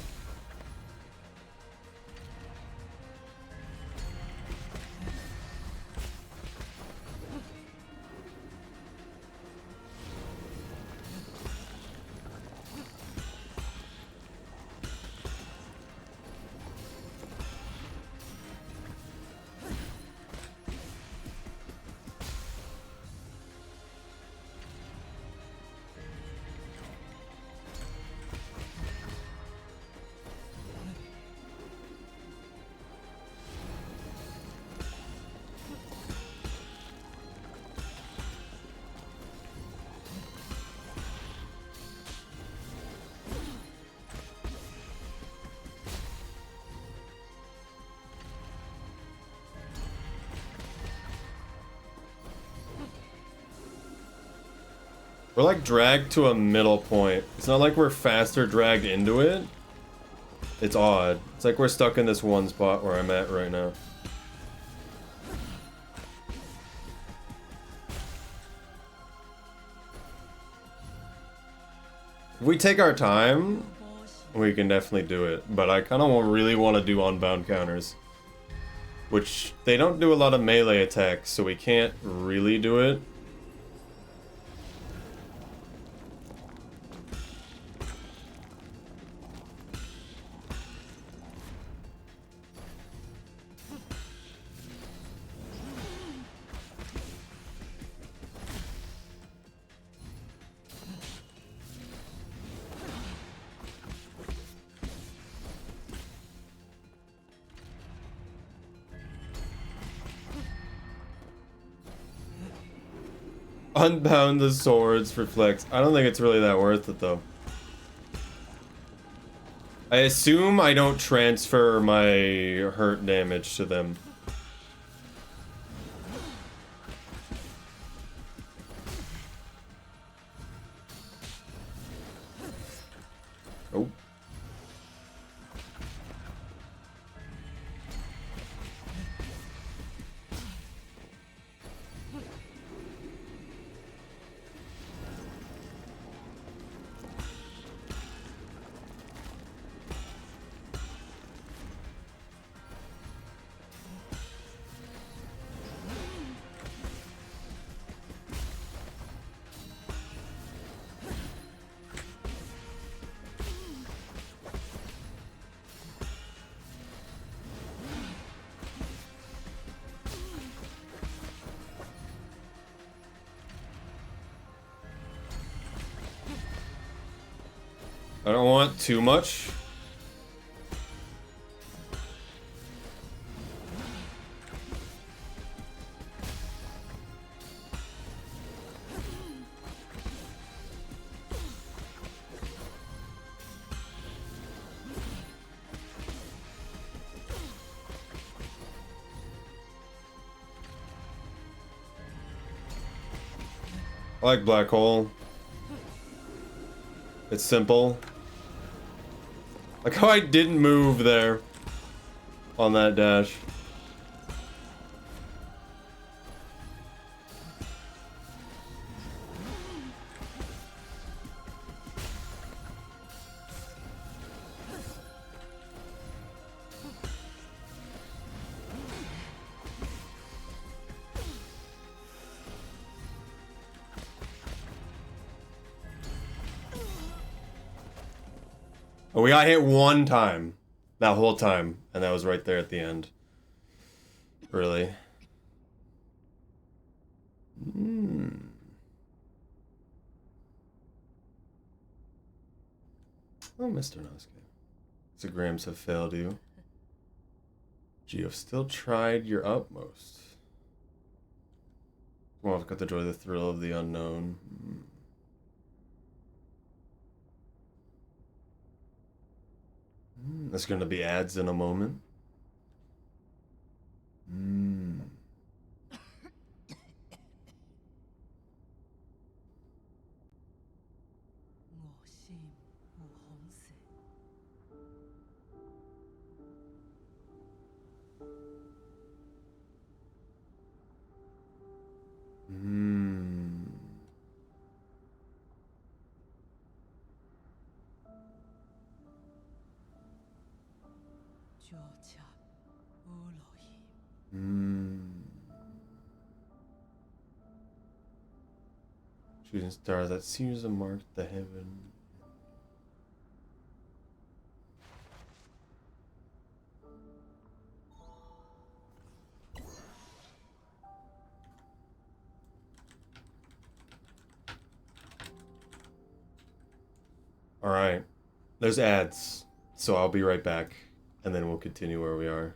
We're like dragged to a middle point. It's not like we're faster dragged into it. It's odd. It's like we're stuck in this one spot where I'm at right now. If we take our time, we can definitely do it. But I kind of really want to do unbound counters. Which, they don't do a lot of melee attacks, so we can't really do it. Unbound the swords for flex. I don't think it's really that worth it though. I assume I don't transfer my hurt damage to them. Oh. I don't want too much. I like black hole. It's simple. Like how I didn't move there on that dash. Oh, we got hit one time. That whole time. And that was right there at the end. Really? Oh, Mr. Nosuke. The grams have failed you. You have still tried your utmost. Well, I've got to enjoy the thrill of the unknown. Hmm. There's gonna be ads in a moment. Shooting star that seems to mark the heaven. Alright. There's ads. So I'll be right back. And then we'll continue where we are.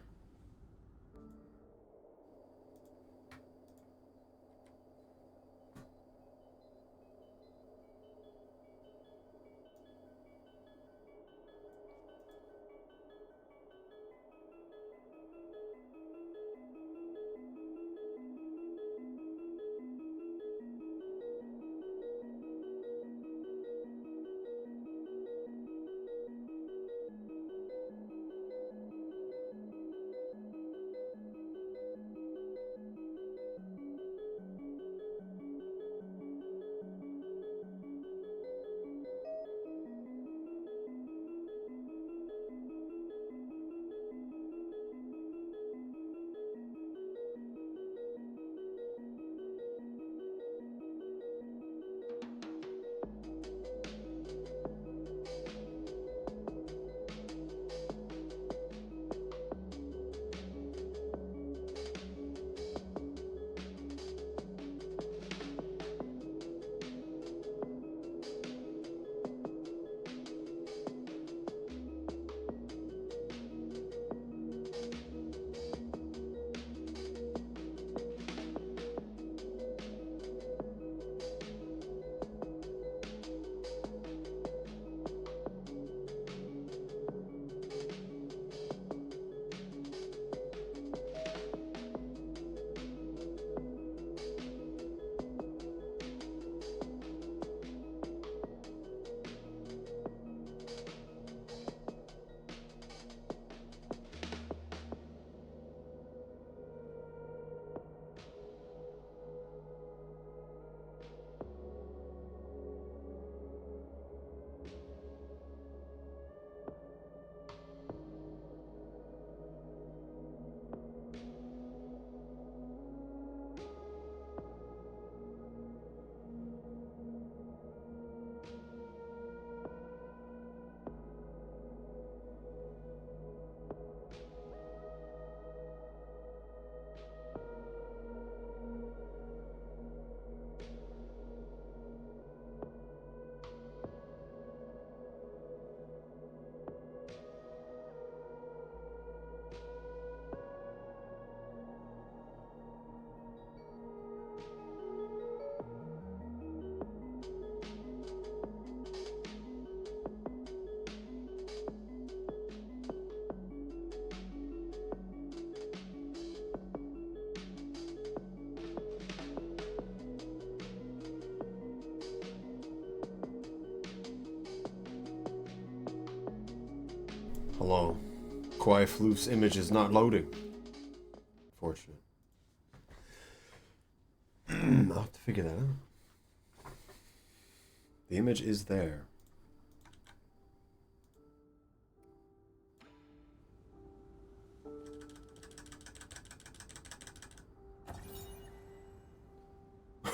Hello. Kwai Floof's image is not loading. Fortunate. I'll have to figure that out. The image is there.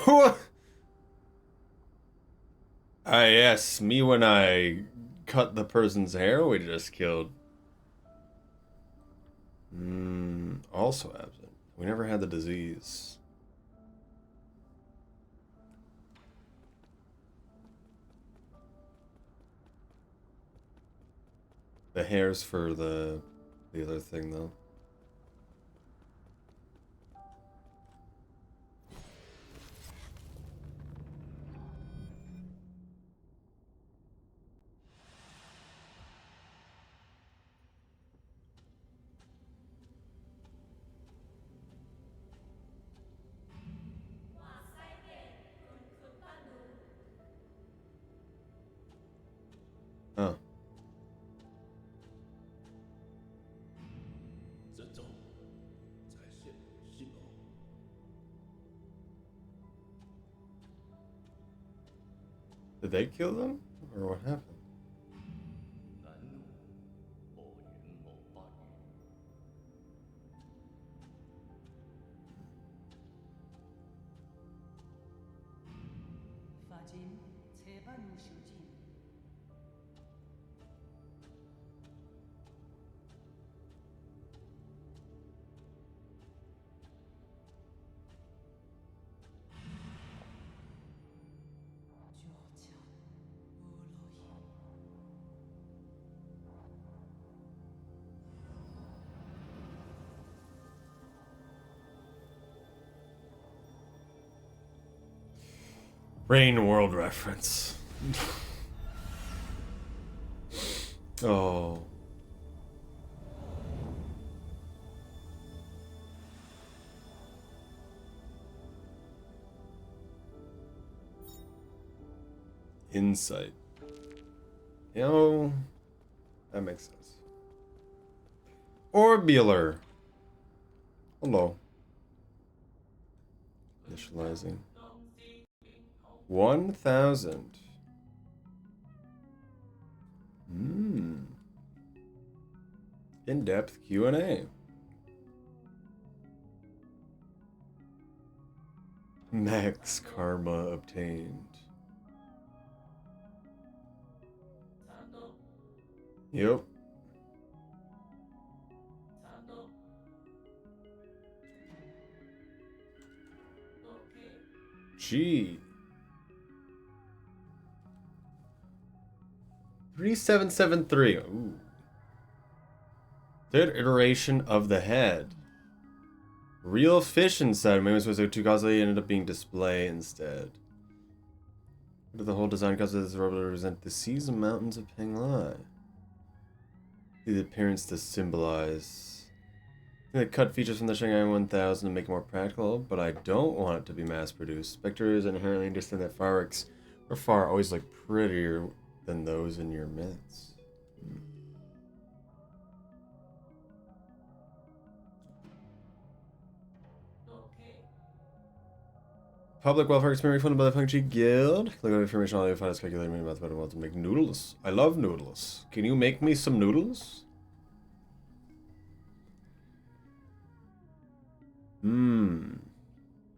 What? Ah, yes, me when I cut the person's hair we just killed. Also absent. We never had the disease. The hair's for the other thing though. Did they kill them? Or what happened? Rain World reference. Oh. Insight. You know, that makes sense. Orbular. Hello. Initializing. 1,000. In-depth Q&A. Max karma obtained. Yep. Gee. 3773. Ooh. Third iteration of the head. Real fish inside. Maybe it was supposed to be too costly. It ended up being display instead. What did the whole design cause of this robot to represent the seas and mountains of Penglai? The appearance to symbolize. They cut features from the Shanghai 1000 to make it more practical, but I don't want it to be mass produced. Spectres inherently understand that fireworks are far always look prettier than those in your myths. Public welfare experiment funded by the Punchy Guild. Look at information on the finance calculator about the better to make noodles. I love noodles. Can you make me some noodles?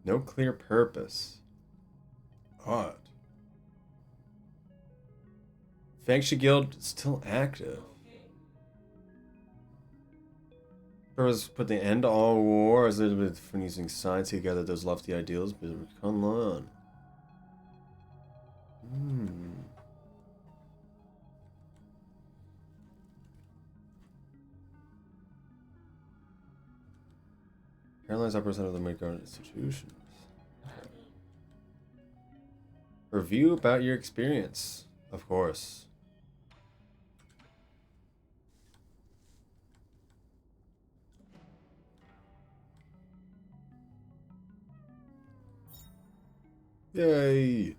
No clear purpose. Odd. Fangshi Guild still active. Purpose put the end to all war as it been from using science to gather those lofty ideals, but come on. Paralyzed operation of the main government institutions. Okay. Review about your experience, of course. Yay!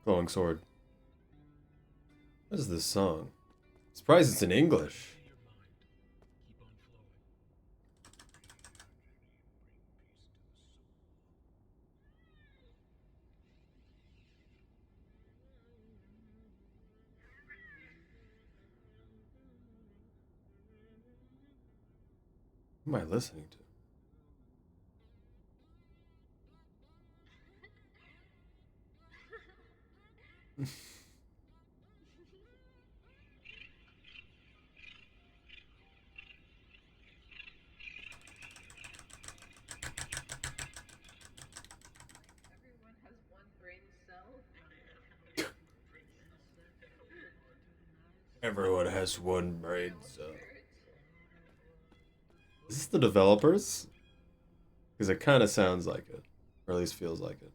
Glowing sword. What is this song? Surprised it's in English. What am I listening to? Everyone has one brain cell. Is this the developers? Because it kind of sounds like it. Or at least feels like it.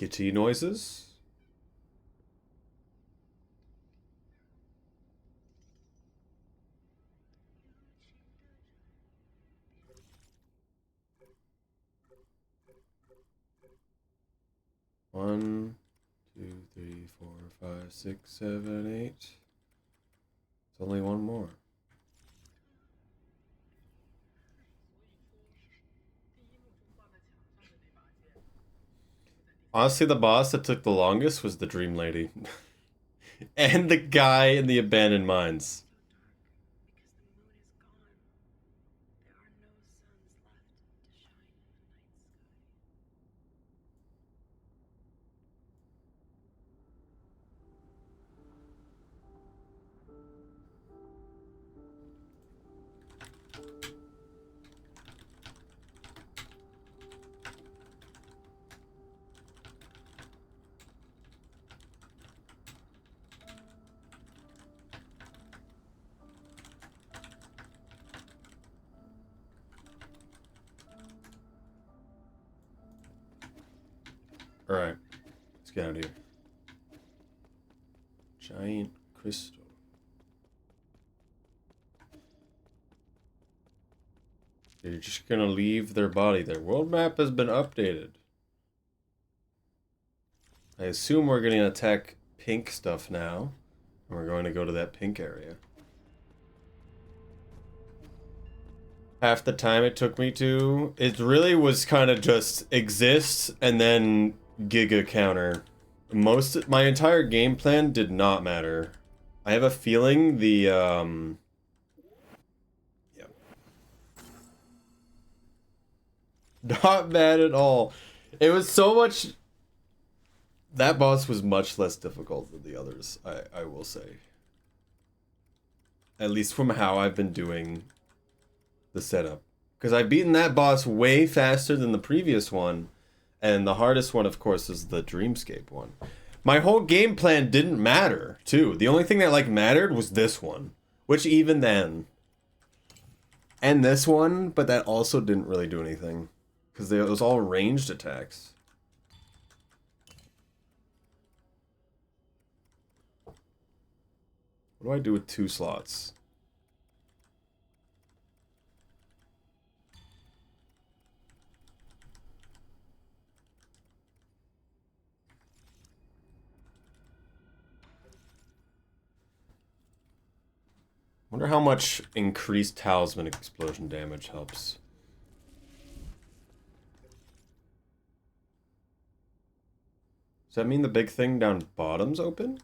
kitty noises. One, 2, 3, 4, 5, 6, 7, 8. It's only one more. Honestly, the boss that took the longest was the Dream Lady. And the guy in the abandoned mines. Alright, let's get out of here. Giant crystal. You're just gonna leave their body there. World map has been updated. I assume we're gonna attack pink stuff now. And we're going to go to that pink area. Half the time it took me to, it really was kind of just exist and then giga counter. My entire game plan did not matter. I have a feeling the, yeah. Not bad at all. It was so much, that boss was much less difficult than the others, I will say. At least from how I've been doing the setup. Because I've beaten that boss way faster than the previous one. And the hardest one, of course, is the Dreamscape one. My whole game plan didn't matter, too. The only thing that, like, mattered was this one. Which even then... And this one, but that also didn't really do anything. Because it was all ranged attacks. What do I do with 2 slots? Wonder how much increased talisman explosion damage helps. Does that mean the big thing down bottom's open?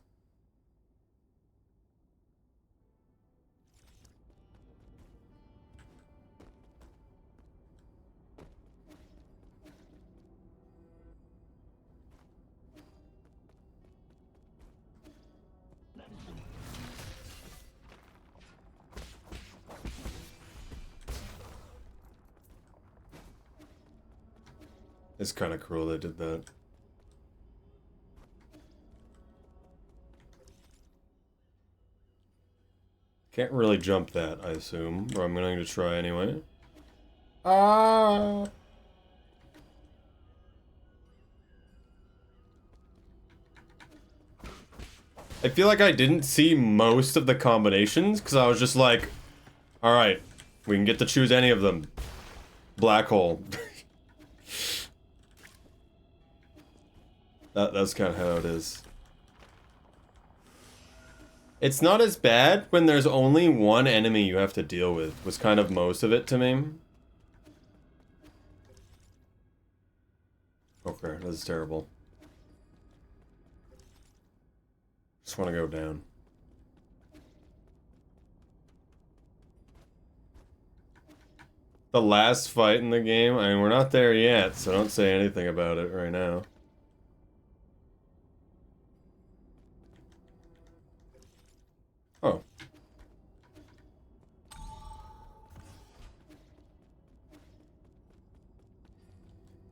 It's kind of cruel they did that. Can't really jump that, I assume, or I'm going to try anyway. Ah! I feel like I didn't see most of the combinations, because I was just like, alright, we can get to choose any of them. Black hole. That's kind of how it is. It's not as bad when there's only one enemy you have to deal with, was kind of most of it to me. Okay, this is terrible. Just want to go down. The last fight in the game? I mean, we're not there yet, so don't say anything about it right now. Oh.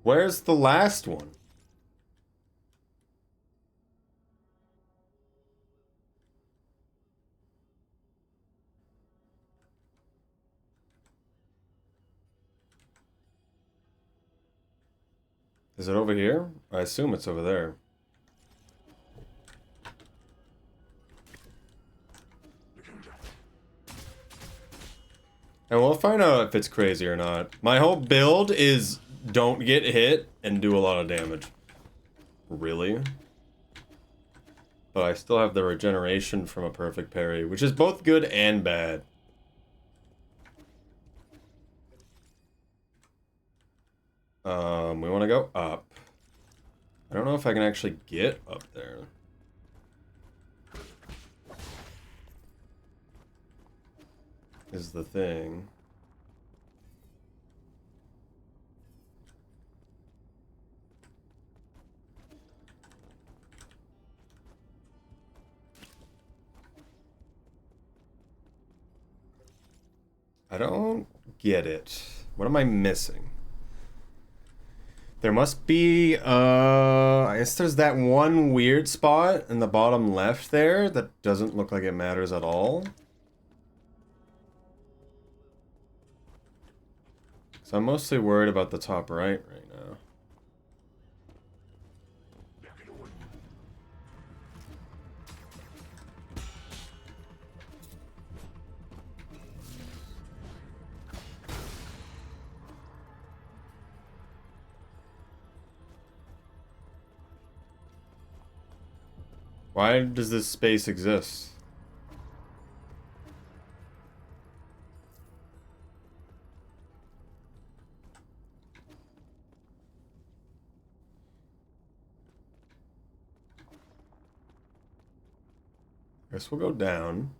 Where's the last one? Is it over here? I assume it's over there. And we'll find out if it's crazy or not. My whole build is don't get hit and do a lot of damage. Really? But I still have the regeneration from a perfect parry, which is both good and bad. We want to go up. I don't know if I can actually get up there. Is the thing. I don't get it. What am I missing? There must be, I guess there's that one weird spot in the bottom left there that doesn't look like it matters at all. So I'm mostly worried about the top right now. Why does this space exist? Guess we'll go down.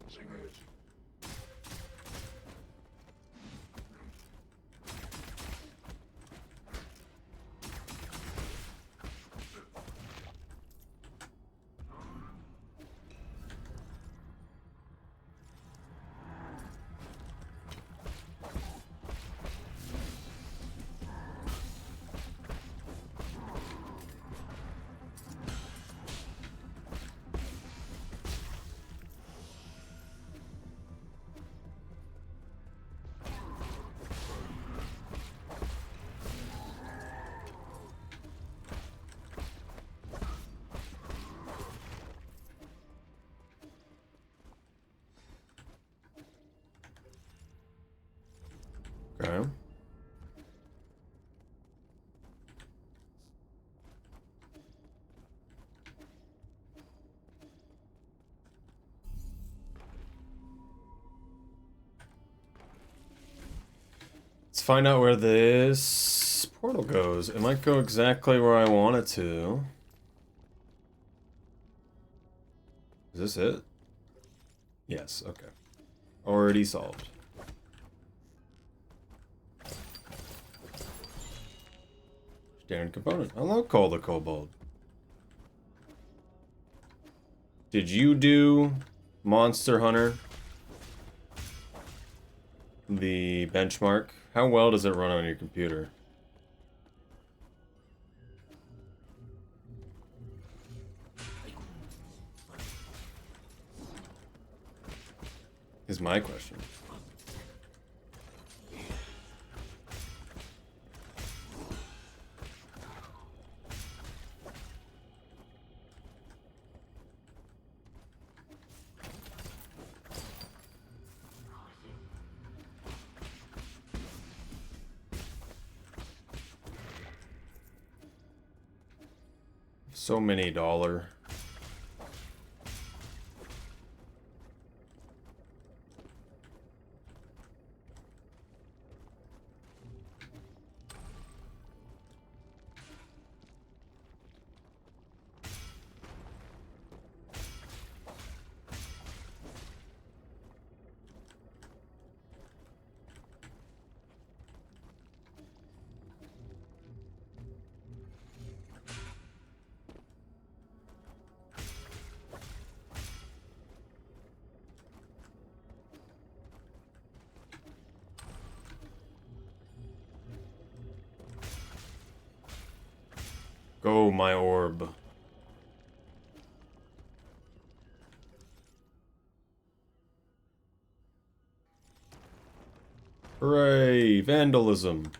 Okay. Let's find out where this portal goes. It might go exactly where I want it to. Is this it? Yes, okay. Already solved. Standard component. Unlock Call the Kobold. Did you do Monster Hunter? The benchmark? How well does it run on your computer? Is my question. So many dollar. Go, my orb. Hooray! Vandalism.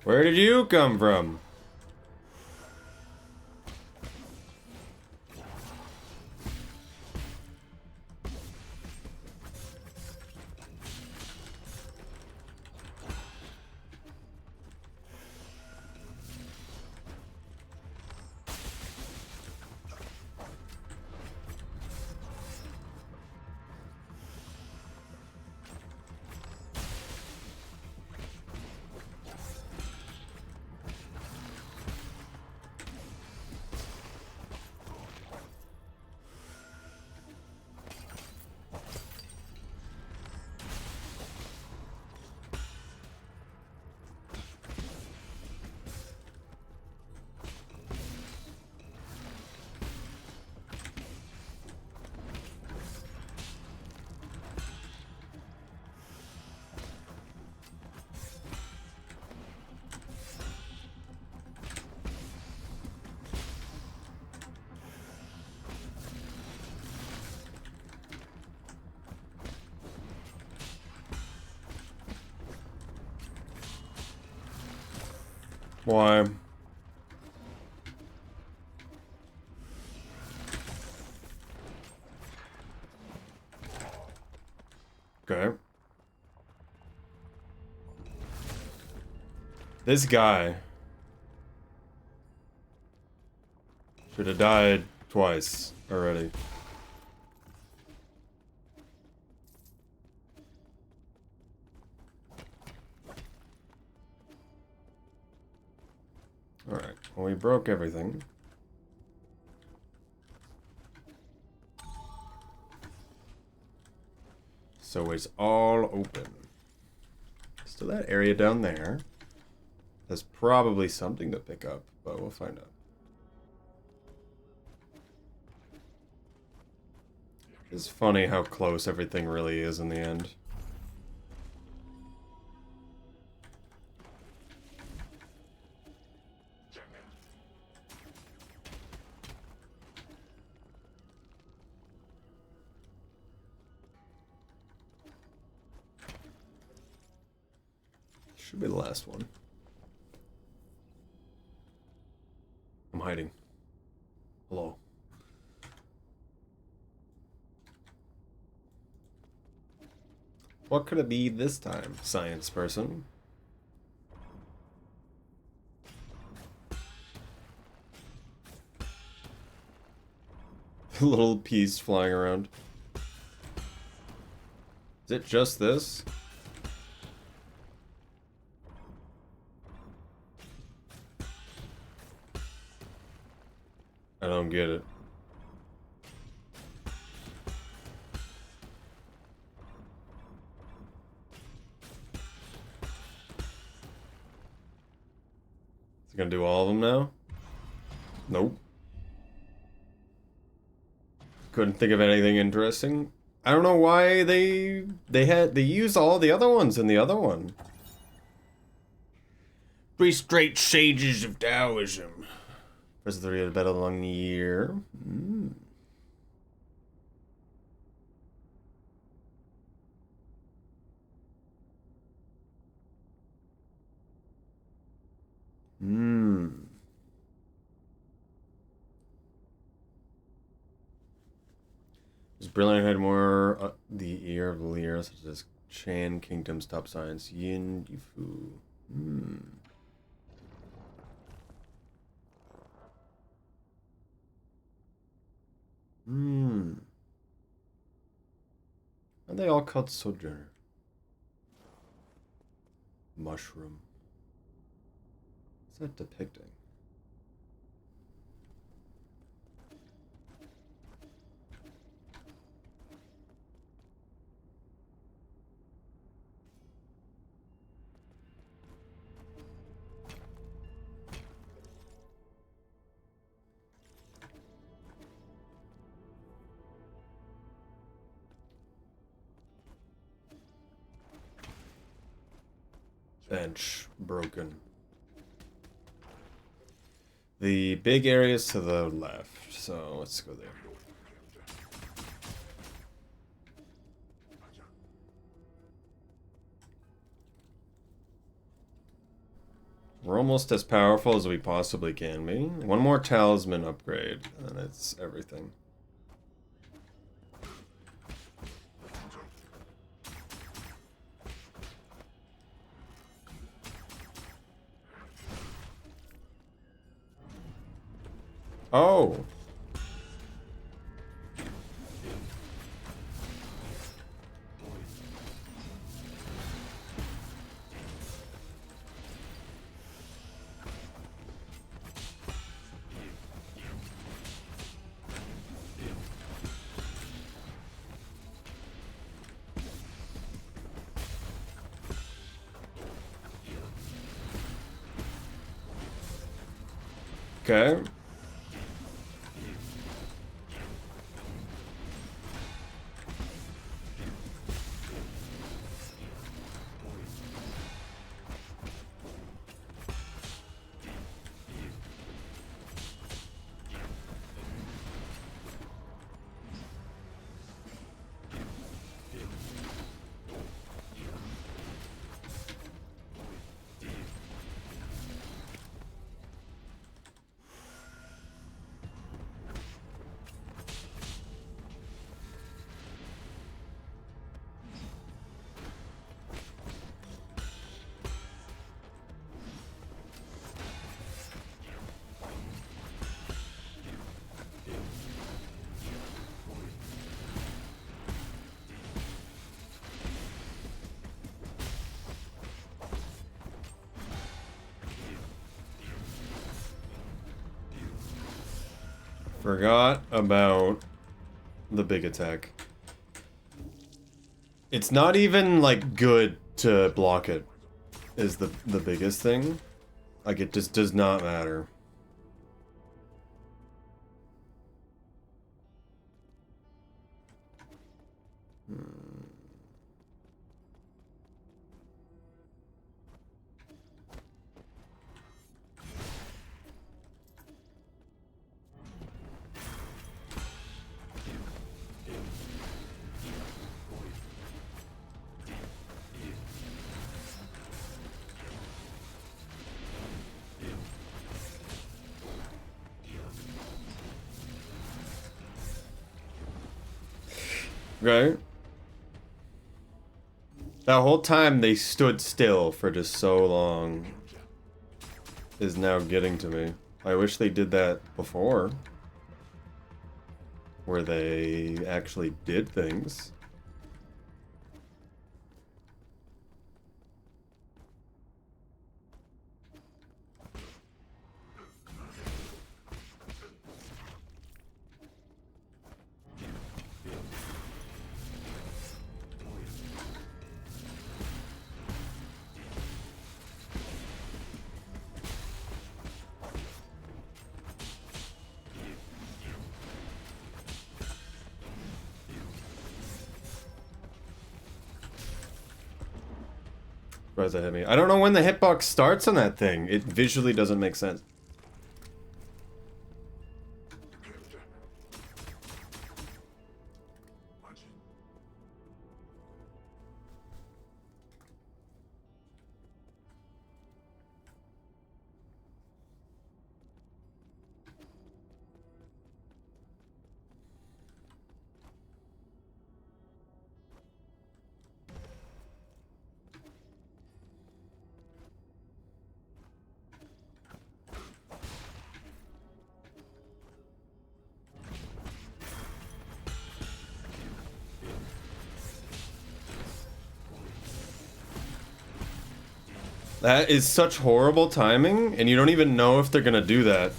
Where did you come from? Why? Okay. This guy should have died twice already. Alright, well, we broke everything. So it's all open. Still that area down there. There's probably something to pick up, but we'll find out. It's funny how close everything really is in the end. Should be the last one. I'm hiding. Hello. What could it be this time, science person? Little piece flying around. Is it just this? I don't get it. Is it gonna do all of them now? Nope. Couldn't think of anything interesting. I don't know why they used all the other ones in the other one. 3 straight sages of Taoism. Press 3 of battle along the year. This brilliant had more the ear of the Lear, such as Chan Kingdom's top science, Yin Yifu. Are they all called Sojourner? Mushroom. What's that depicting? Bench broken. The big area's to the left, so let's go there. We're almost as powerful as we possibly can be. One more talisman upgrade, and it's everything. Oh! Okay. Forgot about the big attack. It's not even, like, good to block it, is the biggest thing. Like, it just does not matter. Right? That whole time they stood still for just so long is now getting to me. I wish they did that before. Where they actually did things. Surprised that hit me. I don't know when the hitbox starts on that thing. It visually doesn't make sense. That is such horrible timing, and you don't even know if they're gonna do that.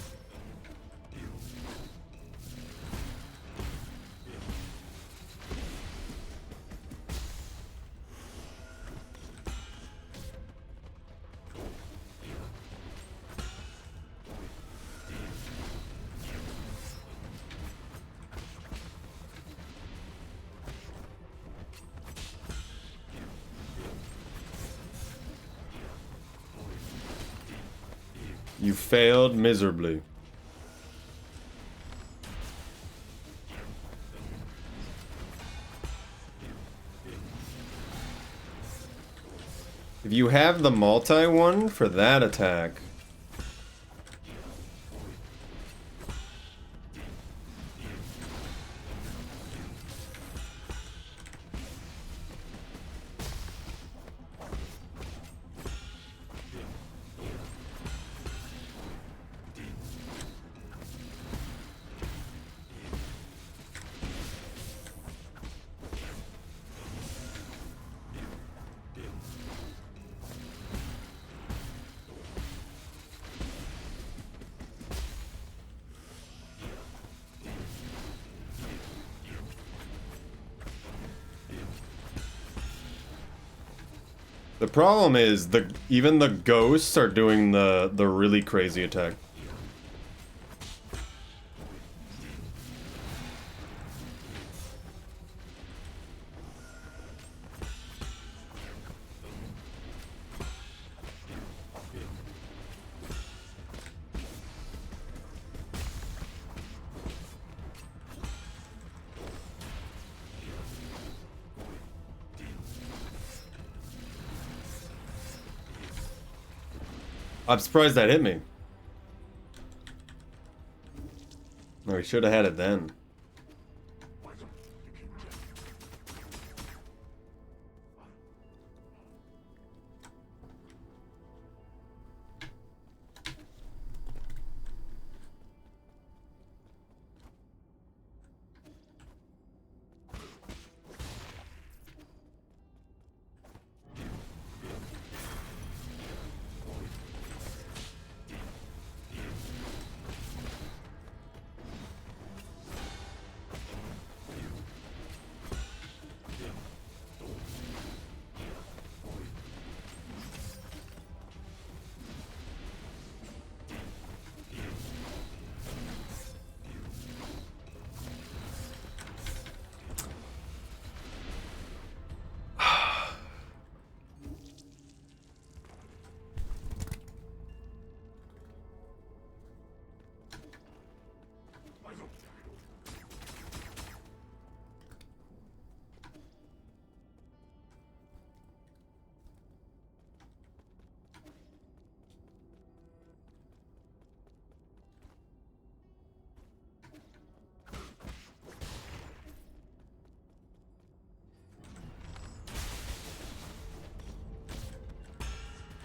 You failed miserably. If you have the multi one for that attack, the problem is even the ghosts are doing the really crazy attack. I'm surprised that hit me. Or he should have had it then.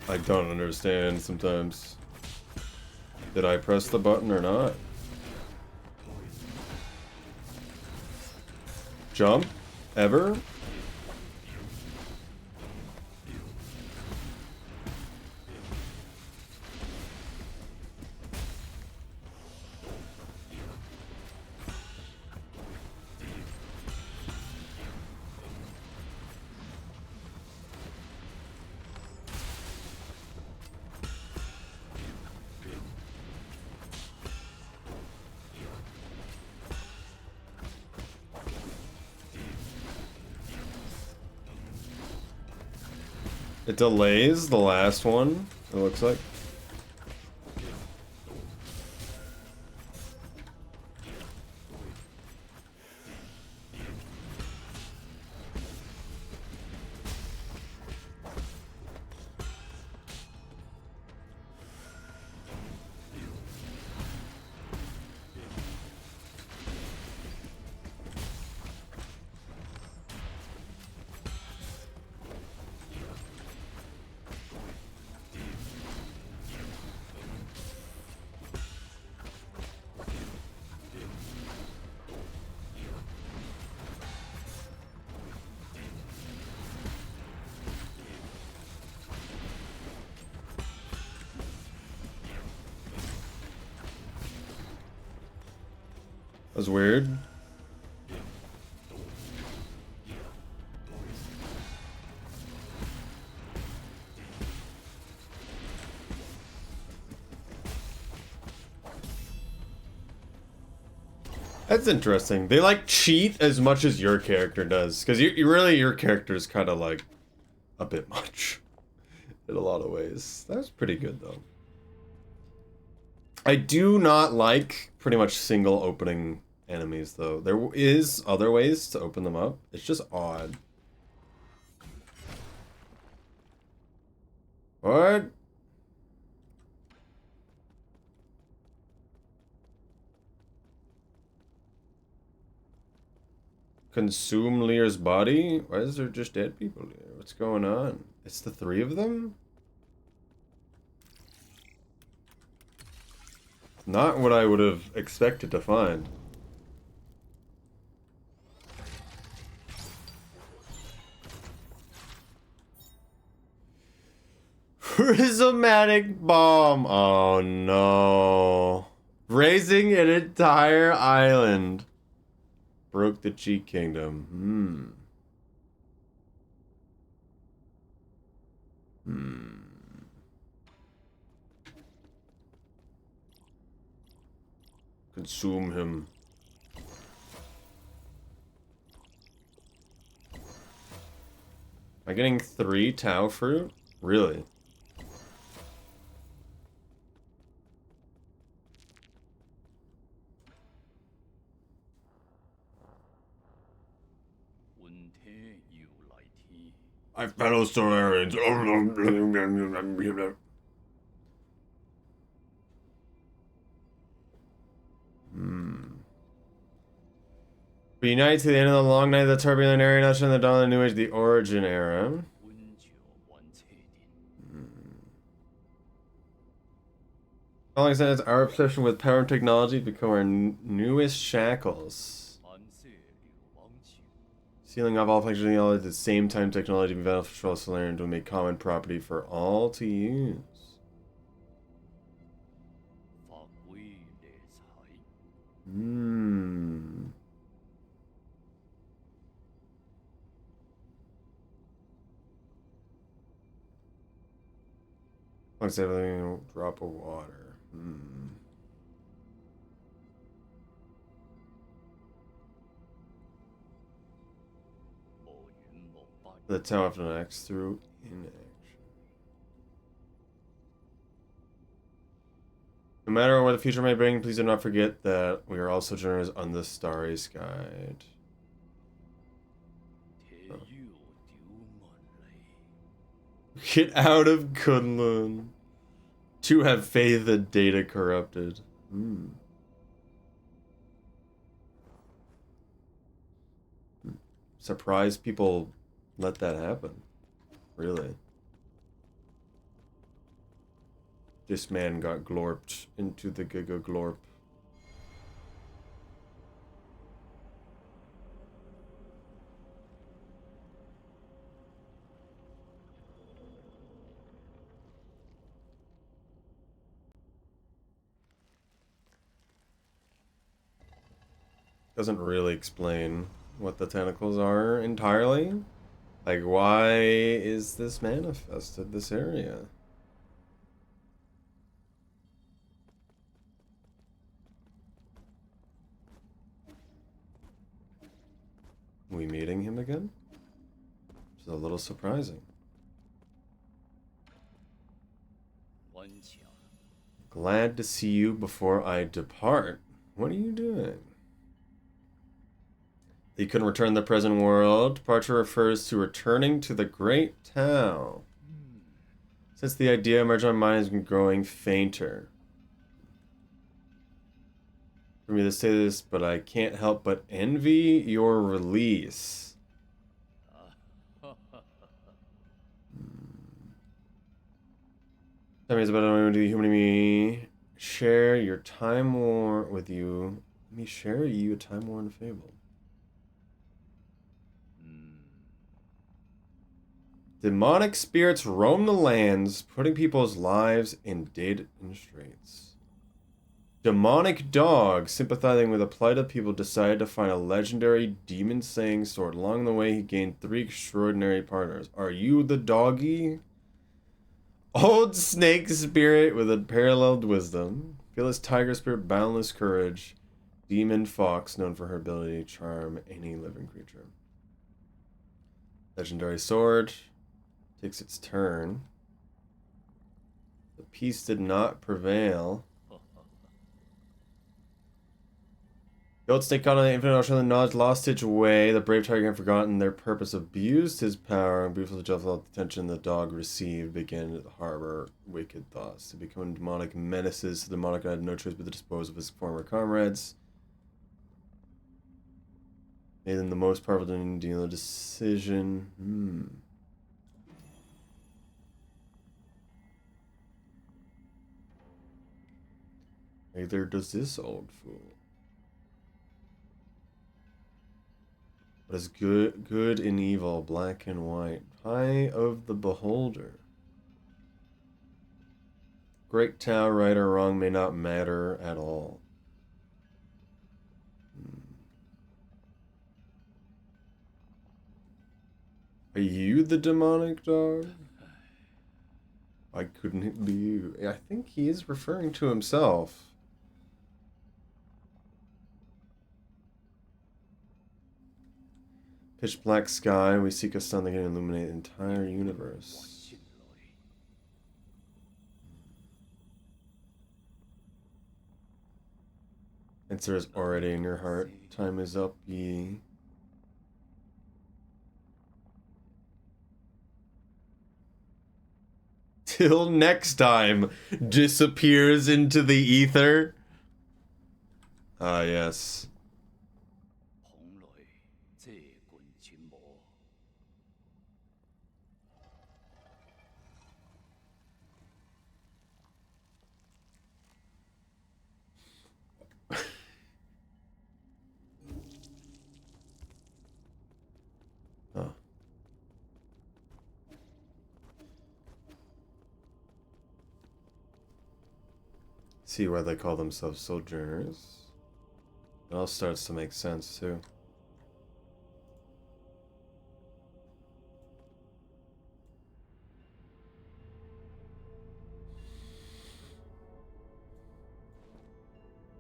I don't understand sometimes. Did I press the button or not? Jump? Ever? It delays the last one, it looks like. That was weird. That's interesting. They like cheat as much as your character does, because you really your character is kind of like a bit much in a lot of ways. That was pretty good though. I do not like pretty much single opening enemies though. There is other ways to open them up. It's just odd. What? Consume Lear's body? Why is there just dead people here? What's going on? It's the three of them? Not what I would have expected to find. Prismatic bomb. Oh no. Raising an entire island. Broke the Cheat Kingdom. Consume him. Am I getting 3 Tau fruit? Really? My fellow Solarians. We unite to the end of the long night of the turbulent era, not in the dawn of the new age, the origin era. Following sentence, our obsession with power and technology become our newest shackles. Sealing off all functionality at the same time, technology and beneficial Solarian will make common property for all to use. Once everything, drop of water. The Tau often acts through inaction. No matter what the future may bring, please do not forget that we are also journeyers on the starry sky. Oh. Get out of Kunlun. To have faith that data corrupted. Surprised people let that happen. Really. This man got glorped into the Giga Glorp. Doesn't really explain what the tentacles are entirely. Like, why is this manifested, this area? We meeting him again? Which is a little surprising. Glad to see you before I depart. What are you doing? You couldn't return to the present world. Departure refers to returning to the Great Tau. Since the idea emerged on my mind has been growing fainter. For me to say this, but I can't help but envy your release. Tell me about it. Do you human me share your time war with you? Let me share you a time worn fable. Demonic spirits roam the lands, putting people's lives in dead and straits. Demonic dogs, sympathizing with the plight of people, decided to find a legendary demon-saying sword. Along the way, he gained 3 extraordinary partners. Are you the doggy? Old snake spirit with unparalleled wisdom. Fearless tiger spirit, boundless courage. Demon fox, known for her ability to charm any living creature. Legendary sword. Takes its turn. The peace did not prevail. Goat snake caught on the infinite ocean, the nods lost its way. The brave tiger had forgotten their purpose, abused his power, and briefly just felt the attention the dog received, began to harbor wicked thoughts. To become demonic menaces, the monarch had no choice but to dispose of his former comrades. Made them the most powerful deal decision. Neither does this old fool. What is good and evil, black and white, eye of the beholder. Great Tao, right or wrong, may not matter at all. Are you the demonic dog? Why couldn't it be you? I think he is referring to himself. Pitch black sky, we seek a sun that can illuminate the entire universe. Answer is already in your heart. Time is up, ye. Till next time, disappears into the ether. Ah, yes. Oh. See why they call themselves sojourners. It all starts to make sense too.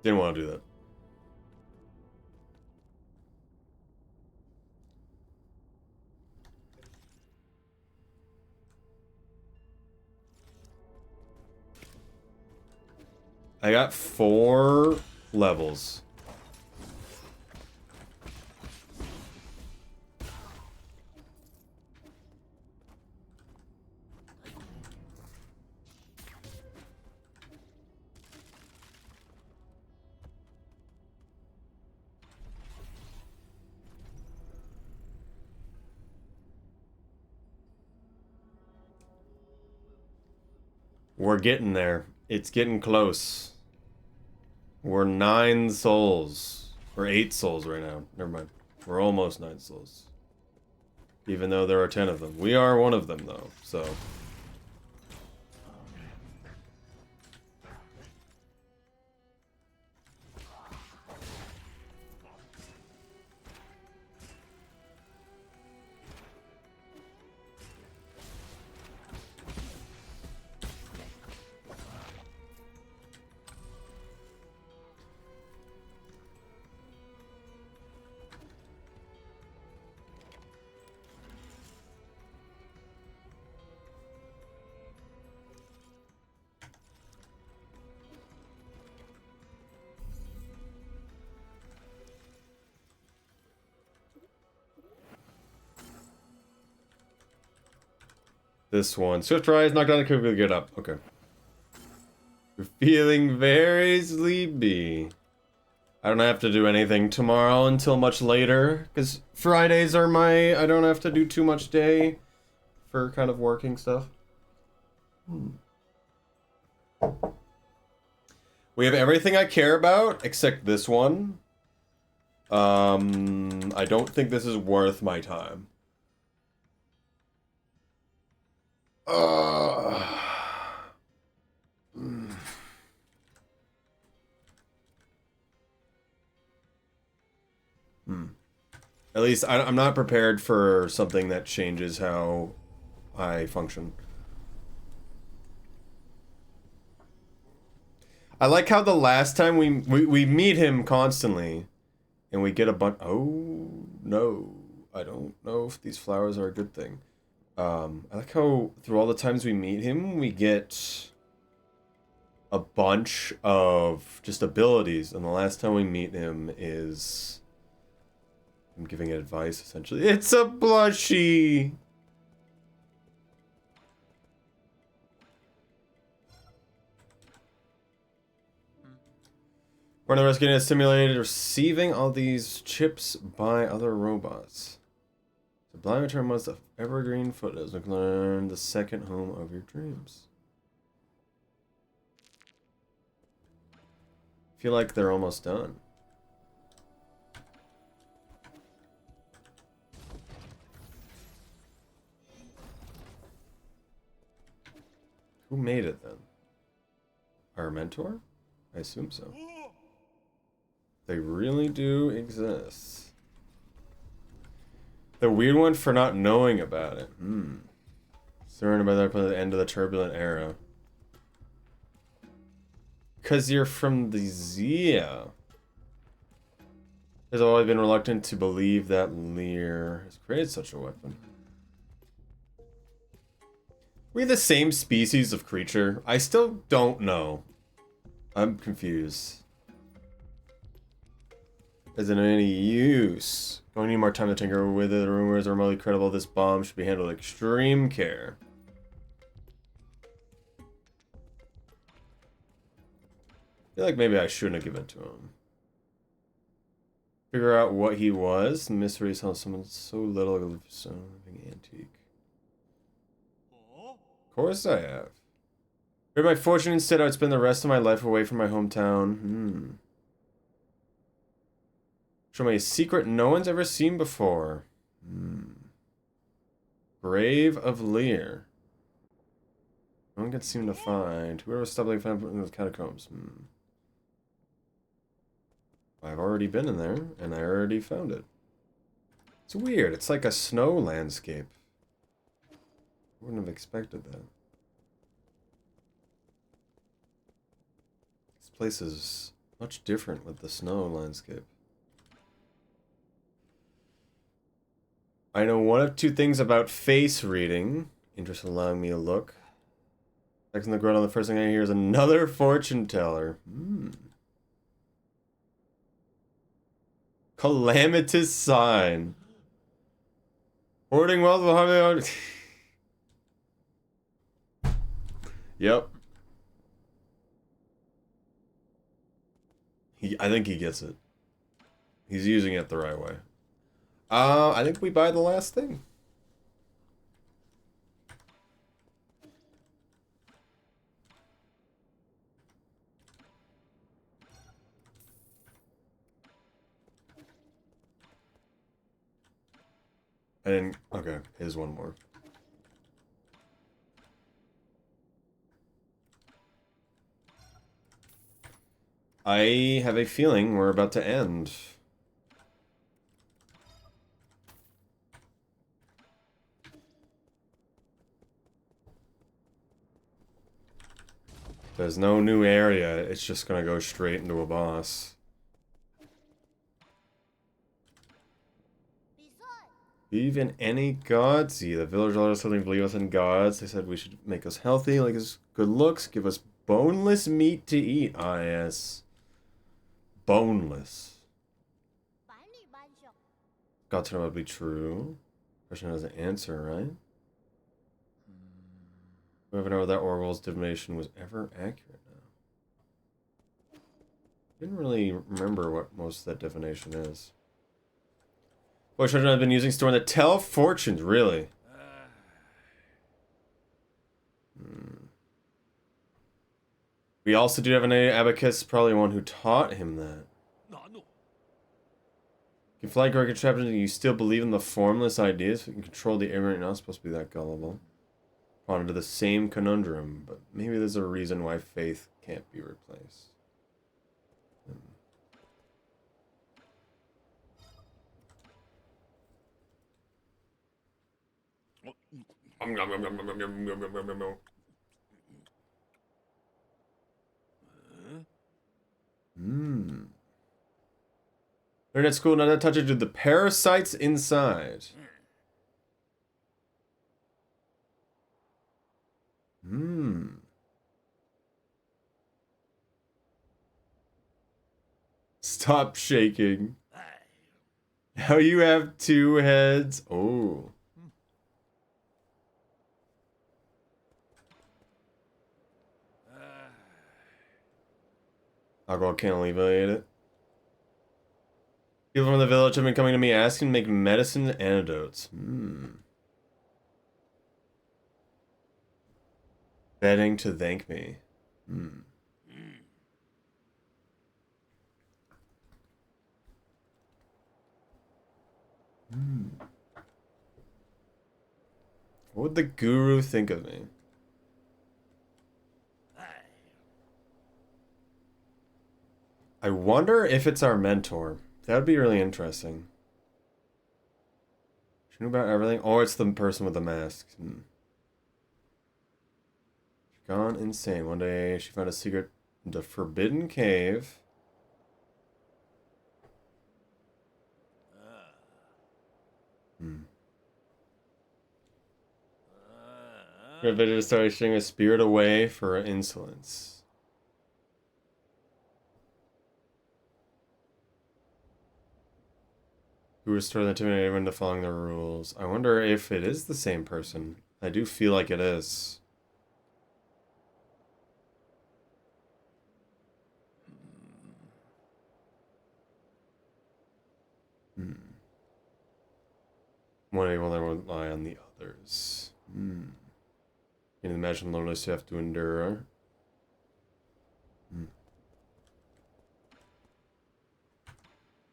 Didn't want to do that. I got 4 levels. We're getting there. It's getting close. We're 9 souls. We're 8 souls right now. Never mind. We're almost 9 souls. Even though there are 10 of them. We are one of them, though, so... This one. Swift rise, knock down the quickly get up. Okay. You're feeling very sleepy. I don't have to do anything tomorrow until much later, because Fridays are I don't have to do too much day for kind of working stuff. We have everything I care about, except this one. I don't think this is worth my time. At least I'm not prepared for something that changes how I function. I like how the last time we meet him constantly, and we get a bunch. Oh no, I don't know if these flowers are a good thing. I like how through all the times we meet him, we get a bunch of just abilities, and the last time we meet him is I'm giving advice essentially. It's a plushie. One of the rest getting stimulated, receiving all these chips by other robots. Sublime return was the evergreen foothills. Learn the second home of your dreams. Feel like they're almost done. Who made it then? Our mentor? I assume so. They really do exist. The weird one for not knowing about it. Surrounded by the end of the turbulent era. Because you're from the Zia. Has always been reluctant to believe that Lear has created such a weapon. We're the same species of creature. I still don't know. I'm confused. Isn't any use? Don't need more time to tinker with it. The rumors are remotely credible. This bomb should be handled with extreme care. I feel like maybe I shouldn't have given it to him. Figure out what he was. The mystery is how someone so little so living antique. Of course I have. For my fortune instead, I would spend the rest of my life away from my hometown. Show me a secret no one's ever seen before. Grave of Lear. No one can seem to find. Whoever stopped like found in the catacombs. I've already been in there, and I already found it. It's weird. It's like a snow landscape. Wouldn't have expected that. This place is much different with the snow landscape. I know one of two things about face reading. Interest in allowing me to look. Next in the ground, the first thing I hear is another fortune teller. Calamitous sign. Hoarding wealth will harm. Yep. I think he gets it. He's using it the right way. I think we buy the last thing. And okay, here's one more. I have a feeling we're about to end. There's no new area, it's just gonna go straight into a boss. Believe in any gods? The village let us something believe us in gods. They said we should make us healthy, like us good looks, give us boneless meat to eat. Ah, yes. Boneless. Gods know would be true. Question has an answer, right? We never know that Orwell's divination was ever accurate now. Didn't really remember what most of that divination is. What children have been using storing the tell fortunes, really? We also do have an abacus, probably one who taught him that. You can fly great contraptions and you still believe in the formless ideas. You can control the ignorant, you're not supposed to be that gullible. Fall into the same conundrum, but maybe there's a reason why faith can't be replaced. Learn at school not to touch it to the parasites inside. Stop shaking. Now you have 2 heads. Oh. Alcohol can't alleviate it. People from the village have been coming to me asking to make medicine antidotes. Betting to thank me. What would the guru think of me? I wonder if it's our mentor. That would be really interesting. She knew about everything. Oh, it's the person with the mask. She's gone insane. One day she found a secret, the forbidden cave. Her visitor started shooting a spirit away for her insolence. Who restored the tomb everyone to following the rules. I wonder if it is the same person. I do feel like it is. One able to rely on the others. You can imagine the loneliness you have to endure.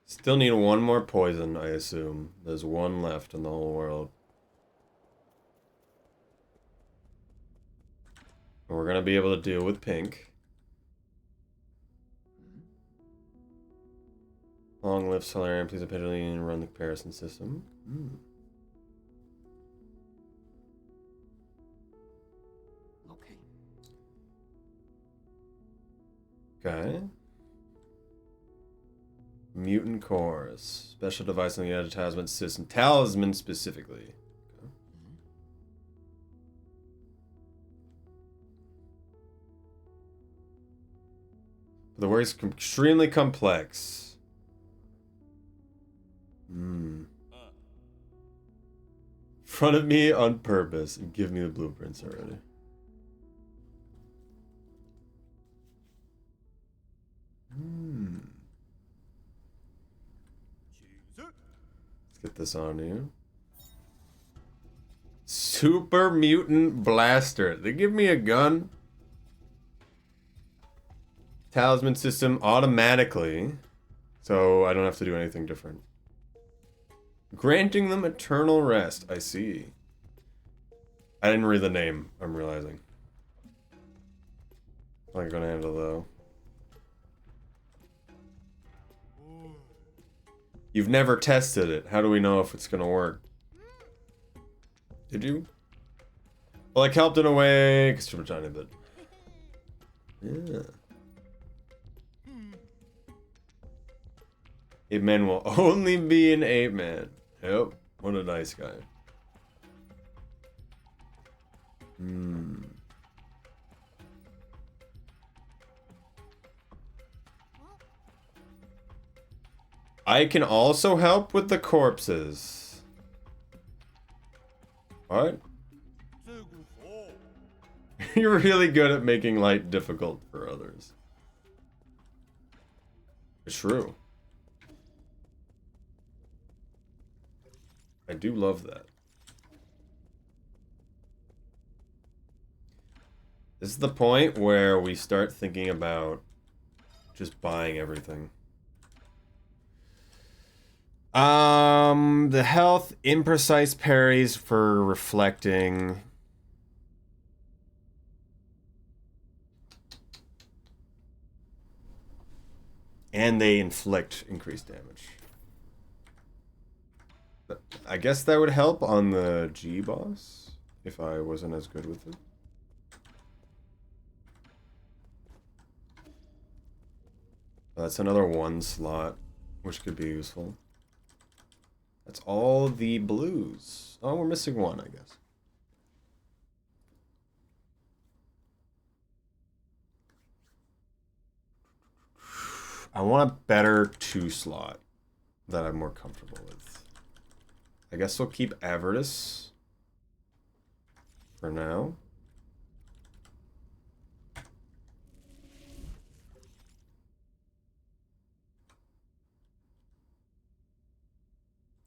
Still need 1 more poison, I assume. There's 1 left in the whole world. And we're gonna be able to deal with pink. Long live Solarian, please apparently and run the comparison system. Okay. Mutant cores. Special device on the advertisement system. Talisman specifically. Okay. The word is extremely complex. Front of me on purpose and give me the blueprints already. Let's get this on you. Super Mutant Blaster. They give me a gun. Talisman system automatically. So I don't have to do anything different. Granting them eternal rest. I see. I didn't read the name, I'm realizing. I'm gonna handle though. You've never tested it. How do we know if it's gonna work? Did you? Well, like helped in a way, because too much tiny bit. Yeah. Ape Man will only be an ape man. Yep. What a nice guy. I can also help with the corpses. What? You're really good at making life difficult for others. It's true. I do love that. This is the point where we start thinking about just buying everything. The health, imprecise parries for reflecting. And they inflict increased damage. But I guess that would help on the G boss if I wasn't as good with it. That's another 1 slot, which could be useful. That's all the blues. Oh, we're missing 1, I guess. I want a better 2-slot that I'm more comfortable with. I guess we'll keep Avarice for now.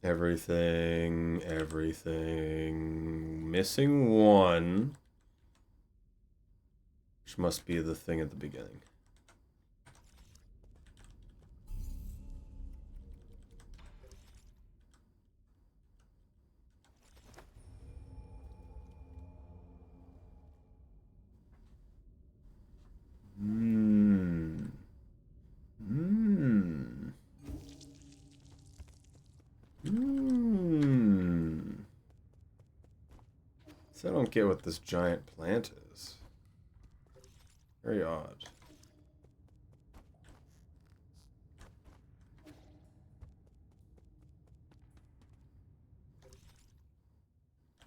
Everything. Missing one. Which must be the thing at the beginning. So I don't get what this giant plant is. Very odd.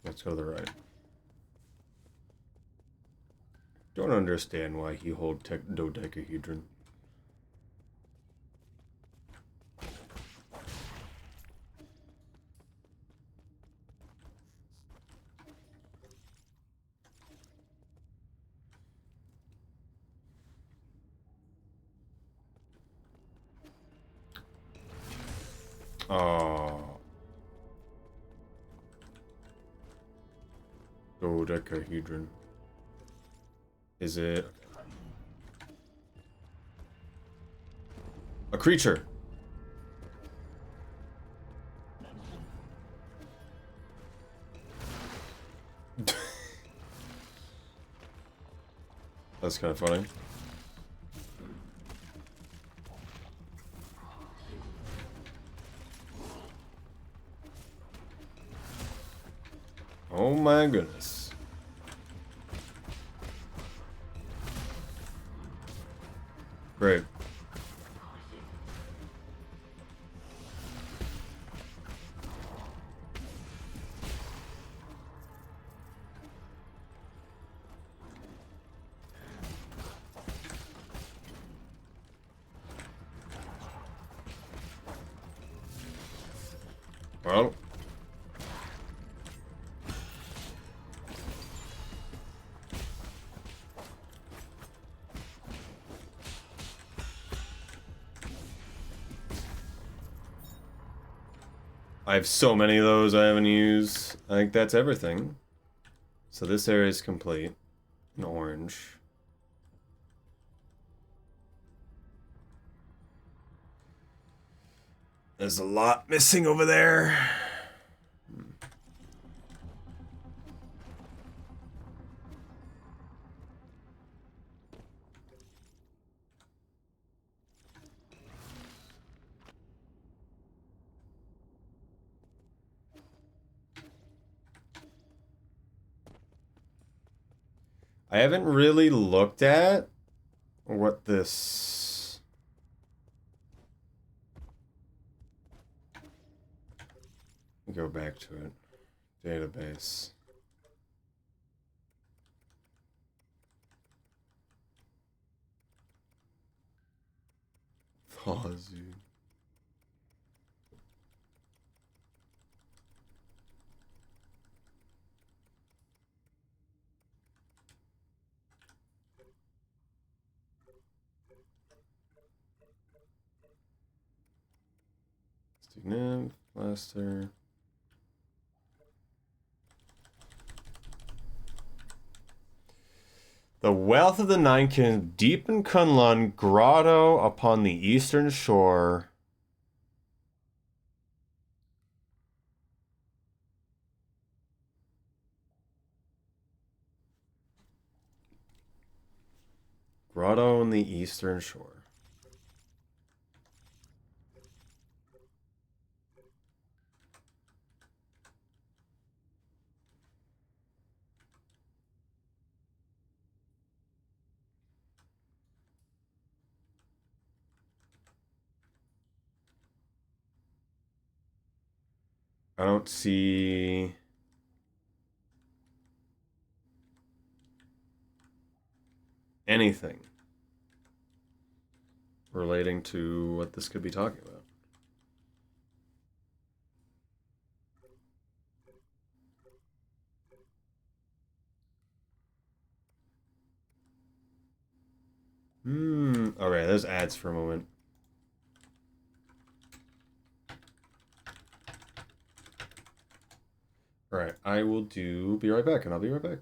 Let's go to the right. Don't understand why he holds dodecahedron. Oh. Dodecahedron. Is it a creature? That's kind of funny. Oh my goodness. Great. Well. I have so many of those I haven't used. I think that's everything. So this area is complete. In orange. There's a lot missing over there. I haven't really looked at what this... Go back to it. Database. Pause you. Nymph, Blaster. The wealth of the Nine Kingdoms, deep in Kunlun, grotto upon the eastern shore. Grotto on the eastern shore. I don't see anything. relating to what this could be talking about. Alright, there's ads for a moment. Alright, I will be right back, and I'll be right back.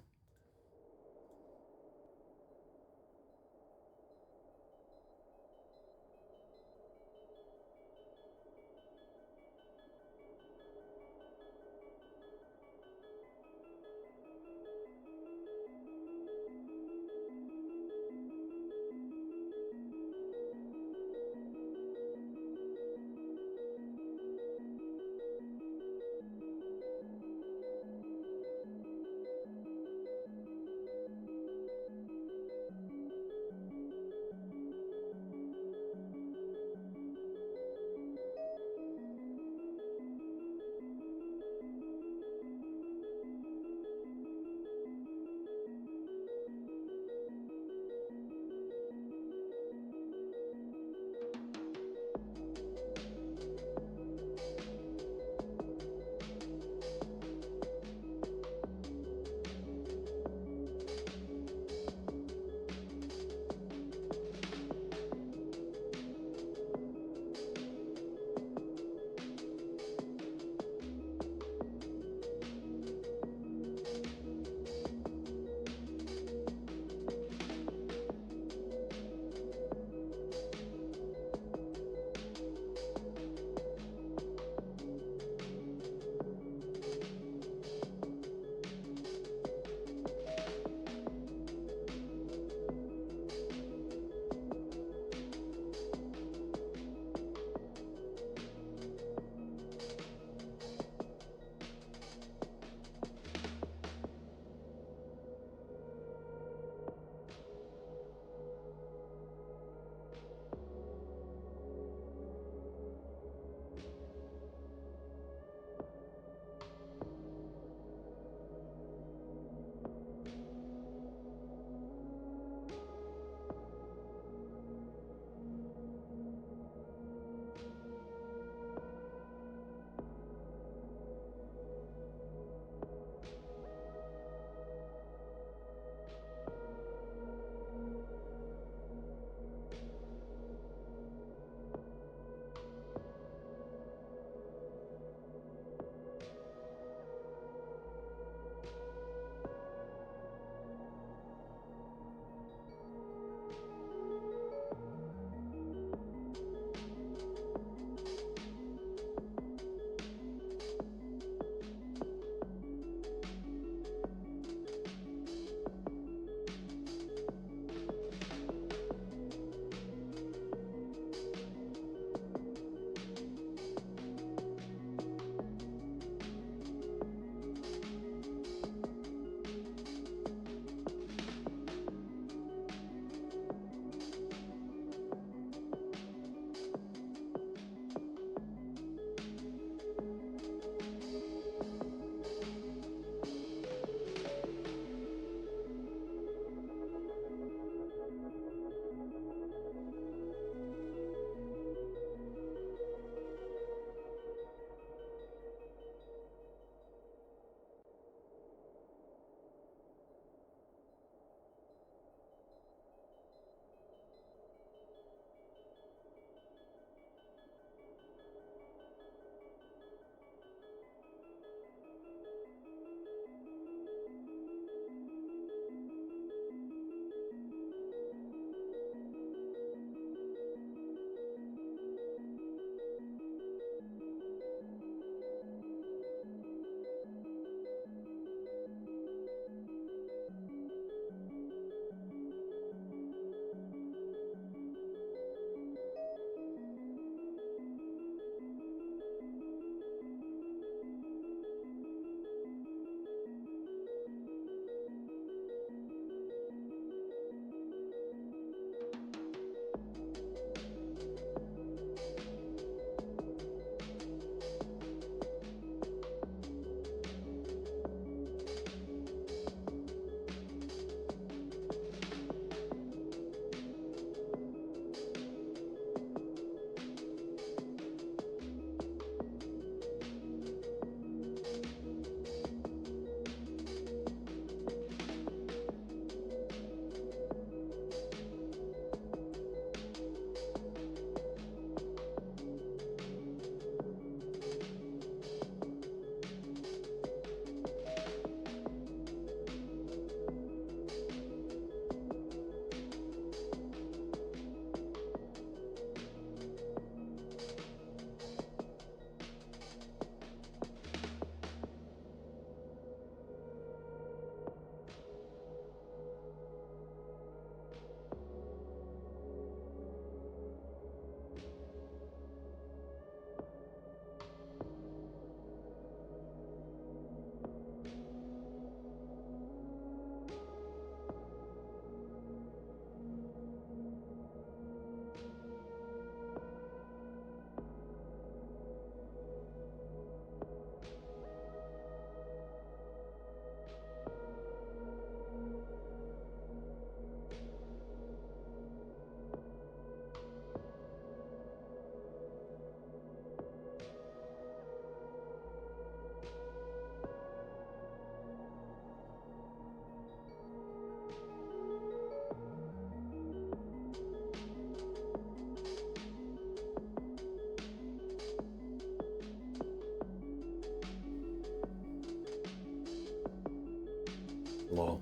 Hello.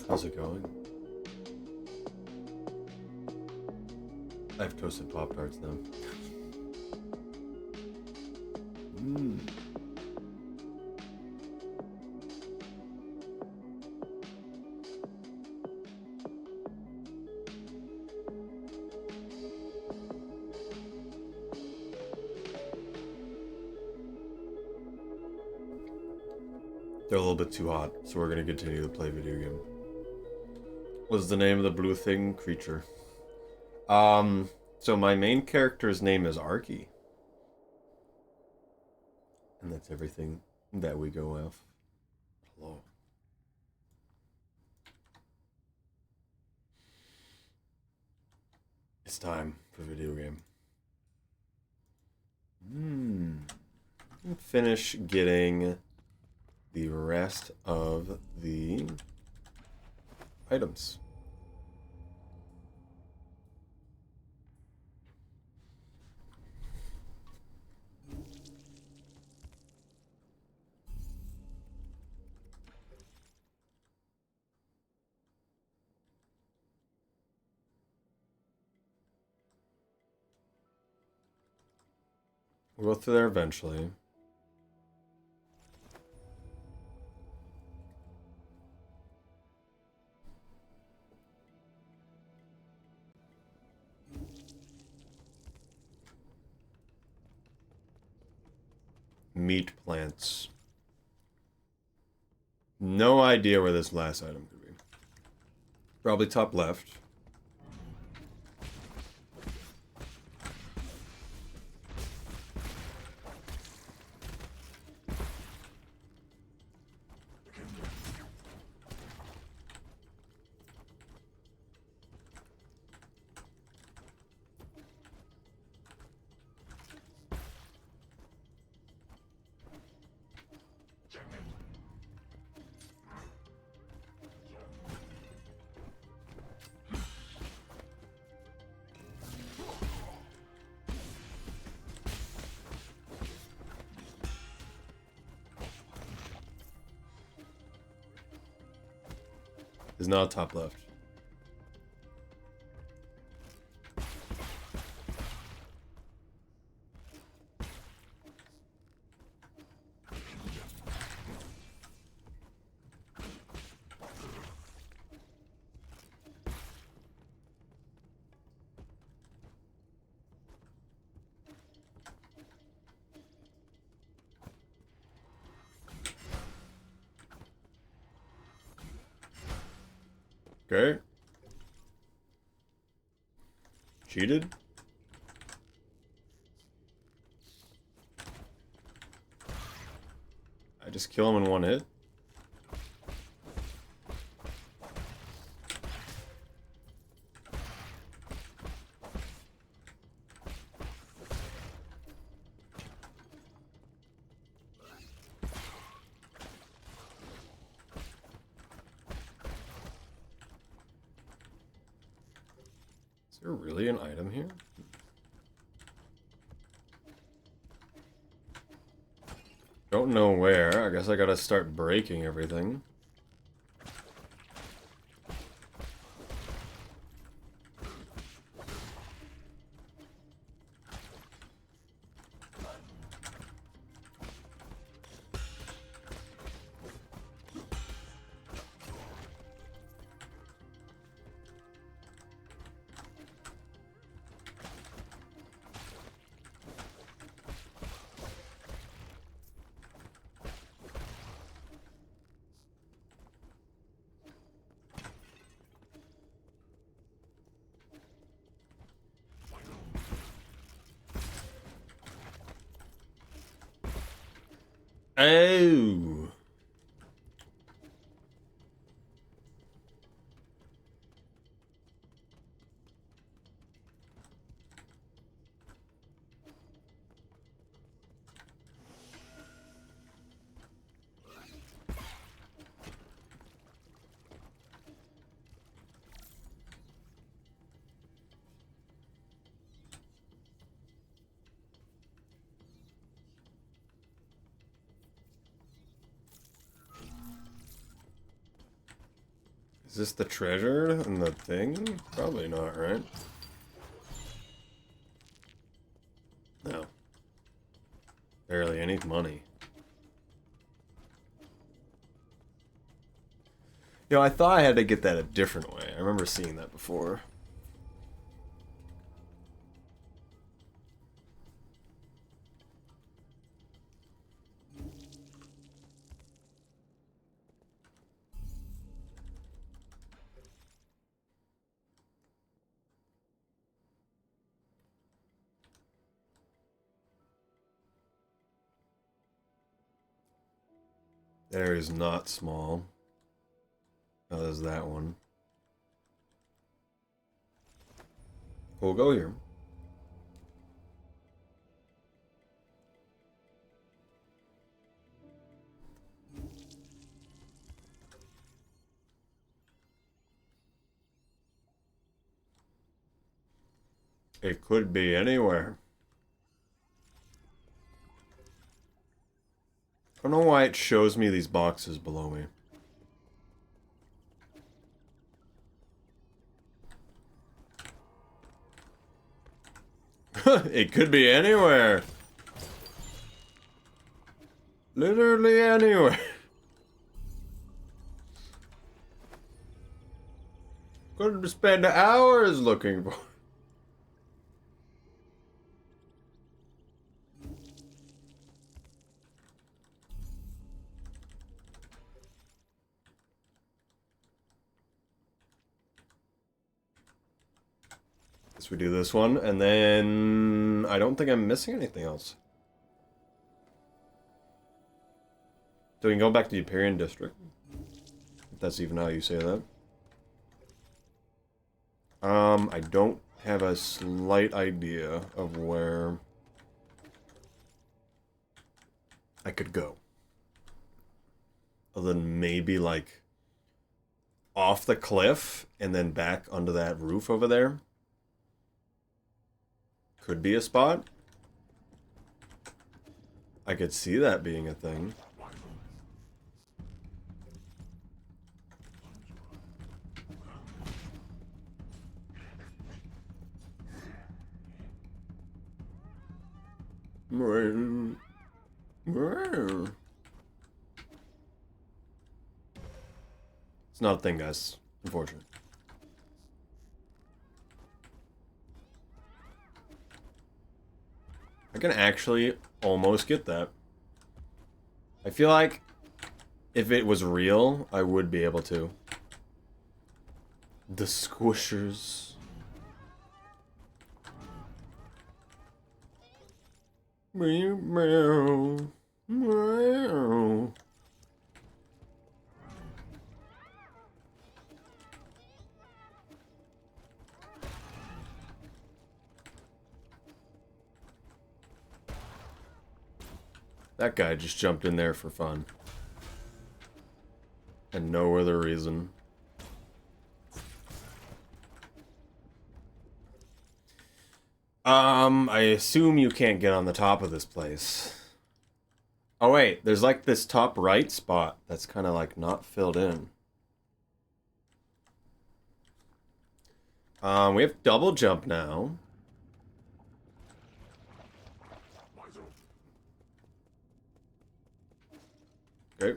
How's it going? I have toasted Pop-Tarts now. Mmm. They're a little bit too hot, so we're gonna continue to play video game. What's the name of the blue thing? Creature. So my main character's name is Arky. And that's everything that we go off. Hello. It's time for video game. Finish getting the rest of the items. We'll go through there eventually. Meat plants. No idea where this last item could be. Probably top left. Is not top left. Okay. Cheated? I just kill him in one hit? Is there really an item here? Don't know where. I guess I gotta start breaking everything. Oh. Is this the treasure and the thing? Probably not, right? No. Barely any money. You know, I thought I had to get that a different way. I remember seeing that before. There is not small. Oh, there's that one. We'll go here. It could be anywhere. I don't know why it shows me these boxes below me. It could be anywhere. Literally anywhere. Could spend hours looking for. Guess we do this one, and then I don't think I'm missing anything else. So we can go back to the Empyrean District. If that's even how you say that. I don't have a slight idea of where I could go. Other than maybe, like, off the cliff and then back onto that roof over there. Could be a spot. I could see that being a thing. It's not a thing, guys. Unfortunately. I can actually almost get that. I feel like if it was real, I would be able to. The squishers. Meow, meow, meow. That guy just jumped in there for fun. And no other reason. I assume you can't get on the top of this place. Oh wait, there's like this top right spot that's kind of like not filled in. We have double jump now. Okay.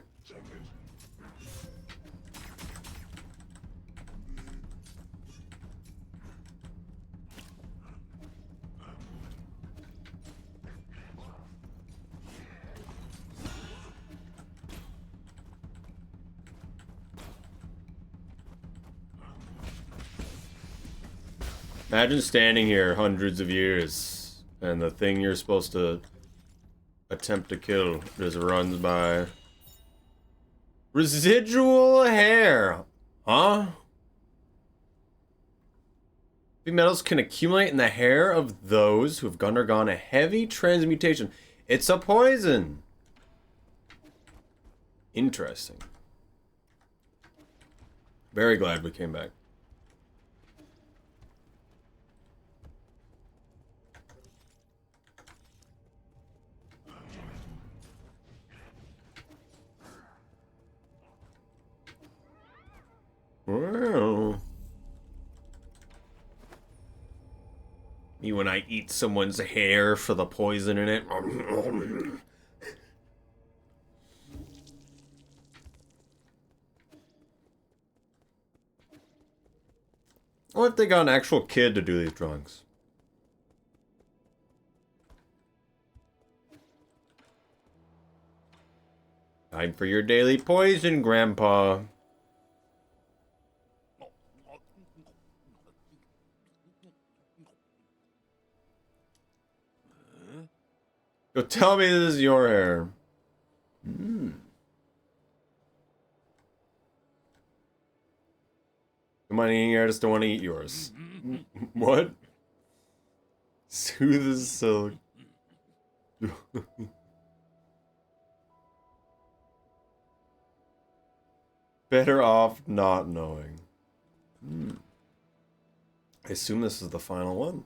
Imagine standing here hundreds of years, and the thing you're supposed to attempt to kill just runs by. Residual hair! Huh? Heavy metals can accumulate in the hair of those who have undergone a heavy transmutation. It's a poison! Interesting. Very glad we came back. Well, me when I eat someone's hair for the poison in it. What if they got an actual kid to do these drugs? Time for your daily poison, Grandpa. Go tell me this is your hair. Come on, eating hair, just don't want to eat yours. What? Soothe as silk. Better off not knowing. I assume this is the final one.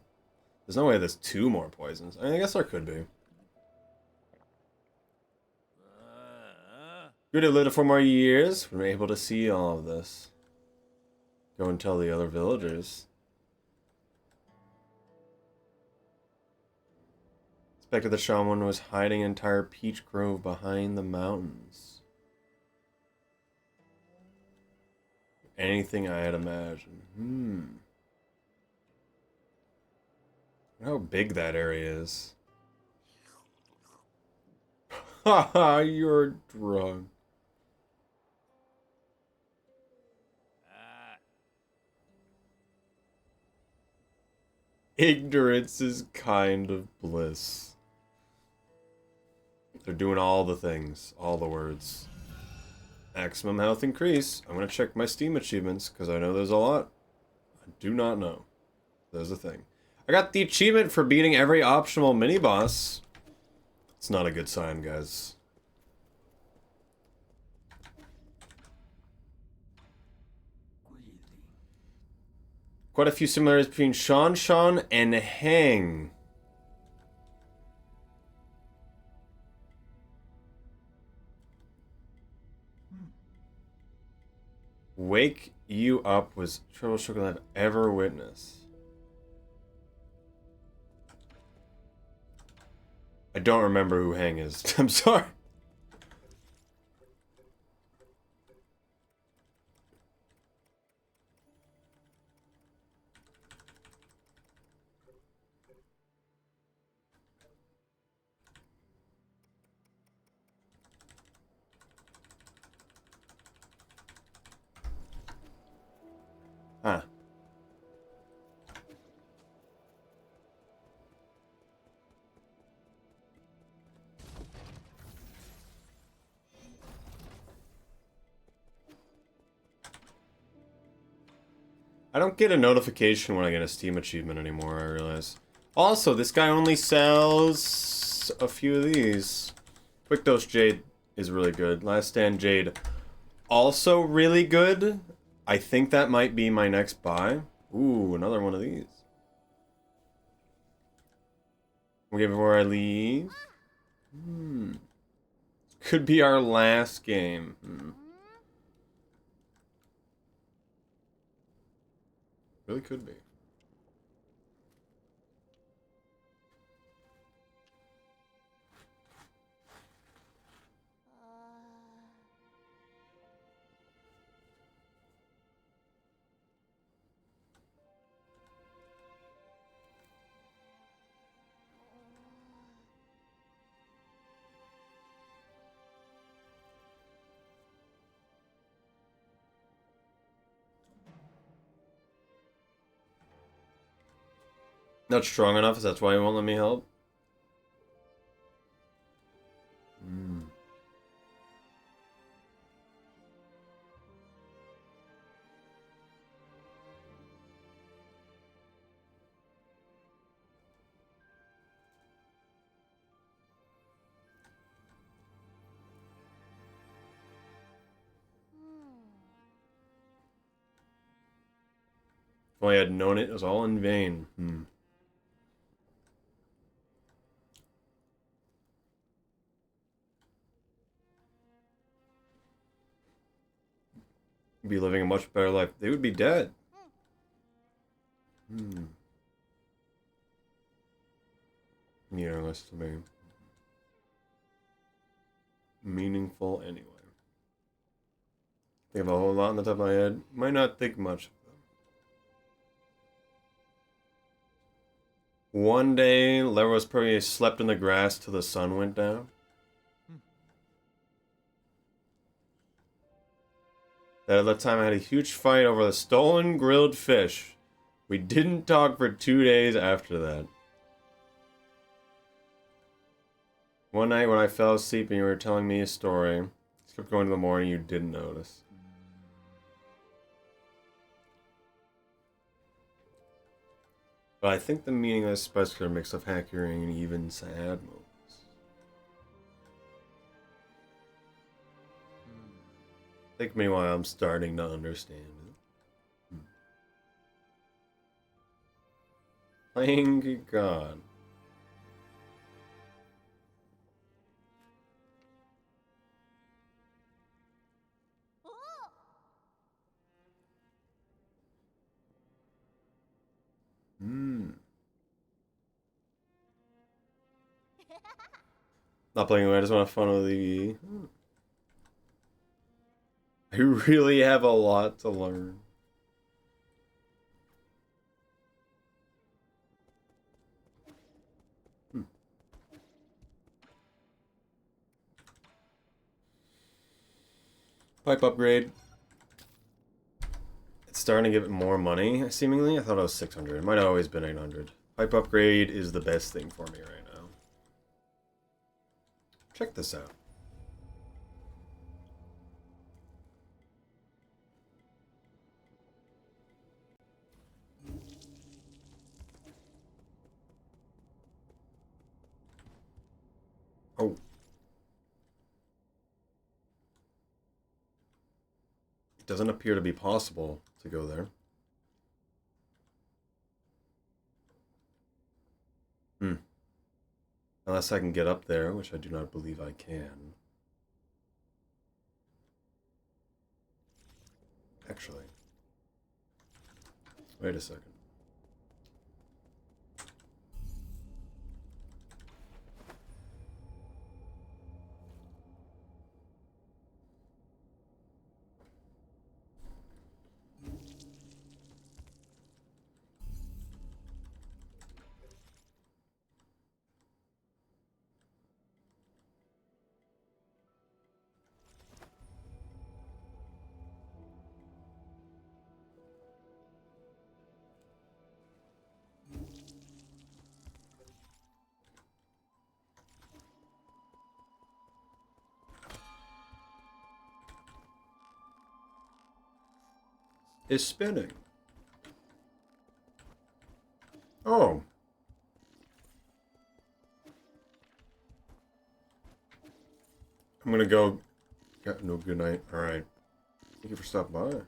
There's no way there's 2 more poisons. I guess there could be. Good to live 4 more years. We're able to see all of this. Go and tell the other villagers. Suspected the shaman was hiding an entire peach grove behind the mountains. Anything I had imagined. How big that area is. Haha, you're drunk. Ignorance is kind of bliss. They're doing all the things, all the words. Maximum health increase. I'm gonna check my Steam achievements, because I know there's a lot. I do not know. There's a thing. I got the achievement for beating every optional mini-boss. It's not a good sign, guys. Quite a few similarities between Shan and Hang. Wake you up was troubleshooting I've ever witnessed. I don't remember who Hang is. I'm sorry. Huh. I don't get a notification when I get a Steam achievement anymore, I realize. Also, this guy only sells a few of these. Quick Dose Jade is really good. Last Stand Jade, also really good. I think that might be my next buy. Ooh, another one of these. Okay, before I leave. Could be our last game. Really could be. Not strong enough, is that why he won't let me help? If I had known it was all in vain. be living a much better life. They would be dead. Meaningless to me. Meaningful anyway. Think of a whole lot on the top of my head. Might not think much of them. One day, Leros probably slept in the grass till the sun went down. That at that time I had a huge fight over the stolen grilled fish. We didn't talk for 2 days after that. One night when I fell asleep and you were telling me a story, just kept going to the morning, you didn't notice. But I think the meaningless spice are a mix of hackering and even sad moments. I think meanwhile I'm starting to understand it. Playing God. Not playing away, I just want to have fun with the... I really have a lot to learn. Pipe upgrade. It's starting to give it more money, seemingly. I thought it was 600. It might have always been 800. Pipe upgrade is the best thing for me right now. Check this out. Oh. It doesn't appear to be possible to go there. Unless I can get up there, which I do not believe I can. Actually. Wait a second. Is spinning. Oh. I'm gonna go. No, good night. Alright. Thank you for stopping by.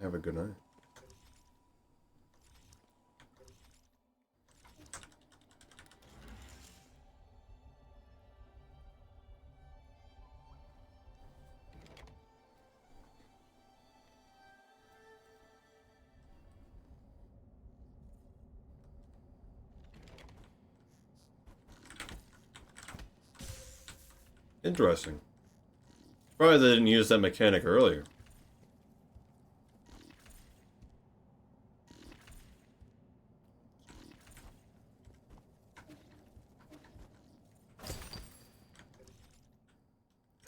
Have a good night. Interesting. Probably they didn't use that mechanic earlier.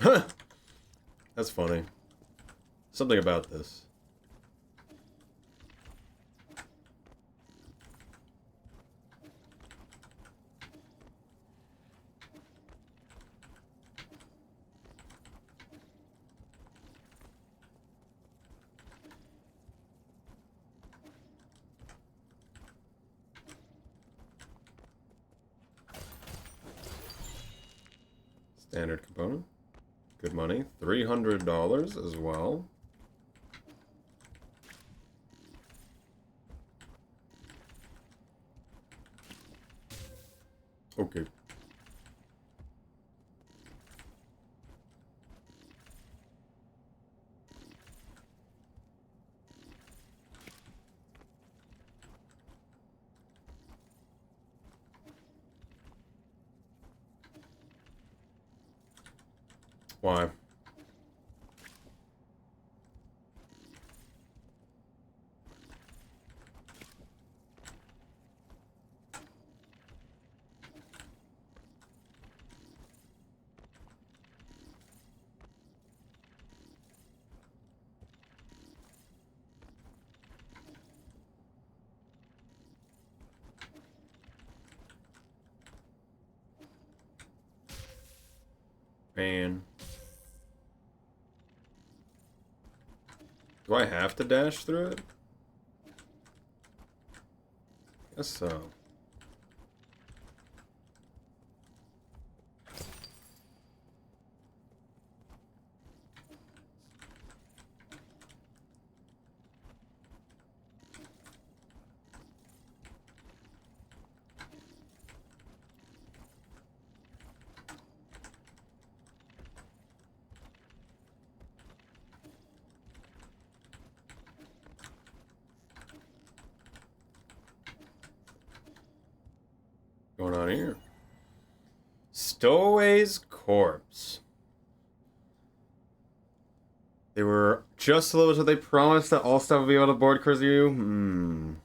Huh! That's funny. Something about this. Standard component. Good money. $300 as well. Okay. Why? Man. Do I have to dash through it? Guess so. What's going on here? Stowaway's corpse. They were just a little so they promised that all staff would be able to board cruise you. And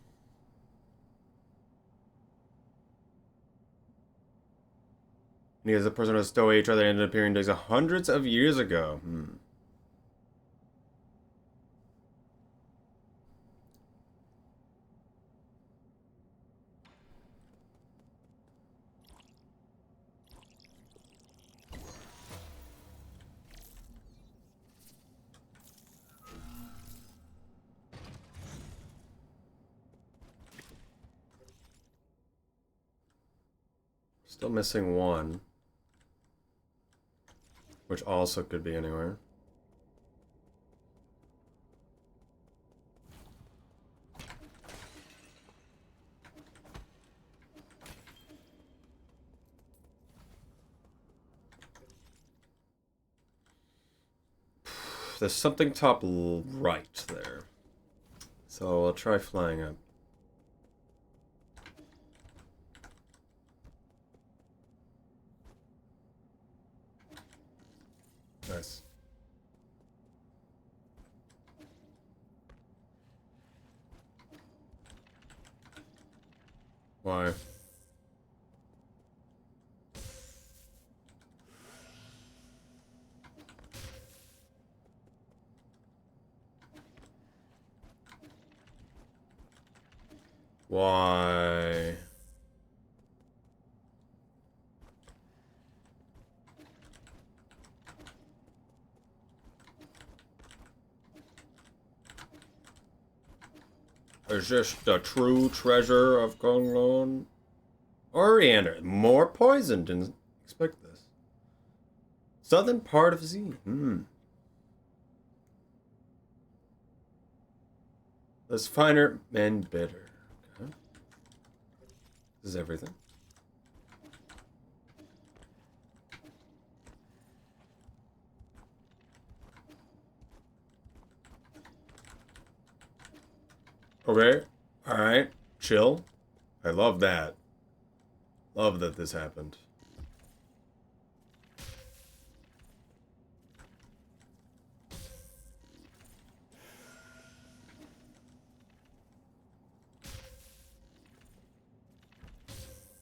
he is a person of stowaway HR that ended up appearing days hundreds of years ago. Still missing one. Which also could be anywhere. There's something top right there. So I'll try flying up. Nice. Why? Why? Is this the true treasure of Gonglon? Oriander, more poison. Didn't expect this. Southern part of Z. Less finer and bitter. Okay. This is everything. Okay. Alright. Chill. I love that. Love that this happened.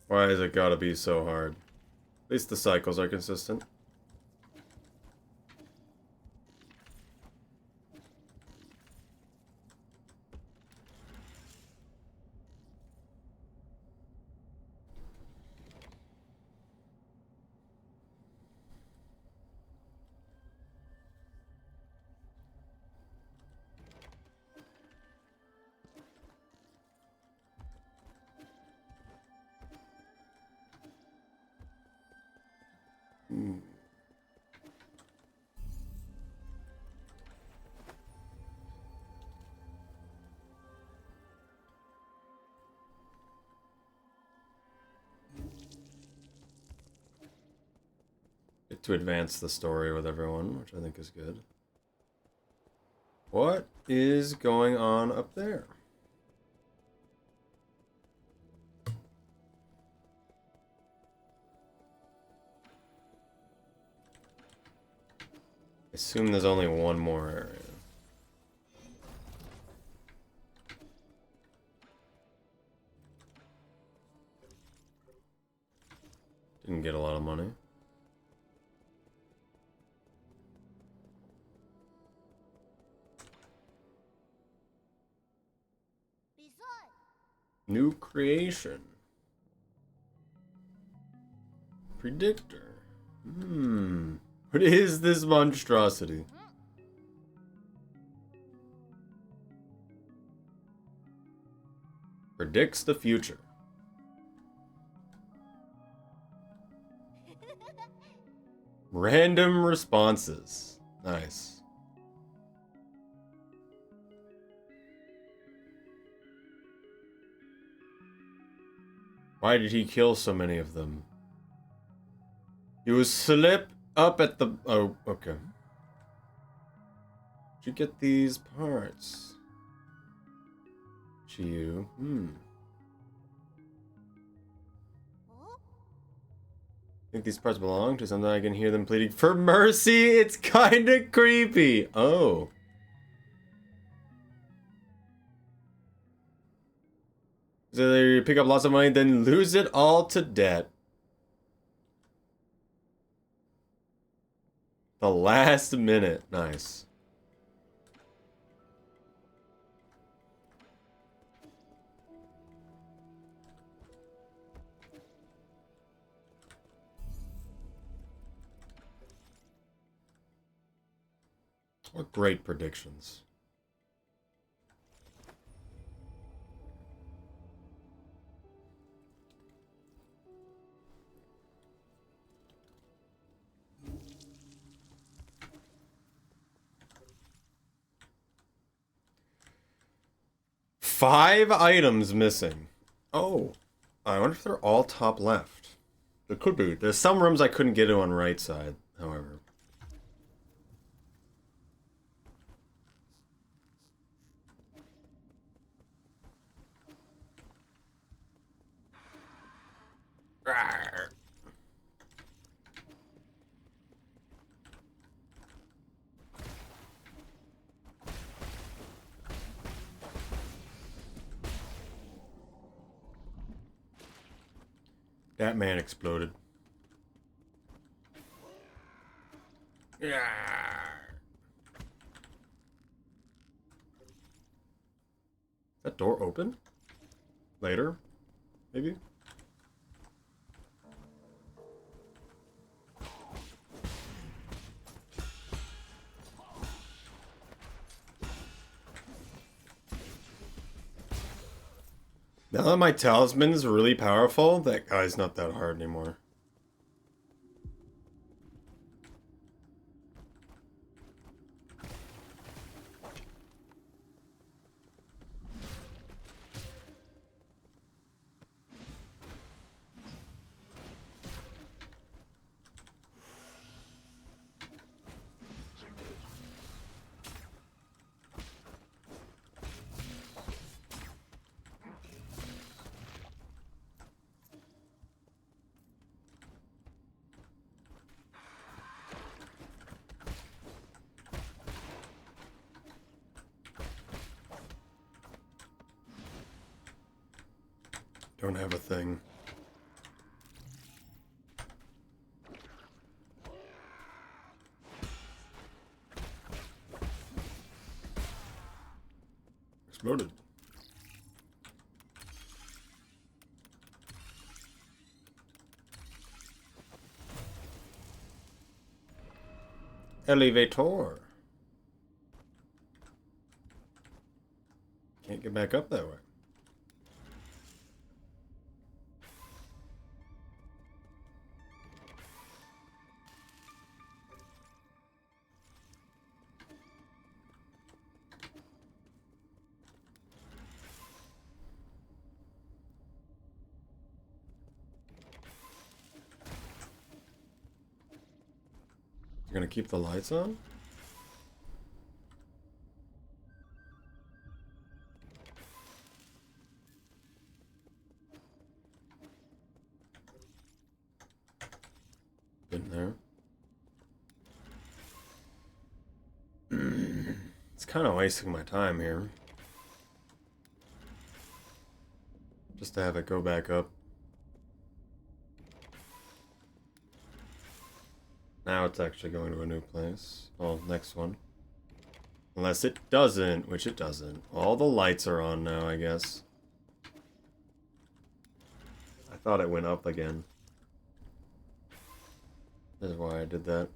Why has it gotta be so hard? At least the cycles are consistent. Get to advance the story with everyone, which I think is good. What is going on up there? assume there's only one more area. Didn't get a lot of money. New creation. Predictor. What is this monstrosity? Predicts the future. Random responses. Nice. Why did he kill so many of them? He was slip up at the... Oh, okay. Did you get these parts? Chiyu. I think these parts belong to something. I can hear them pleading for mercy. It's kind of creepy. Oh. So you pick up lots of money, then lose it all to debt. The last minute. Nice. What great predictions. Five items missing. Oh. I wonder if they're all top left. There could be. There's some rooms I couldn't get to on right side, however. Rawr. That man exploded. Yeah. That door open? Later? Maybe? Now that my talisman's really powerful, that guy's not that hard anymore. Don't have a thing. Exploded. Elevator. Can't get back up that way. You're gonna keep the lights on? Been there. It's kind of wasting my time here. Just to have it go back up. Now it's actually going to a new place. Well, next one. Unless it doesn't, which it doesn't. All the lights are on now, I guess. I thought it went up again. This is why I did that.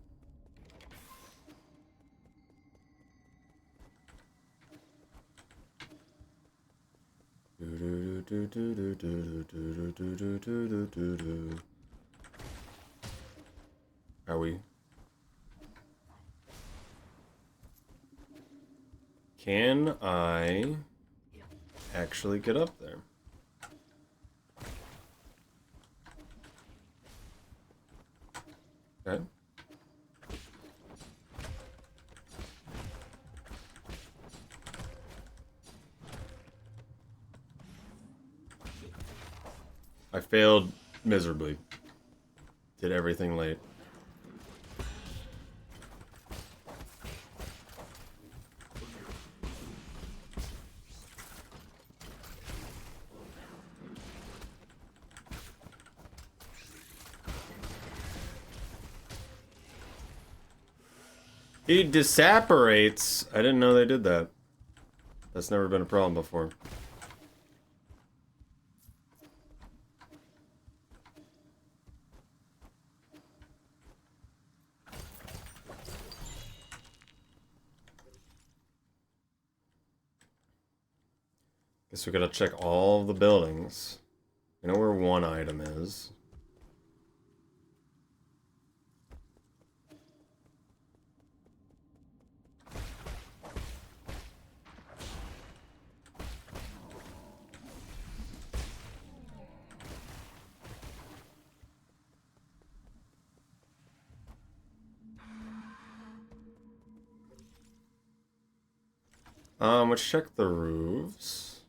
Are we? Can I actually get up there? Okay. I failed miserably. Did everything late. He disapparates. I didn't know they did that. That's never been a problem before. Guess we gotta check all the buildings. I know where one item is. Let's check the roofs,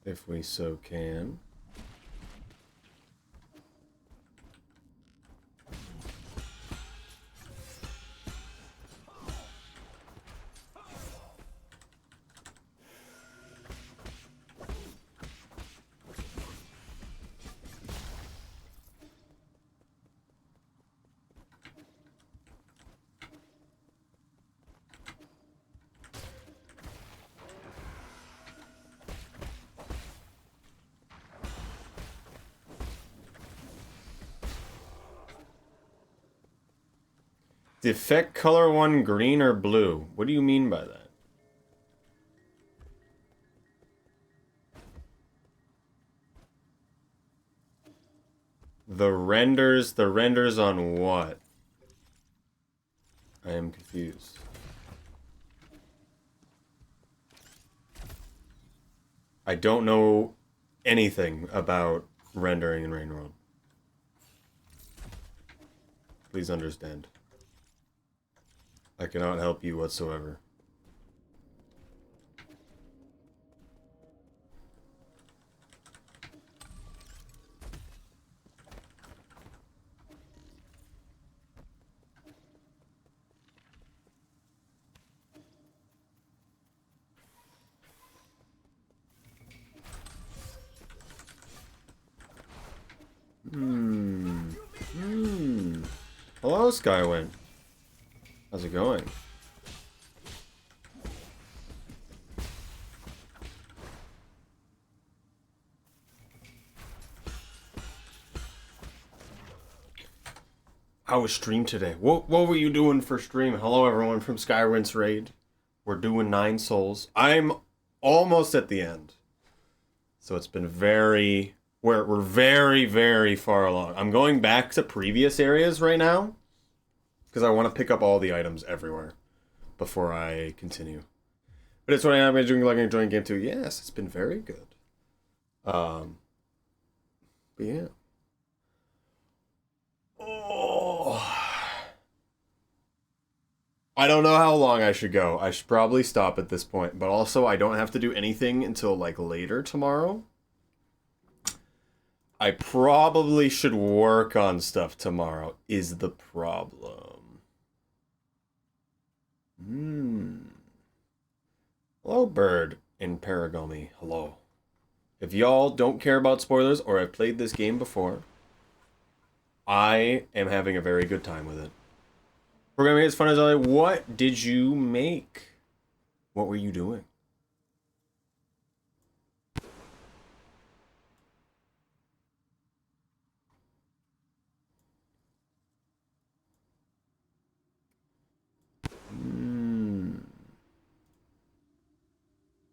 if we so can. Defect color one green or blue. What do you mean by that? The renders on what? I am confused. I don't know anything about rendering in Rain World. Please understand. I cannot help you whatsoever. Hello, Skywind. How's it going? How was stream today? What were you doing for stream? Hello, everyone from Skywind's Raid. We're doing 9 souls. I'm almost at the end. So it's been very... We're very, very far along. I'm going back to previous areas right now. Because I want to pick up all the items everywhere. Before I continue. But it's what I'm doing, like enjoying game 2. Yes, it's been very good. But yeah. Oh. I don't know how long I should go. I should probably stop at this point. But also, I don't have to do anything until, like, later tomorrow. I probably should work on stuff tomorrow, is the problem. Hello, Bird in Paragomi. Hello. If y'all don't care about spoilers or have played this game before, I am having a very good time with it. Programming is fun as always. What did you make? What were you doing?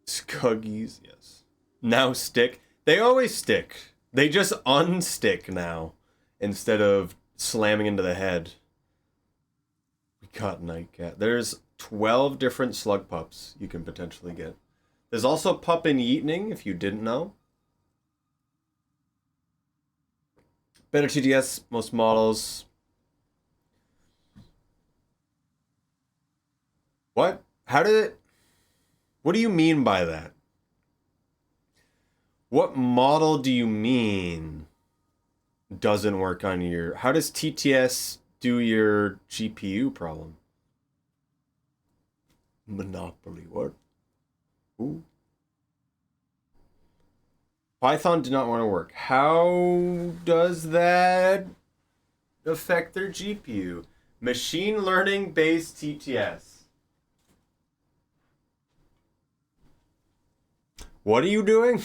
Scuggies, yes. Now stick. They always stick. They just unstick now instead of slamming into the head. We got Nightcat. There's 12 different slug pups you can potentially get. There's also pup in Yeetning, if you didn't know. Better TTS, most models. What? How did it... What do you mean by that? What model do you mean doesn't work on your... How does TTS do your GPU problem? Monopoly, what? Ooh. Python did not want to work. How does that affect their GPU? Machine learning based TTS. What are you doing?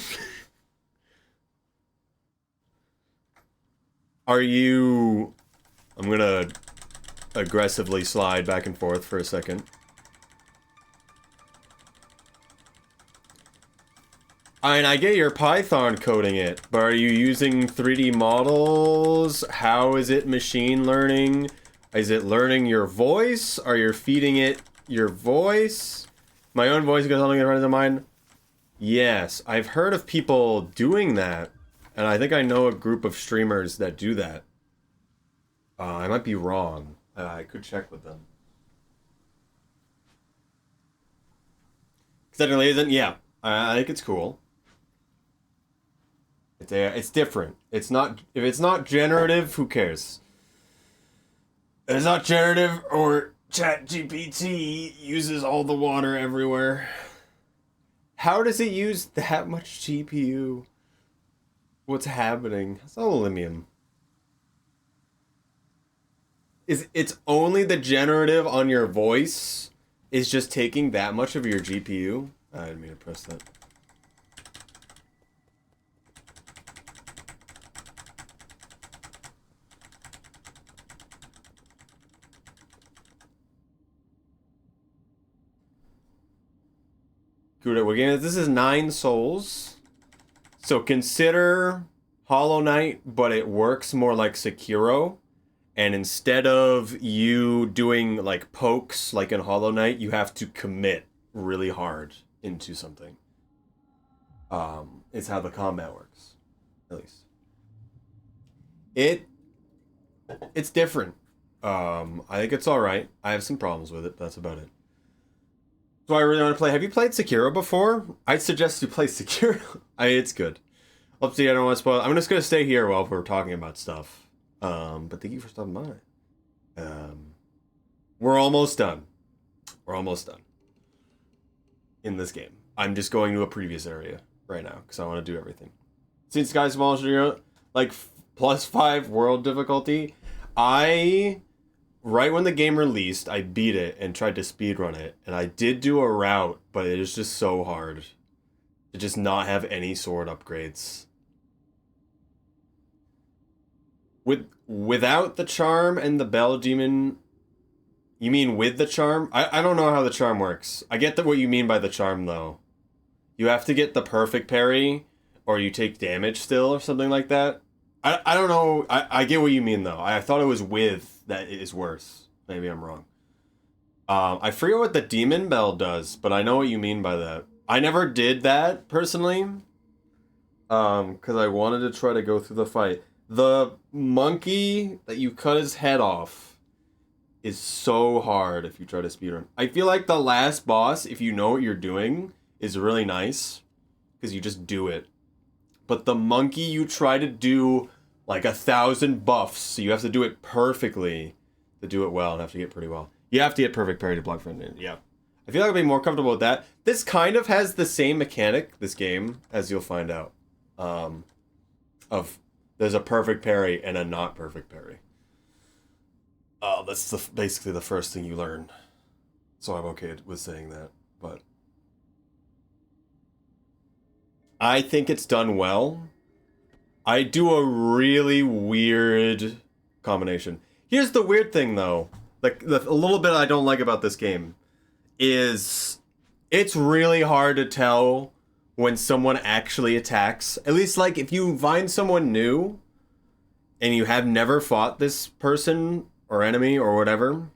Are you... I'm gonna aggressively slide back and forth for a second. I mean, I get your Python coding it, but are you using 3D models? How is it machine learning? Is it learning your voice? Are you feeding it your voice? My own voice goes something that runs in mine. Yes, I've heard of people doing that, and I think I know a group of streamers that do that. I might be wrong. I could check with them. Technically isn't? Yeah, I think it's cool. It's different. It's not... If it's not generative, who cares? If it's not generative, or ChatGPT uses all the water everywhere. How does it use that much GPU? What's happening? It's all Limium. It's only the generative on your voice is just taking that much of your GPU? I didn't mean to press that. Good, we're getting, this is 9 souls. So consider Hollow Knight, but it works more like Sekiro. And instead of you doing like pokes like in Hollow Knight, you have to commit really hard into something. It's how the combat works, at least. It's different. I think it's all right. I have some problems with it. But that's about it. So I really want to play. Have you played Sekiro before? I'd suggest you play Sekiro. It's good. Let's see. I don't want to spoil. I'm just gonna stay here while we're talking about stuff. But thank you for stopping by. We're almost done. We're almost done. In this game. I'm just going to a previous area right now, because I want to do everything. Since Sky Small, like, +5 world difficulty, right when the game released, I beat it and tried to speedrun it, and I did do a route, but it is just so hard to just not have any sword upgrades. Without the charm and the bell demon... You mean with the charm? I don't know how the charm works. I get what you mean by the charm, though. You have to get the perfect parry, or you take damage still, or something like that. I don't know. I get what you mean, though. I thought it was with that it is worse. Maybe I'm wrong. I forget what the demon bell does, but I know what you mean by that. I never did that, personally. Because I wanted to try to go through the fight. The monkey that you cut his head off is so hard if you try to speedrun. I feel like the last boss, if you know what you're doing, is really nice. Because you just do it. But the monkey you try to do like 1,000 buffs, so you have to do it perfectly to do it well and have to get pretty well. You have to get perfect parry to block front end, yeah. I feel like I'd be more comfortable with that. This kind of has the same mechanic, this game, as you'll find out. Of there's a perfect parry and a not perfect parry. That's basically the first thing you learn. So I'm okay with saying that, but I think it's done well. I do a really weird combination. Here's the weird thing, though. Like, a little bit I don't like about this game is it's really hard to tell when someone actually attacks. At least, like, if you find someone new and you have never fought this person or enemy or whatever,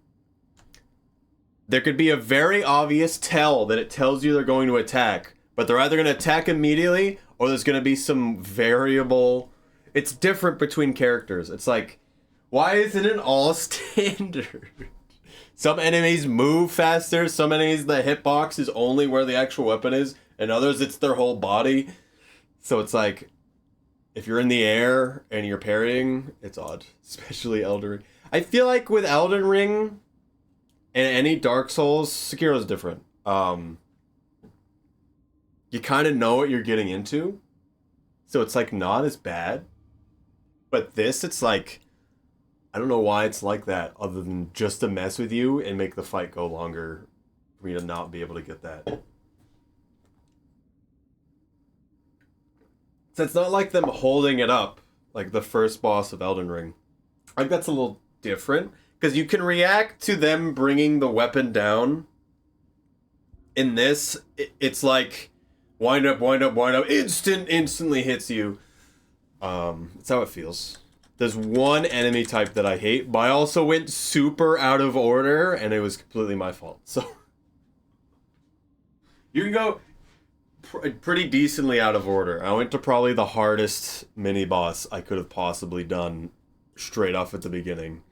there could be a very obvious tell that it tells you they're going to attack, but they're either going to attack immediately or there's going to be some variable. It's different between characters. It's like, why isn't it all standard? Some enemies move faster, some enemies the hitbox is only where the actual weapon is, and others it's their whole body. So it's like, if you're in the air and you're parrying, it's odd. Especially Elden Ring. I feel like with Elden Ring and any Dark Souls, Sekiro's different. You kind of know what you're getting into, so it's like not as bad. But this, it's like, I don't know why it's like that, other than just to mess with you and make the fight go longer for me to not be able to get that. So it's not like them holding it up, like the first boss of Elden Ring. I think that's a little different, because you can react to them bringing the weapon down. In this, it's like, wind up, instantly hits you. That's how it feels. There's one enemy type that I hate, but I also went super out of order, and it was completely my fault. So you can go pretty decently out of order. I went to probably the hardest mini boss I could have possibly done straight off at the beginning.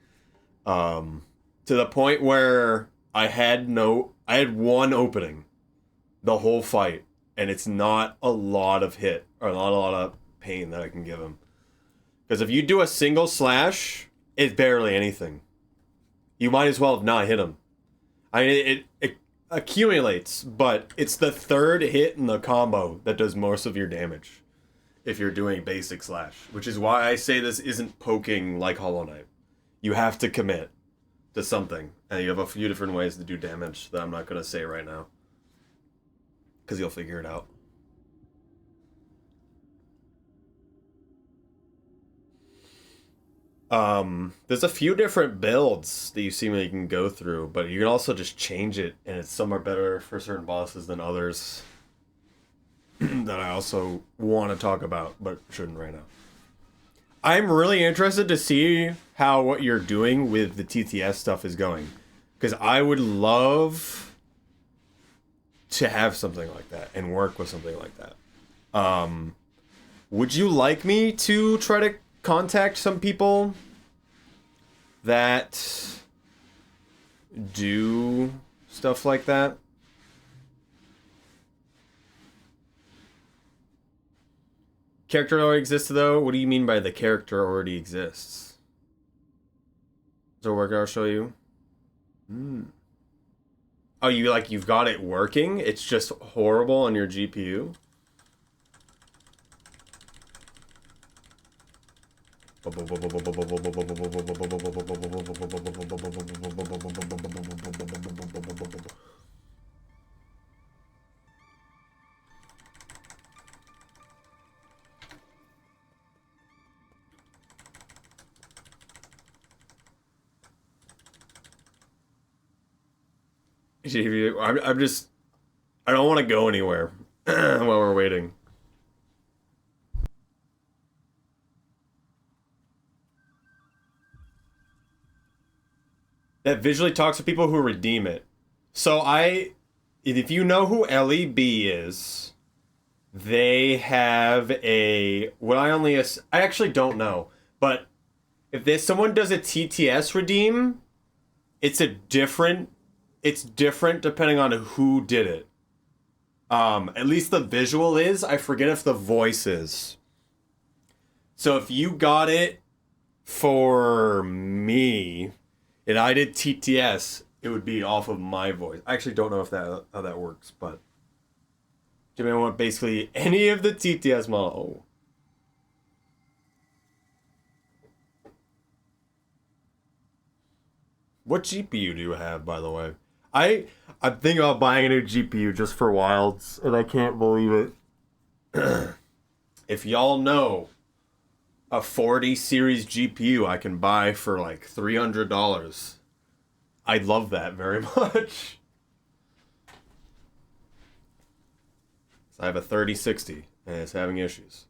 To the point where I had one opening the whole fight, and it's not a lot of hit or not a lot of pain that I can give him. Because if you do a single slash, it's barely anything. You might as well have not hit him. I mean, it accumulates, but it's the third hit in the combo that does most of your damage if you're doing basic slash, which is why I say this isn't poking like Hollow Knight. You have to commit to something, and you have a few different ways to do damage that I'm not going to say right now, because you'll figure it out. There's a few different builds that you seemingly can go through, but you can also just change it, and some are better for certain bosses than others that I also want to talk about, but shouldn't right now. I'm really interested to see how what you're doing with the TTS stuff is going, because I would love to have something like that and work with something like that. Would you like me to try to contact some people that do stuff like that? Character already exists, though? What do you mean by the character already exists? Is there a work I'll show you? Oh, you've got it working? It's just horrible on your GPU? I'm just, I don't want to go anywhere while we're waiting. That visually talks to people who redeem it. So if you know who LEB is, they have I actually don't know, but if someone does a TTS redeem, it's different depending on who did it. At least the visual is. I forget if the voice is. So if you got it for me, and I did TTS, it would be off of my voice. I actually don't know if that how that works, but Jimmy, I want basically any of the TTS model. Oh. What GPU do you have, by the way? I'm thinking about buying a new GPU just for Wilds, and I can't believe it. If y'all know a 40 series GPU I can buy for like $300, I'd love that very much. So I have a 3060 and it's having issues.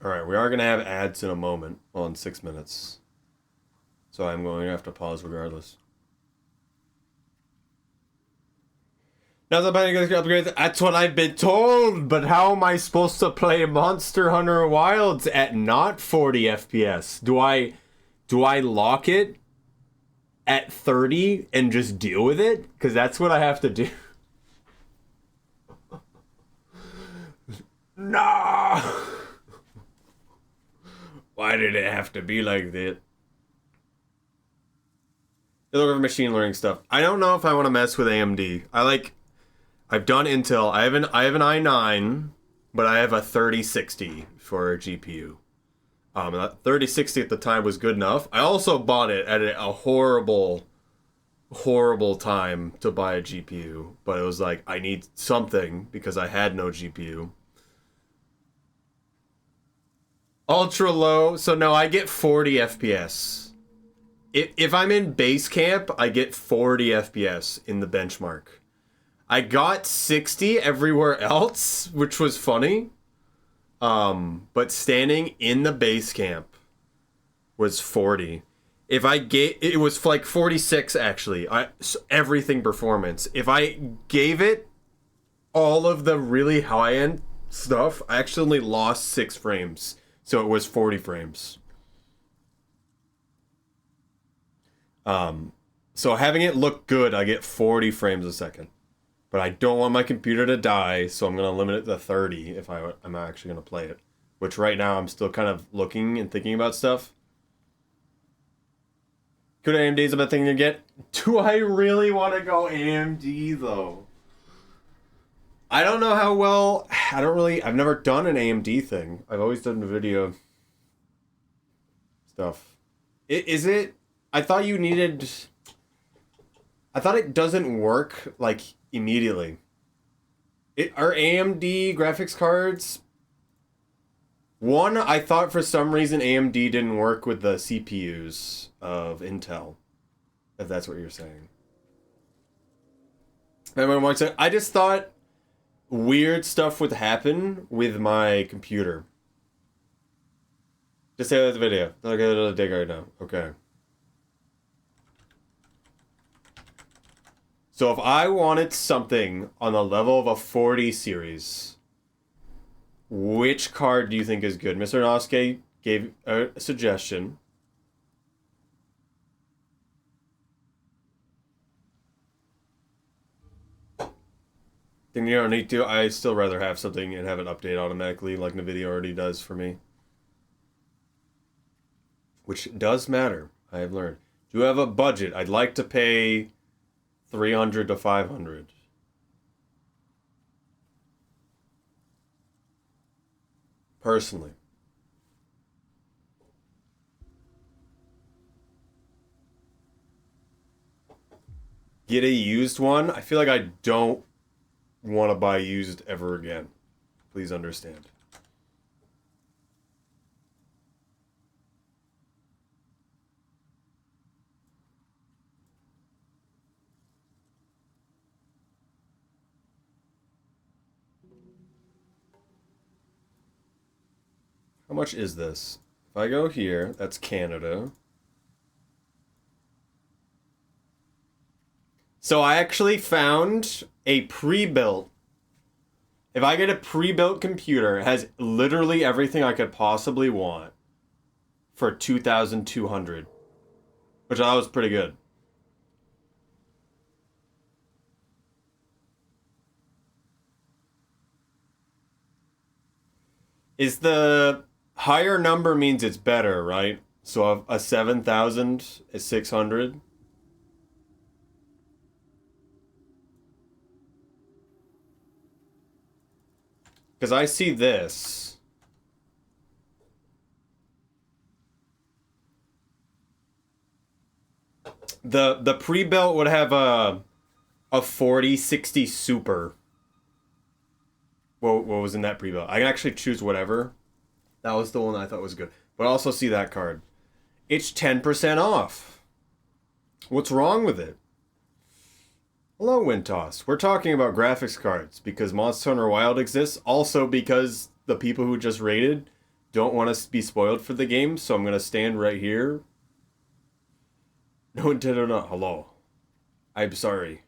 Alright, we are going to have ads in a moment. Well, in 6 minutes. So I'm going to have to pause regardless. Now the buying upgrades. That's what I've been told, but how am I supposed to play Monster Hunter Wilds at not 40 FPS? Do I lock it at 30 and just deal with it? Because that's what I have to do. No! Why did it have to be like that? You look over machine learning stuff. I don't know if I want to mess with AMD. I've done Intel. I have an i9, but I have a 3060 for a GPU. That 3060 at the time was good enough. I also bought it at a horrible time to buy a GPU, but it was like I need something because I had no GPU. Ultra low, so no, I get 40 FPS. If I'm in base camp, I get 40 FPS in the benchmark. I got 60 everywhere else, which was funny. But standing in the base camp was 40. If I gave it was like 46 actually. Everything performance. If I gave it all of the really high-end stuff, I actually only lost 6 frames. So it was 40 frames. So having it look good, I get 40 frames a second. But I don't want my computer to die, so I'm going to limit it to 30 if I'm actually going to play it. Which right now I'm still kind of looking and thinking about stuff. Could AMD's a bad thing to get? Do I really want to go AMD though? I don't know how well... I've never done an AMD thing. I've always done NVIDIA stuff. Is it... I thought you needed... I thought it doesn't work, like, immediately. Are AMD graphics cards... One, I thought for some reason AMD didn't work with the CPUs of Intel. If that's what you're saying. I just thought weird stuff would happen with my computer. Just say that the video. Not gonna dig right now. Okay. So if I wanted something on the level of a 40 series, which card do you think is good? Mr. Nosuke gave a suggestion. Then you don't need to. I still rather have something and have it update automatically like NVIDIA already does for me. Which does matter, I have learned. Do you have a budget? I'd like to pay 300 to 500. Personally. Get a used one? I feel like I don't want to buy used ever again. Please understand. How much is this? If I go here, that's Canada. So I actually found a pre-built. If I get a pre-built computer, it has literally everything I could possibly want for 2,200, which I thought was pretty good. Is the higher number means it's better, right? So a 7,000 is 600. Because I see this. The pre-built would have a 4060 Super. What was in that pre-built? I can actually choose whatever. That was the one I thought was good. But I also see that card. It's 10% off. What's wrong with it? Hello, Wintoss. We're talking about graphics cards because Monster Hunter Wild exists. Also because the people who just rated don't want to be spoiled for the game. So I'm going to stand right here. No Nintendo, not. Hello. I'm sorry.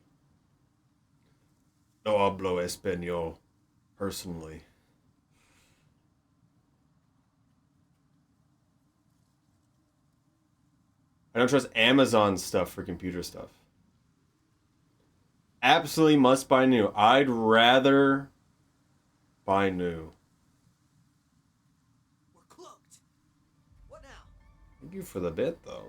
No hablo español. Personally. I don't trust Amazon stuff for computer stuff. Absolutely must buy new. I'd rather buy new. We're cloaked. What now? Thank you for the bit, though.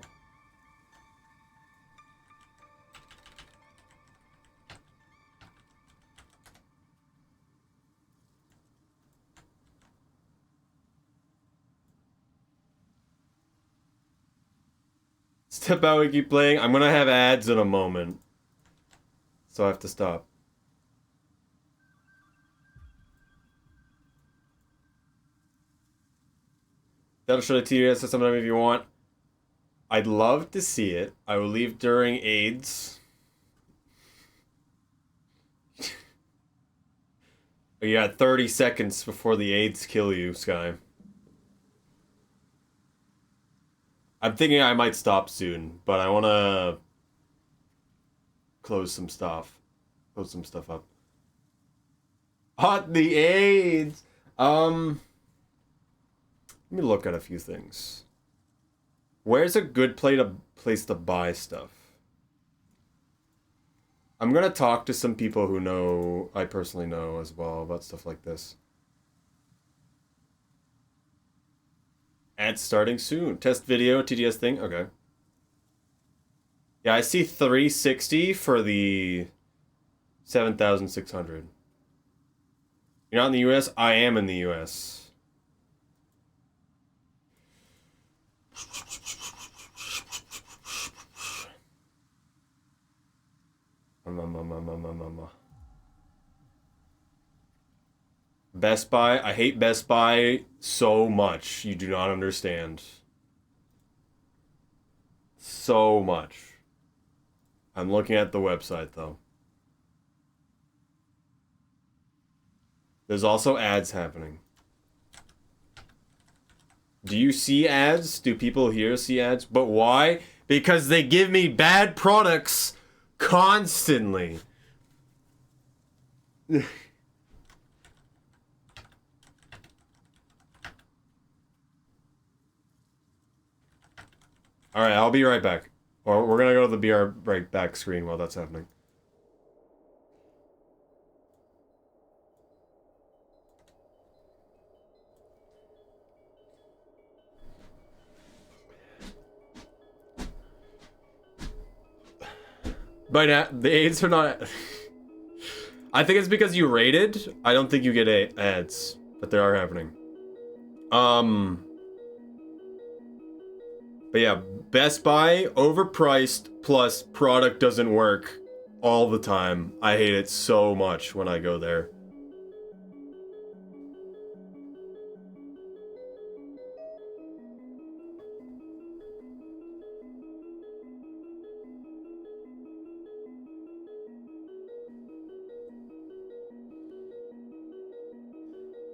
Step out and keep playing. I'm gonna have ads in a moment. So I have to stop. That'll show the TDS sometime if you want. I'd love to see it. I will leave during AIDS. You got 30 seconds before the AIDS kill you, Sky. I'm thinking I might stop soon, but I want to close some stuff. Close some stuff up. Hot the AIDS! Let me look at a few things. Where's a good place to buy stuff? I'm gonna talk to some people who know, I personally know as well, about stuff like this. Ads starting soon. Test video, TDS thing? Okay. Yeah, I see 360 for the 7,600. You're not in the US? I am in the US. Best Buy. I hate Best Buy so much. You do not understand. So much. I'm looking at the website, though. There's also ads happening. Do you see ads? Do people here see ads? But why? Because they give me bad products constantly. Alright, I'll be right back. Or we're gonna go to the BR right back screen while that's happening. But the ads are not... I think it's because you rated. I don't think you get ads, but they are happening. But yeah, Best Buy, overpriced, plus product doesn't work all the time. I hate it so much when I go there.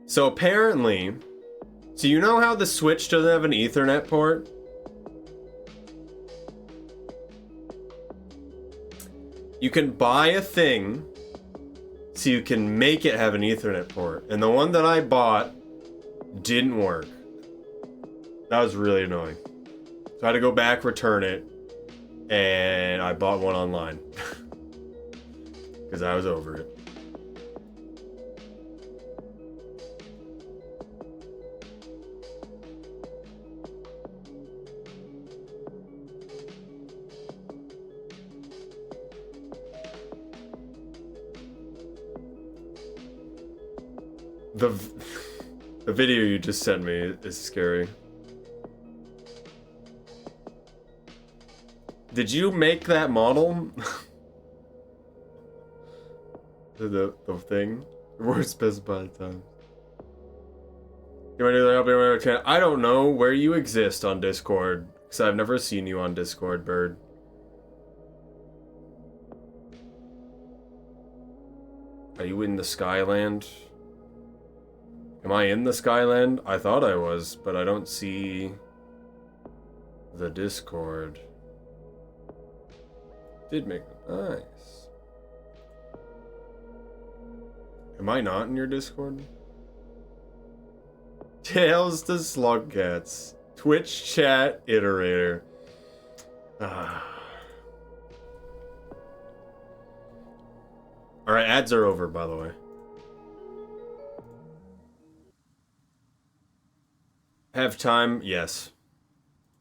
So apparently, so you know how the Switch doesn't have an Ethernet port? You can buy a thing so you can make it have an Ethernet port. And the one that I bought didn't work. That was really annoying. So I had to go back, return it, and I bought one online. Because I was over it. The the video you just sent me is scary. Did you make that model? the thing? Word specified time. You might either help me or chat. I don't know where you exist on Discord, because I've never seen you on Discord, Bird. Are you in the Skyland? Am I in the Skyland? I thought I was, but I don't see the Discord. Did make it nice. Am I not in your Discord? Tales to Slugcats. Twitch chat iterator. Ah. Alright, ads are over, by the way. Have time? Yes.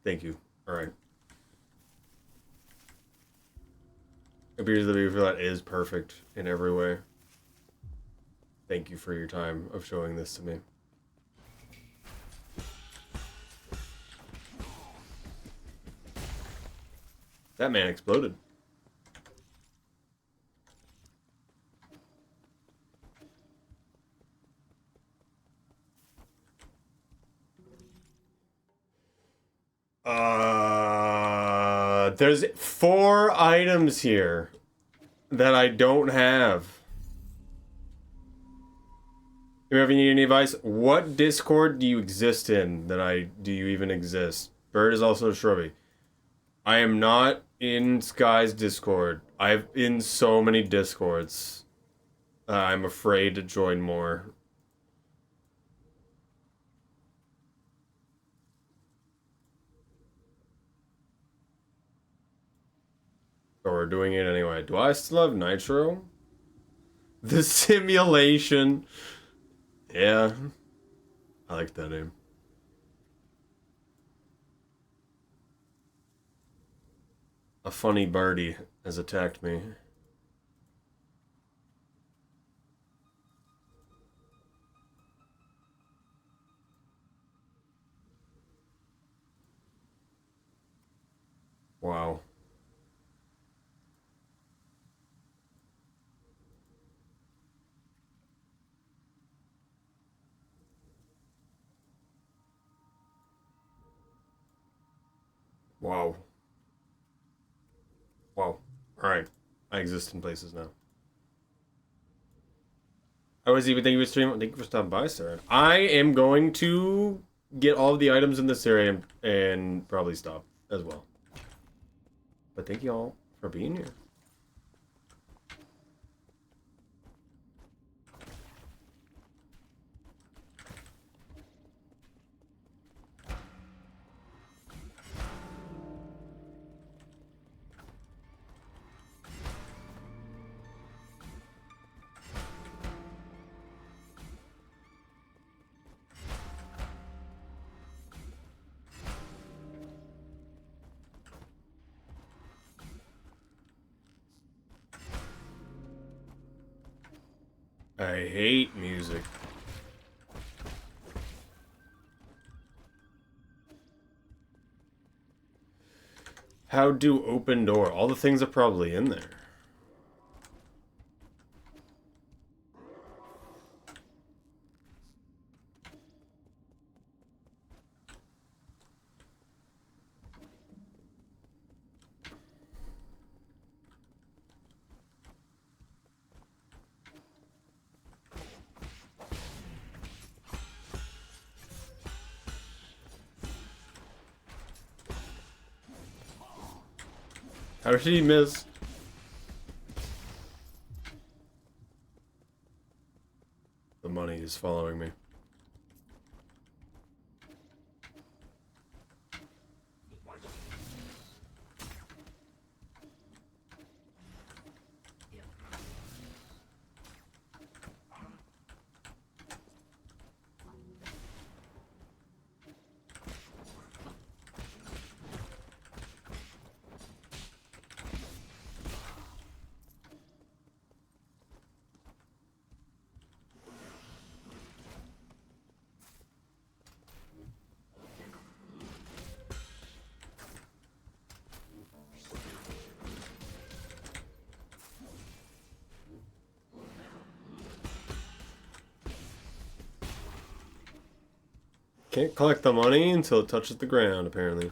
Thank you. Alright. Appears the video for that is perfect in every way. Thank you for your time of showing this to me. That man exploded. There's 4 items here that I don't have. If you need any advice, what Discord do you exist in do you even exist? Bird is also shrubby. I am not in Sky's Discord. I'm in so many Discords. I'm afraid to join more. But we're doing it anyway. Do I still have Nitro? The simulation. Yeah. I like that name. A funny birdie has attacked me. Wow. Wow. Wow. Alright. I exist in places now. I was even thinking of stream. Thank you for stopping by, sir. I am going to get all of the items in this area and probably stop as well. But thank you all for being here. I hate music. How do open door? All the things are probably in there. How did he miss? The money is following me. Can't collect the money until it touches the ground, apparently.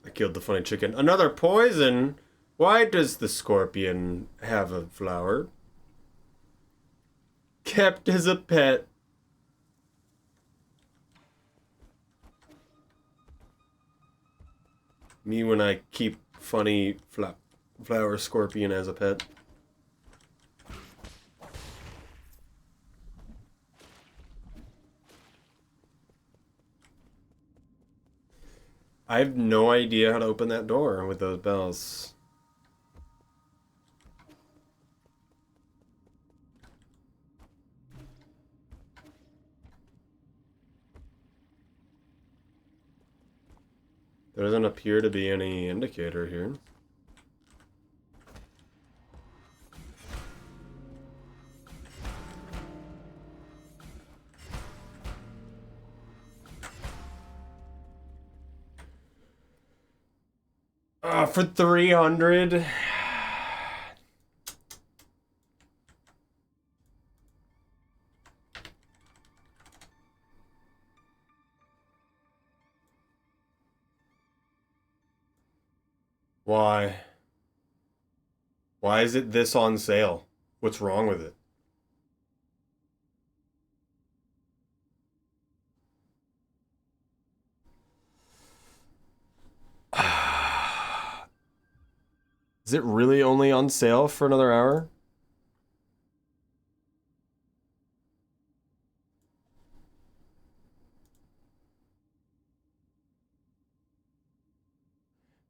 I killed the funny chicken. Another poison? Why does the scorpion have a flower? Kept as a pet. Me when I keep funny flower scorpion as a pet. I have no idea how to open that door with those bells. There doesn't appear to be any indicator here. For 300. Why? Why is it this on sale? What's wrong with it? Is it really only on sale for another hour?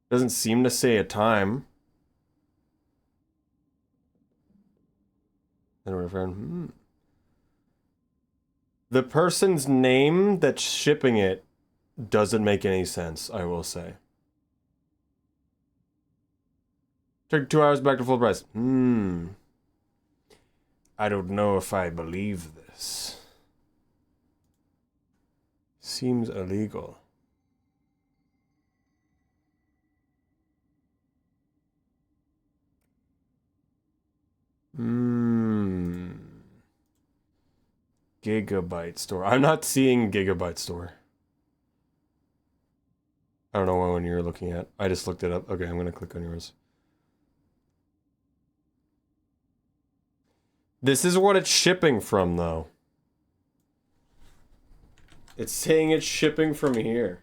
Doesn't seem to say a time. The person's name that's shipping it doesn't make any sense, I will say. Took 2 hours back to full price. I don't know if I believe this. Seems illegal. Gigabyte store. I'm not seeing Gigabyte store. I don't know what one you're looking at. I just looked it up. Okay, I'm gonna click on yours. This is what it's shipping from, though. It's saying it's shipping from here.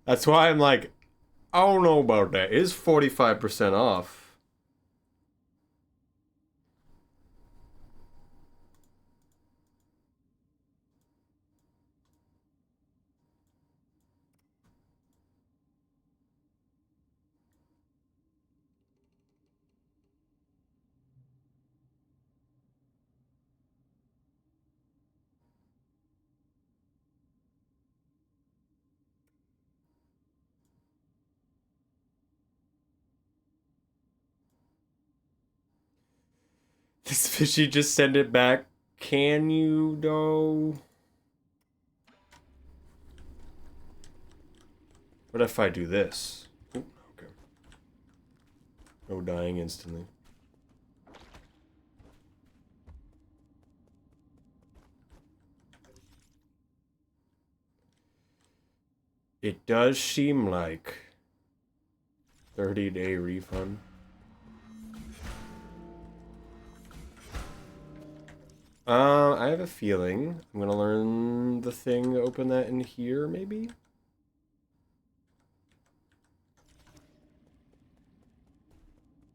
That's why I'm like, I don't know about that. It is 45% off. This fishy just send it back. Can you, though? What if I do this? Ooh, okay. No dying instantly. It does seem like 30-day refund. I have a feeling I'm gonna learn the thing to open that in here, maybe?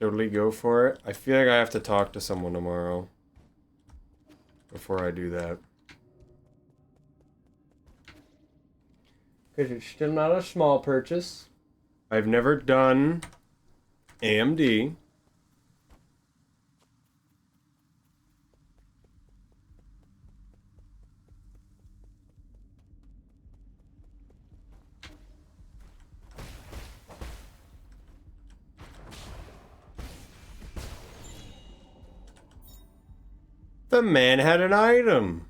Totally go for it. I feel like I have to talk to someone tomorrow before I do that. Because it's still not a small purchase. I've never done AMD. The man had an item.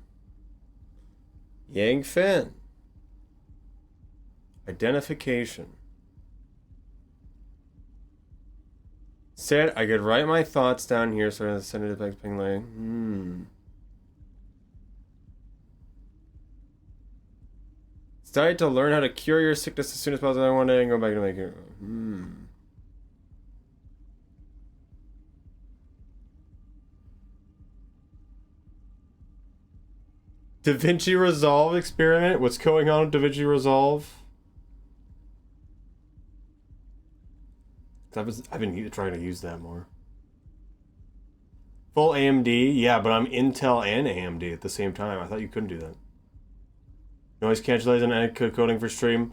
Yang Fin. Identification. Said I could write my thoughts down here so I can send it back to Ping Lei. Study to learn how to cure your sickness as soon as possible. I want to go back to make it. DaVinci Resolve experiment? What's going on with DaVinci Resolve? I've been trying to use that more. Full AMD? Yeah, but I'm Intel and AMD at the same time. I thought you couldn't do that. Noise cancellation and coding for stream.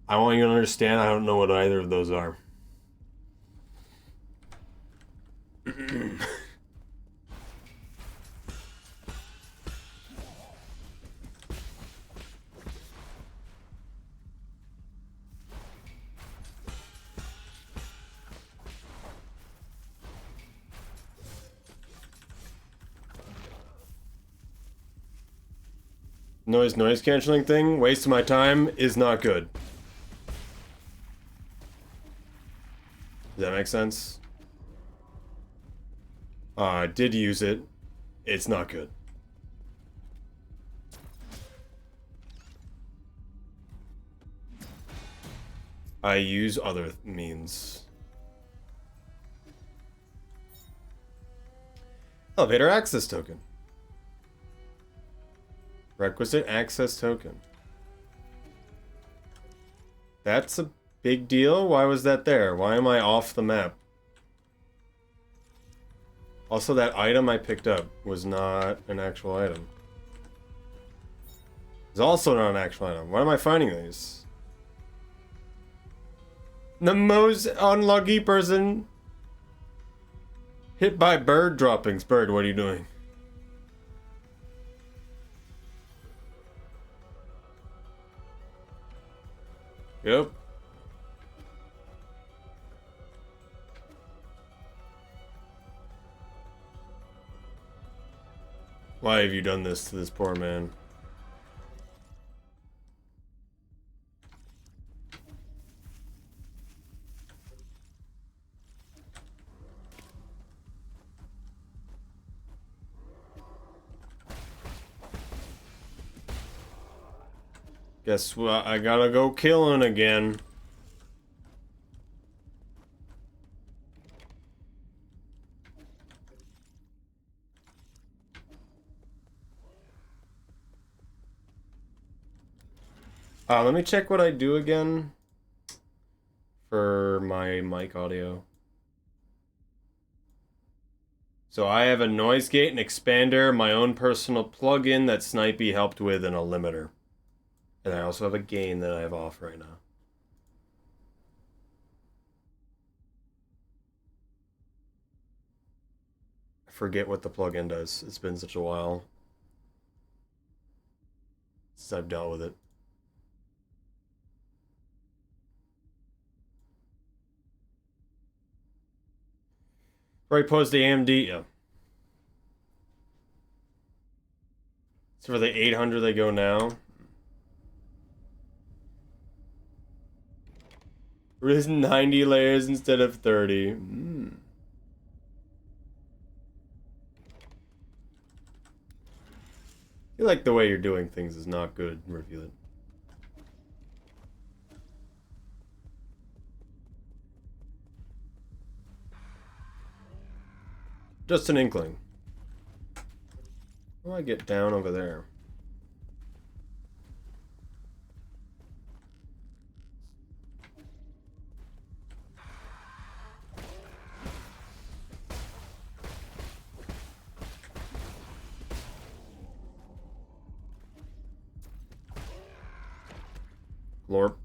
I want you to understand I don't know what either of those are. Noise cancelling thing, waste of my time, is not good. Does that make sense? I did use it. It's not good. I use other means. Elevator access token. Requisite access token. That's a big deal? Why was that there? Why am I off the map? Also, that item I picked up was not an actual item. It's also not an actual item. Why am I finding these? The most unlucky person. Hit by bird droppings. Bird, what are you doing? Yep. Why have you done this to this poor man? Guess what? I gotta go killing again. Let me check what I do again for my mic audio. So I have a noise gate, an expander, my own personal plugin that Snipey helped with, and a limiter. And I also have a gain that I have off right now. I forget what the plugin does. It's been such a while since I've dealt with it. Right, pose the AMD. Yeah. So for the 800 they go now. There's 90 layers instead of 30. I feel like the way you're doing things is not good. Review it. Just an inkling. How do I get down over there? Lorp.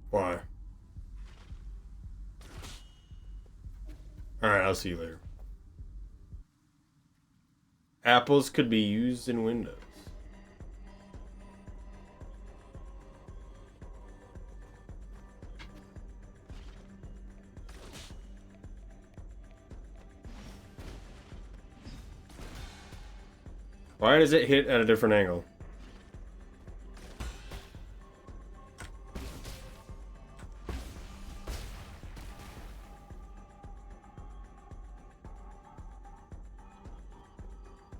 Why? Alright, I'll see you later. Apples could be used in Windows. Why does it hit at a different angle?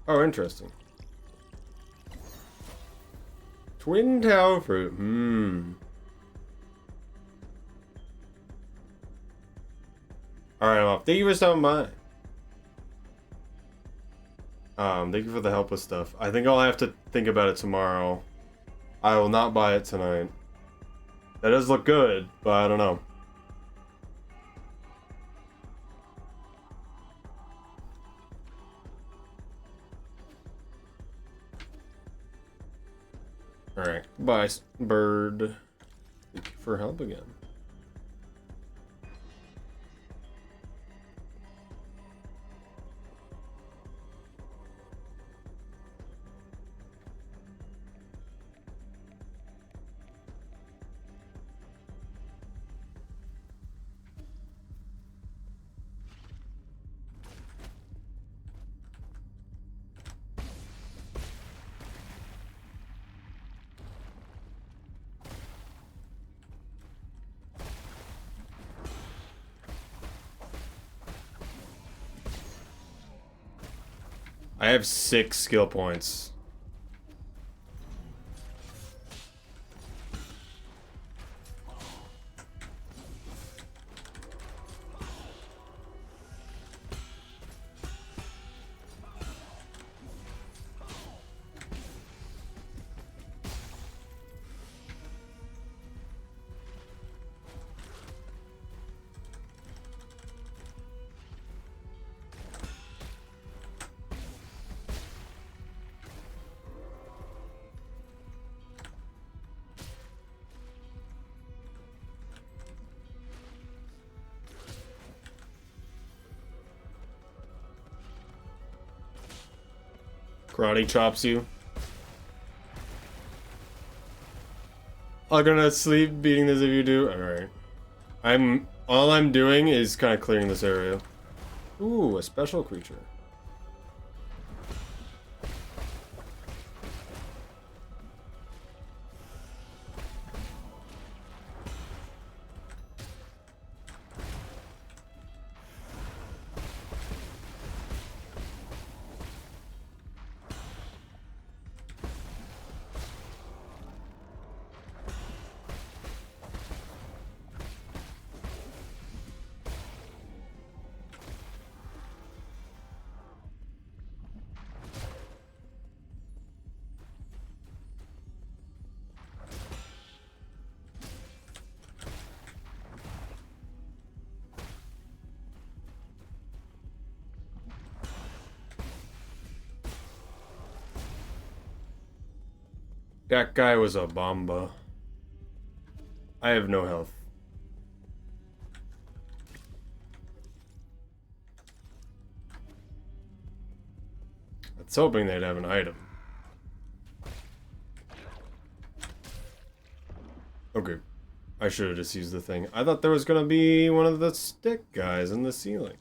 Oh, interesting. Twin Tower Fruit. Alright, I'm off. Thank you for stopping by. Thank you for the help with stuff. I think I'll have to think about it tomorrow. I will not buy it tonight. That does look good, but I don't know. Alright, bye, bird. Thank you for help again. I have 6 skill points. Karate chops you. I'm gonna sleep beating this if you do. Alright. All I'm doing is kind of clearing this area. Ooh, a special creature. That guy was a bomba. I have no health. I was hoping they'd have an item. Okay. I should have just used the thing. I thought there was gonna be one of the stick guys in the ceiling.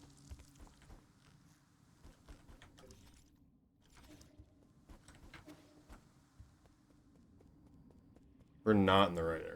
We're not in the right area.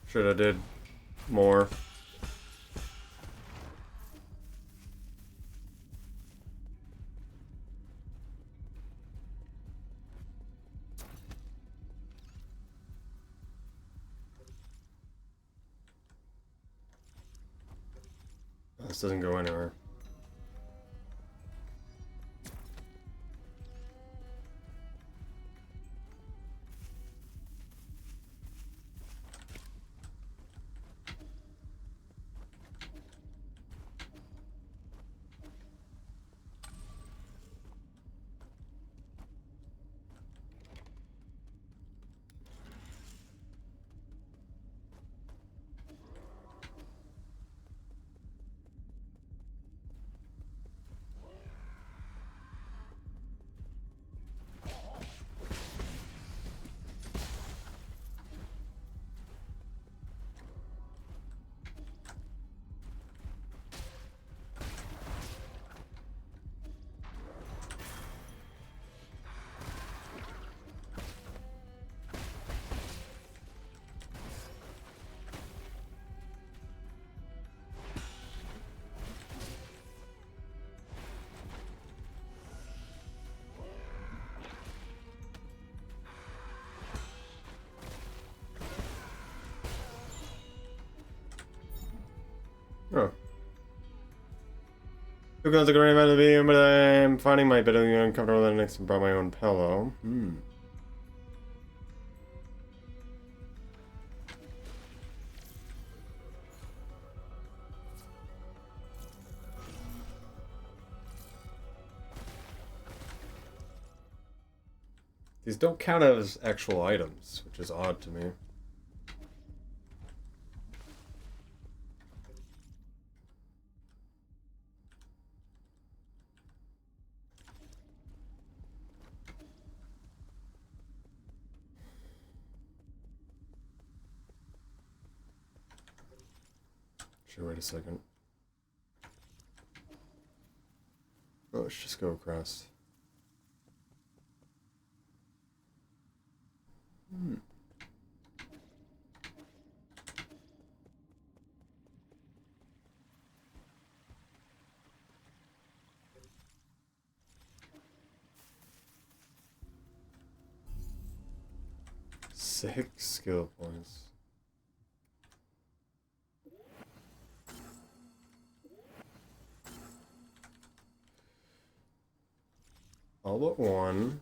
Should have did more. This doesn't go anywhere. Oh. Took out the great amount of the video, but I'm finding my bed uncomfortable than next and brought my own pillow. These don't count as actual items, which is odd to me. Sure, wait a second. Oh, let's just go across. Six skill points. All but one.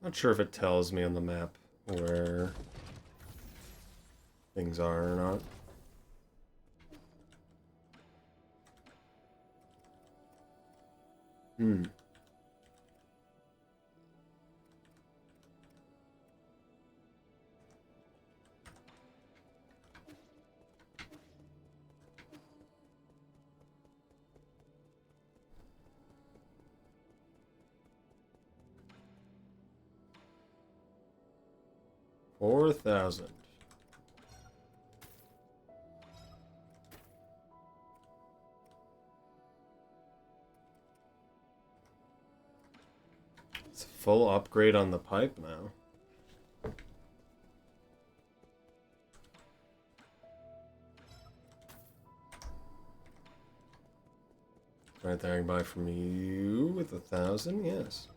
Not sure if it tells me on the map where things are or not. 4,000. It's a full upgrade on the pipe now. Right there, I can buy from you with 1,000, yes.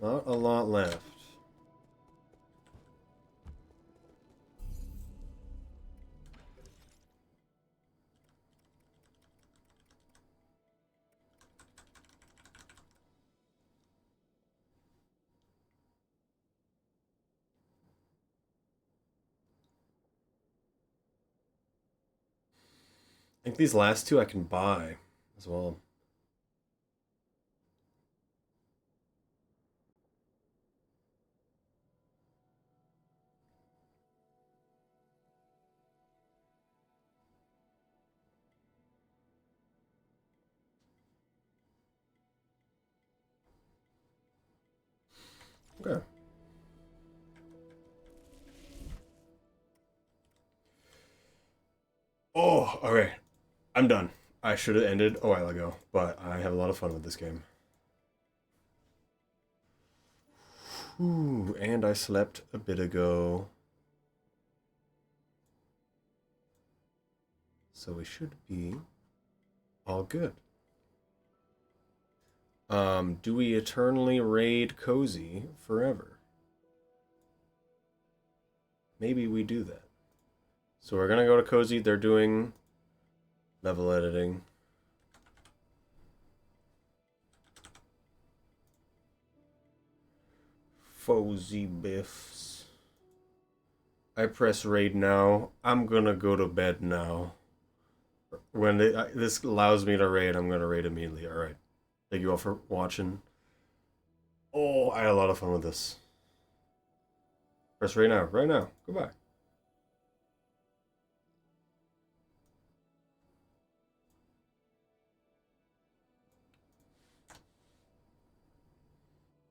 Not a lot left. I think these last two I can buy as well. Okay. Oh, okay. I'm done. I should have ended a while ago, but I have a lot of fun with this game. Ooh, and I slept a bit ago. So we should be all good. Do we eternally raid Cozy forever? Maybe we do that. So we're gonna go to Cozy. They're doing level editing. Fozzy Biffs. I press raid now. I'm gonna go to bed now. When this allows me to raid, I'm gonna raid immediately. Alright. Thank you all for watching. Oh, I had a lot of fun with this. Press right now. Right now. Goodbye.